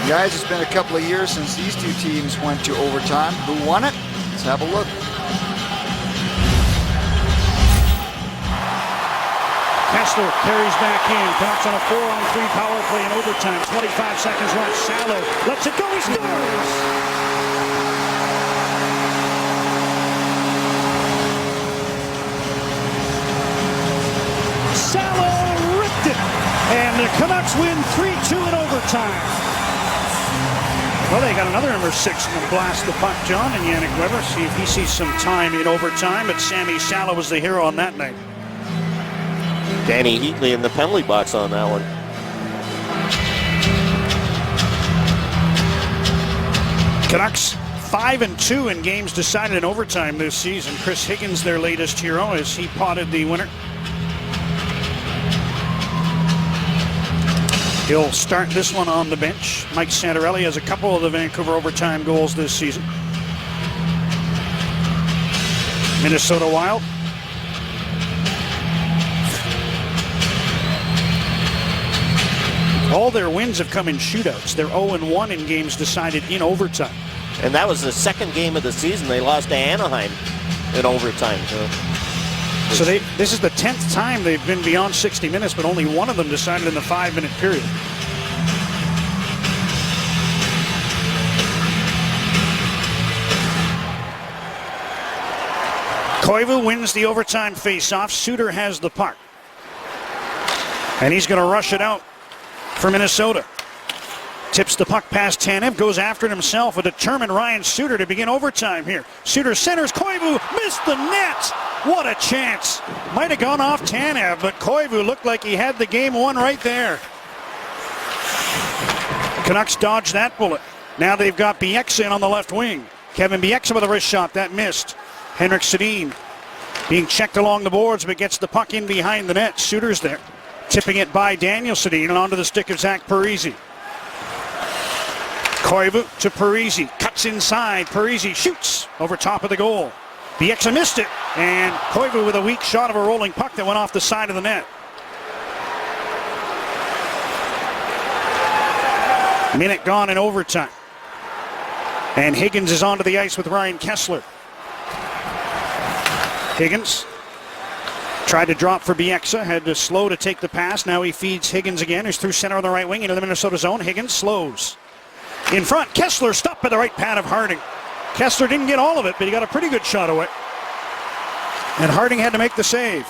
S2: Guys, it's been a couple of years since these two teams went to overtime. Who won it? Let's have a look.
S3: Kessler carries back in. Canucks on a 4-on-3 power play in overtime. 25 seconds left. Salo lets it go. He scores! Salo ripped it. And the Canucks win 3-2 in overtime. Well, they got another number 6 and blast the puck, John, and Yannick Weber. See if he sees some time in overtime, but Sammy Salo was the hero on that night.
S4: Danny Heatley in the penalty box on that one.
S3: Canucks 5-2 in games decided in overtime this season. Chris Higgins, their latest hero, as he potted the winner. He'll start this one on the bench. Mike Santorelli has a couple of the Vancouver overtime goals this season. Minnesota Wild. All their wins have come in shootouts. They're 0-1 in games decided in overtime.
S4: And that was the second game of the season. They lost to Anaheim in overtime.
S3: So this is the 10th time they've been beyond 60 minutes, but only one of them decided in the 5-minute period. Koivu wins the overtime face-off. Suter has the puck. And he's going to rush it out for Minnesota. Tips the puck past Tanev, goes after it himself. A determined Ryan Suter to begin overtime here. Suter centers, Koivu missed the net. What a chance. Might have gone off Tanev, but Koivu looked like he had the game won right there. Canucks dodged that bullet. Now they've got Bieksa in on the left wing. Kevin Bieksa with a wrist shot, that missed. Henrik Sedin being checked along the boards, but gets the puck in behind the net. Suter's there. Tipping it by Daniel Sedin and onto the stick of Zach Parise. Koivu to Parise, cuts inside. Parise shoots over top of the goal. Bieksa missed it, and Koivu with a weak shot of a rolling puck that went off the side of the net. Minute gone in overtime. And Higgins is onto the ice with Ryan Kessler. Higgins tried to drop for Bieksa, had to slow to take the pass. Now he feeds Higgins again, who's through center on the right wing into the Minnesota zone. Higgins slows. In front, Kessler stopped by the right pad of Harding. Kessler didn't get all of it, but he got a pretty good shot away. And Harding had to make the save.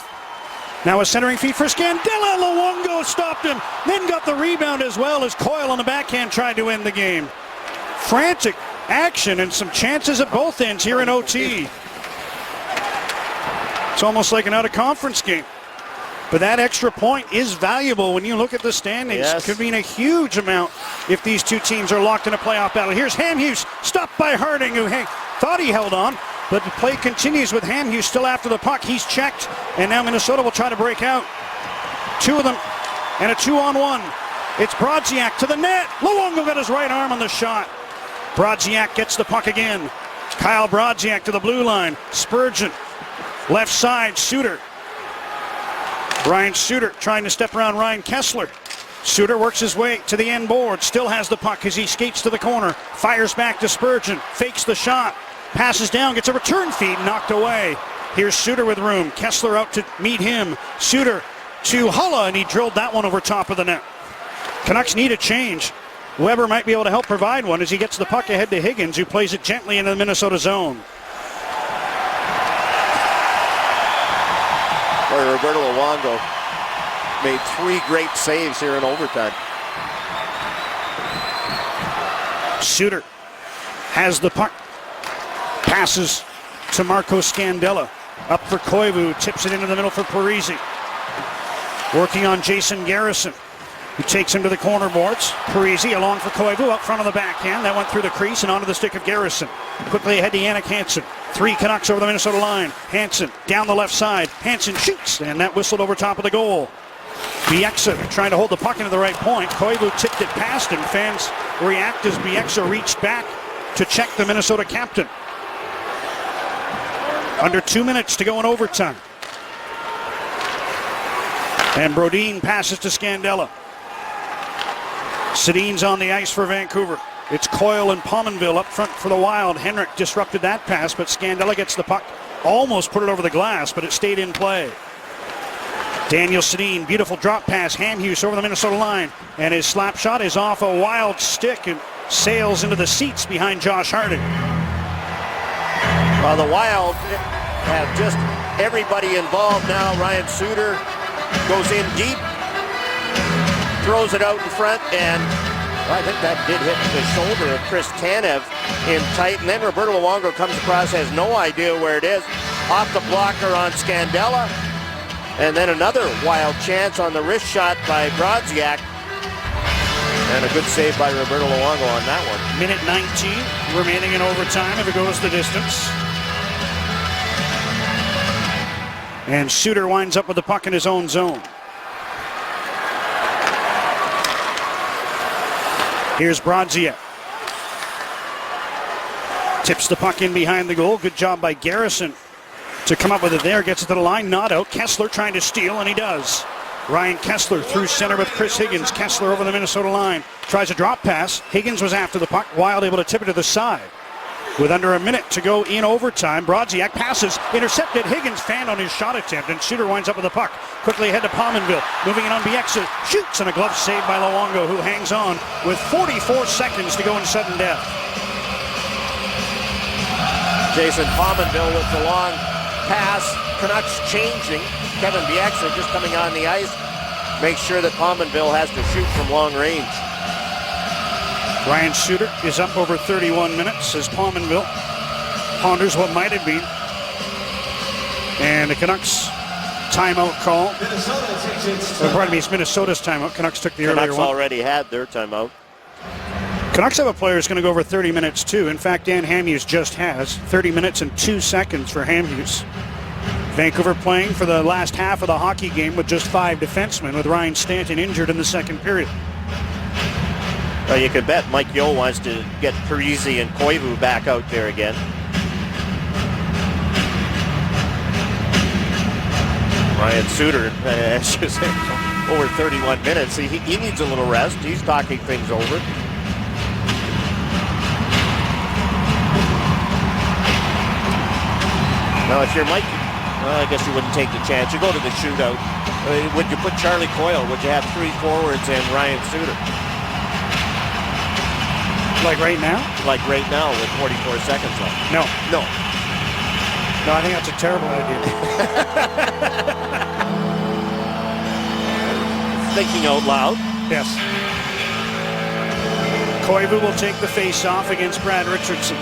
S3: Now a centering feed for Scandella. Luongo stopped him, then got the rebound as well as Coyle on the backhand tried to end the game. Frantic action and some chances at both ends here in OT. It's almost like an out-of-conference game. But that extra point is valuable when you look at the standings.
S4: Yes.
S3: Could mean a huge amount if these two teams are locked in a playoff battle. Here's Hamhuis, stopped by Harding, who thought he held on. But the play continues with Hamhuis still after the puck. He's checked, and now Minnesota will try to break out. Two of them, and a 2-on-1. It's Brodziak to the net. Luongo got his right arm on the shot. Brodziak gets the puck again. Kyle Brodziak to the blue line. Spurgeon, left side, Suter. Ryan Suter trying to step around Ryan Kessler. Suter works his way to the end board, still has the puck as he skates to the corner, fires back to Spurgeon, fakes the shot, passes down, gets a return feed, knocked away. Here's Suter with room, Kessler out to meet him. Suter to Hulla, and he drilled that one over top of the net. Canucks need a change. Weber might be able to help provide one as he gets the puck ahead to Higgins, who plays it gently into the Minnesota zone.
S4: Boy, Roberto Luongo made 3 great saves here in overtime.
S3: Suter has the puck. Passes to Marco Scandella. Up for Koivu. Tips it into the middle for Parise. Working on Jason Garrison, who takes him to the corner boards. Parise along for Koivu, up front of the backhand. That went through the crease and onto the stick of Garrison. Quickly ahead to Jannik Hansen. 3 Canucks over the Minnesota line. Hansen down the left side. Hansen shoots, and that whistled over top of the goal. Bieksa trying to hold the puck into the right point. Koivu tipped it past him. Fans react as Bieksa reached back to check the Minnesota captain. Under 2 minutes to go in overtime. And Brodin passes to Scandella. Sedin's on the ice for Vancouver. It's Coyle and Pominville up front for the Wild. Henrik disrupted that pass, but Scandella gets the puck. Almost put it over the glass, but it stayed in play. Daniel Sedin, beautiful drop pass. Hamhuis over the Minnesota line. And his slap shot is off a Wild stick and sails into the seats behind Josh Harding.
S4: Well, the Wild have just everybody involved now. Ryan Suter goes in deep, throws it out in front, and I think that did hit the shoulder of Chris Tanev in tight. And then Roberto Luongo comes across, has no idea where it is. Off the blocker on Scandella. And then another Wild chance on the wrist shot by Brodziak. And a good save by Roberto Luongo on that one.
S3: Minute 19 remaining in overtime if it goes the distance. And Suter winds up with the puck in his own zone. Here's Brodziak. Tips the puck in behind the goal. Good job by Garrison to come up with it there. Gets it to the line, not out. Kessler trying to steal, and he does. Ryan Kessler through center with Chris Higgins. Kessler over the Minnesota line. Tries a drop pass. Higgins was after the puck. Wild able to tip it to the side. With under a minute to go in overtime, Brodziak passes, intercepted. Higgins fanned on his shot attempt, and Suter winds up with the puck. Quickly ahead to Pominville, moving it on Bieksa, shoots, and a glove save by Luongo, who hangs on with 44 seconds to go in sudden death.
S4: Jason Pominville with the long pass. Canucks changing. Kevin Bieksa just coming on the ice. Makes sure that Pominville has to shoot from long range.
S3: Ryan Suter is up over 31 minutes as Pominville ponders what might have been. And the Canucks timeout call. It's Minnesota's timeout. Canucks took the earlier one.
S4: Canucks already had their timeout.
S3: Canucks have a player who's going to go over 30 minutes too. In fact, Dan Hamhuis just has 30 minutes and 2 seconds for Hamhuis. Vancouver playing for the last half of the hockey game with just 5 defensemen, with Ryan Stanton injured in the second period.
S4: Well, you can bet Mike Yeo wants to get Parise and Koivu back out there again. Ryan Suter, as you say, over 31 minutes. He needs a little rest. He's talking things over. Now, if you're Mike, well, I guess you wouldn't take the chance. You go to the shootout. Would you put Charlie Coyle? Would you have 3 forwards and Ryan Suter?
S3: Like right now?
S4: Like right now with 44 seconds left.
S3: No.
S4: No.
S3: No, I think that's a terrible idea.
S4: Thinking out loud.
S3: Yes. Koivu will take the face-off against Brad Richardson.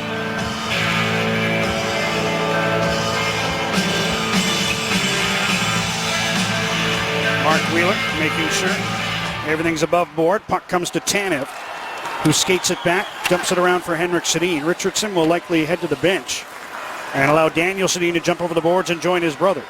S3: Mark Wheeler making sure everything's above board. Puck comes to Tanev, who skates it back, dumps it around for Henrik Sedin. Richardson will likely head to the bench and allow Daniel Sedin to jump over the boards and join his brother,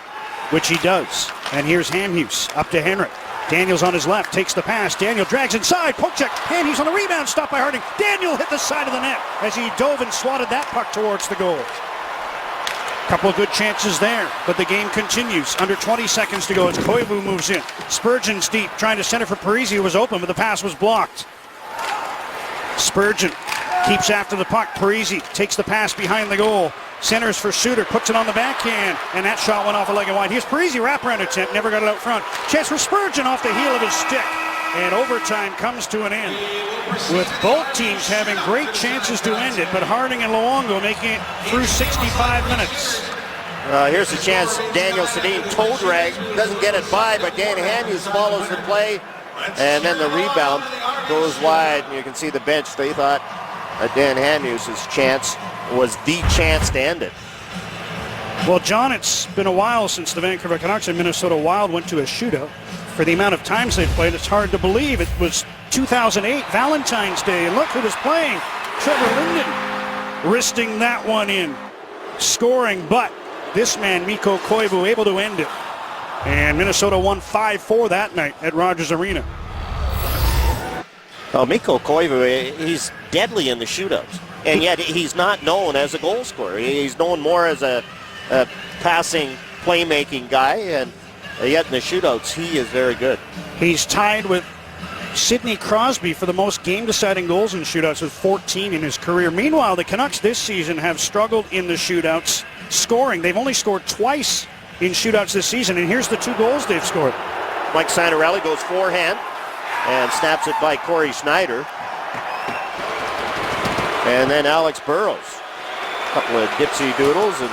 S3: which he does. And here's Hamhuis up to Henrik. Daniel's on his left, takes the pass. Daniel drags inside, poke check. Hamhuis on the rebound, stopped by Harding. Daniel hit the side of the net as he dove and swatted that puck towards the goal. Couple of good chances there, but the game continues. Under 20 seconds to go as Koivu moves in. Spurgeon's deep, trying to center for Parise, who was open, but the pass was blocked. Spurgeon keeps after the puck. Parise takes the pass behind the goal. Centers for Suter, puts it on the backhand, and that shot went off a leg and wide. Here's Parise, wraparound attempt, never got it out front. Chance for Spurgeon off the heel of his stick. and overtime comes to an end with both teams having great chances to end it, but Harding and Luongo making it through 65 minutes.
S4: Here's a chance. Daniel Sedin toe drag, doesn't get it by, but Dan Hamhuis follows the play, and then the rebound goes wide. And you can see the bench. They thought Dan Hamhuis' chance was the chance to end it.
S3: Well, John, it's been a while since the Vancouver Canucks and Minnesota Wild went to a shootout. For the amount of times they've played, it's hard to believe. It was 2008, Valentine's Day, and look who was playing. Trevor Linden wristing that one in, scoring, but this man, Mikko Koivu, able to end it. And Minnesota won 5-4 that night at Rogers Arena.
S4: Well, Mikko Koivu, he's deadly in the shootouts, and yet he's not known as a goal scorer. He's known more as a passing, playmaking guy, and yet in the shootouts, he is very good.
S3: He's tied with Sidney Crosby for the most game-deciding goals in shootouts with 14 in his career. Meanwhile, the Canucks this season have struggled in the shootouts scoring. They've only scored twice in shootouts this season, and here's the 2 goals they've scored.
S4: Mike Santorelli goes forehand and snaps it by Corey Schneider. And then Alex Burrows, a couple of dipsy doodles, and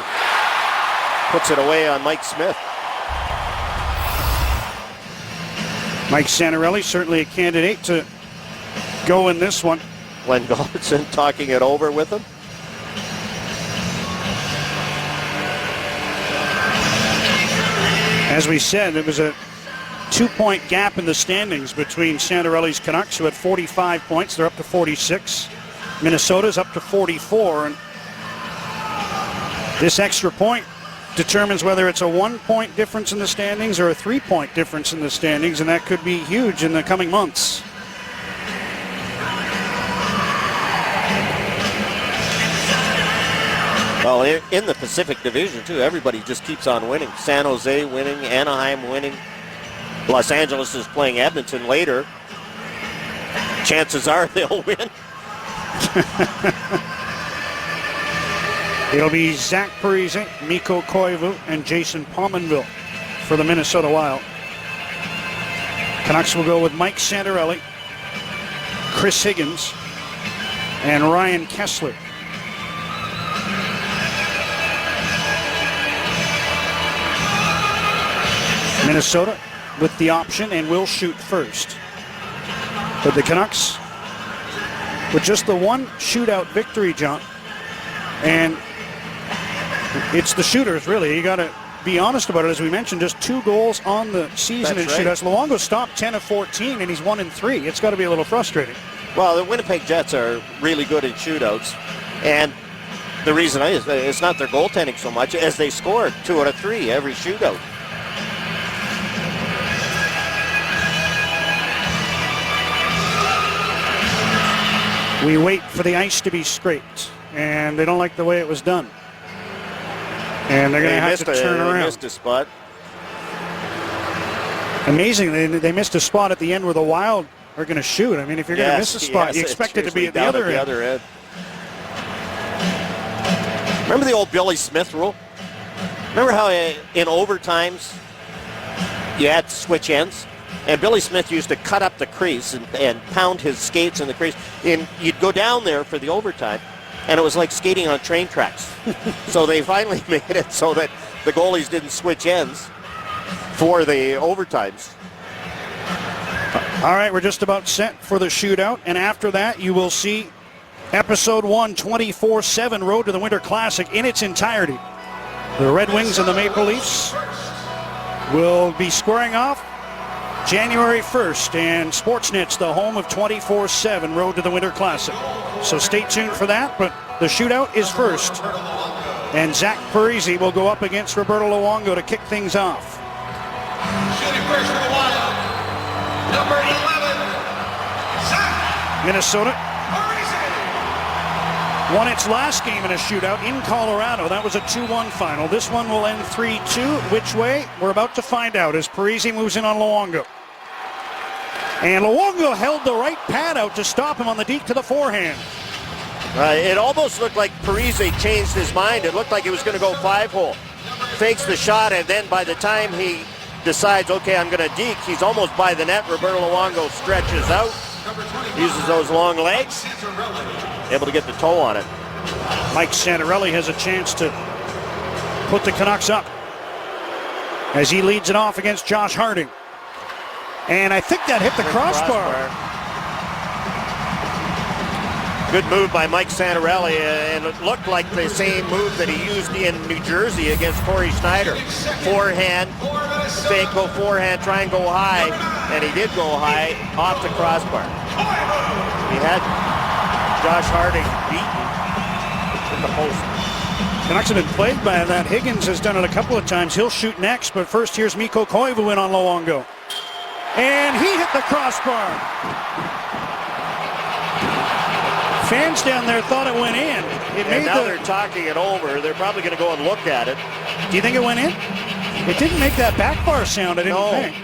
S4: puts it away on Mike Smith.
S3: Mike Santorelli, certainly a candidate to go in this one.
S4: Glenn Gulletson talking it over with him.
S3: As we said, it was a 2-point gap in the standings between Santorelli's Canucks, who had 45 points. They're up to 46. Minnesota's up to 44. And this extra point determines whether it's a 1-point difference in the standings or a 3-point difference in the standings, and that could be huge in the coming months.
S4: Well, in the Pacific Division, too, everybody just keeps on winning. San Jose winning, Anaheim winning. Los Angeles is playing Edmonton later. Chances are they'll win.
S3: It'll be Zach Parise, Mikko Koivu, and Jason Pominville for the Minnesota Wild. Canucks will go with Mike Santorelli, Chris Higgins, and Ryan Kessler. Minnesota with the option and will shoot first. But the Canucks with just the one shootout victory, John. And it's the shooters, really. You got to be honest about it. As we mentioned, just 2 goals on the season in shootouts. Luongo stopped 10 of 14, and he's 1-3. It's got to be a little frustrating.
S4: Well, the Winnipeg Jets are really good in shootouts. And the reason is it's not their goaltending so much as they scored 2 out of 3 every shootout.
S3: We wait for the ice to be scraped, and they don't like the way it was done. And they're going to have to turn around.
S4: They missed a spot.
S3: Amazing, they missed a spot at the end where the Wild are going to shoot. I mean, if you're going to miss a spot, you expect it to be at the other end.
S4: Remember the old Billy Smith rule? Remember how in overtimes you had to switch ends? And Billy Smith used to cut up the crease and pound his skates in the crease. And you'd go down there for the overtime, and it was like skating on train tracks. So they finally made it so that the goalies didn't switch ends for the overtimes.
S3: All right, we're just about set for the shootout. And after that, you will see Episode 1, 24/7 Road to the Winter Classic in its entirety. The Red Wings and the Maple Leafs will be squaring off January 1st, and Sportsnet's the home of 24/7 Road to the Winter Classic. So stay tuned for that, but the shootout is first. And Zach Parise will go up against Roberto Luongo to kick things off.
S7: Shooting first for the Wild, number 11, Zach
S3: Minnesota
S7: Parise.
S3: won its last game in a shootout in Colorado. That was a 2-1 final. This one will end 3-2. Which way? We're about to find out as Parise moves in on Luongo. And Luongo held the right pad out to stop him on the deke to the forehand.
S4: It almost looked like Parise changed his mind. It looked like he was going to go 5-hole. Fakes the shot, and then by the time he decides, okay, I'm going to deke. He's almost by the net. Roberto Luongo stretches out, uses those long legs, able to get the toe on it.
S3: Mike Santorelli has a chance to put the Canucks up as he leads it off against Josh Harding. And I think that hit the crossbar.
S4: Good move by Mike Santorelli, and it looked like the same move that he used in New Jersey against Corey Schneider. Forehand, fake go forehand, try and go high, and he did go high off the crossbar. He had Josh Harding beaten in the post.
S3: Canucks have been plagued by that. Higgins has done it a couple of times. He'll shoot next, but first here's Mikko Koivu in on Luongo. And he hit the crossbar. Fans down there thought it went in.
S4: And now they're talking it over. They're probably going to go and look at it.
S3: Do you think it went in? It didn't make that back bar sound, I didn't think.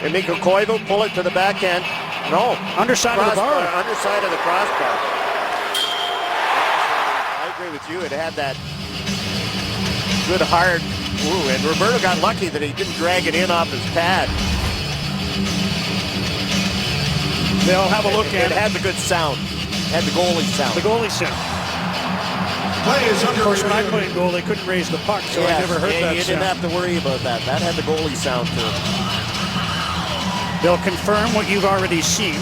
S4: And Mikko Koivu pull it to the backhand. No.
S3: Underside of the bar.
S4: Underside of the crossbar. I agree with you. It had that good hard woo. And Roberto got lucky that he didn't drag it in off his pad.
S3: They'll have a look at it.
S4: It had the good sound. Had the goalie sound.
S3: The goalie sound. Of course, when I played goal, they couldn't raise the puck, so I never heard that
S4: you
S3: sound.
S4: didn't have to worry about that. That had the goalie sound to it.
S3: They'll confirm what you've already seen.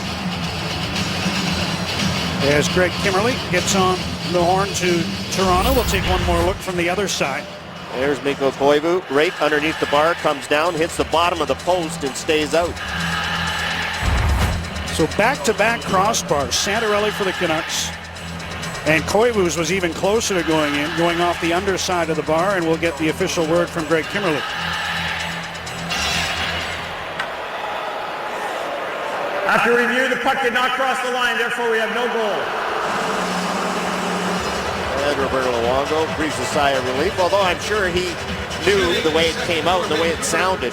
S3: As Greg Kimmerly gets on the horn to Toronto, we'll take one more look from the other side.
S4: There's Mikko Koivu, right underneath the bar, comes down, hits the bottom of the post, and stays out.
S3: So back-to-back crossbars, Santorelli for the Canucks, and Koivu's was even closer to going in, going off the underside of the bar, and we'll get the official word from Greg Kimmerly.
S9: After review, the puck did not cross the line, therefore we have no goal.
S4: And Roberto Luongo breathes a sigh of relief, although I'm sure he knew the way it came out and the way it sounded.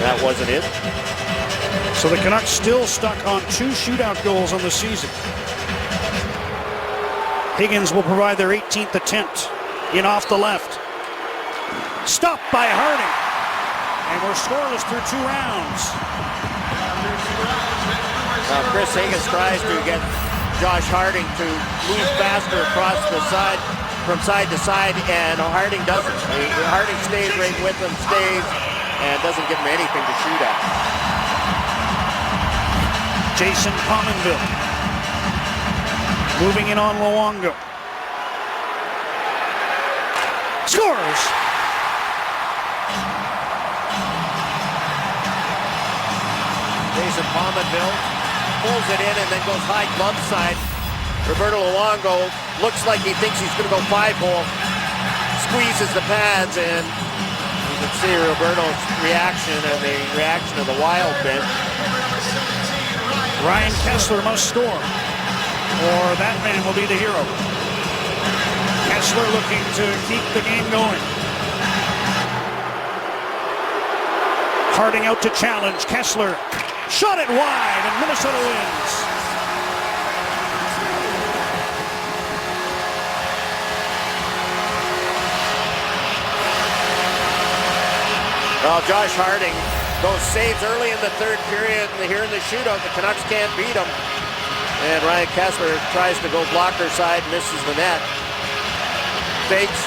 S4: That wasn't it.
S3: So the Canucks still stuck on 2 shootout goals on the season. Higgins will provide their 18th attempt in off the left. Stopped by Harding. And we're scoreless through 2 rounds.
S4: Now Chris Higgins tries to get Josh Harding to move faster across the side, from side to side, and Harding doesn't. Harding stays right with him, and doesn't give him anything to shoot at.
S3: Jason Pominville moving in on Luongo. Scores!
S4: Jason Pominville pulls it in and then goes high glove side. Roberto Luongo looks like he thinks he's going to go 5-hole. Squeezes the pads, and you can see Roberto's reaction and the reaction of the Wild bench.
S3: Ryan Kesler must score, or that man will be the hero. Kesler looking to keep the game going. Harding out to challenge. Kesler shot it wide, and Minnesota wins.
S4: Well, Josh Harding goes saves early in the third period, and here in the shootout, the Canucks can't beat him. And Ryan Kesler tries to go blocker side, misses the net. Fakes,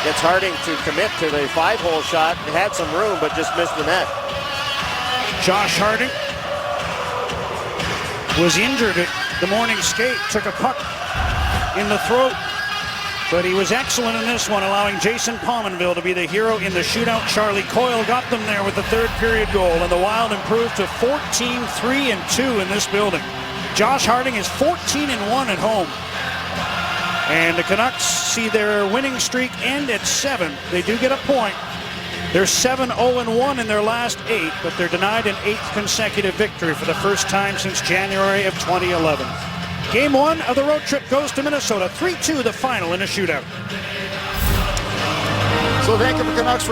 S4: gets Harding to commit to the 5-hole shot. He had some room, but just missed the net.
S3: Josh Harding was injured at the morning skate, took a puck in the throat, but he was excellent in this one, allowing Jason Pominville to be the hero in the shootout. Charlie Coyle got them there with the third period goal, and the Wild improved to 14-3-2 in this building. Josh Harding is 14-1 at home. And the Canucks see their winning streak end at 7. They do get a point. They're 7-0-1 in their last 8, but they're denied an 8th consecutive victory for the first time since January of 2011. Game 1 of the road trip goes to Minnesota. 3-2 the final in a shootout.
S2: So Vancouver Canucks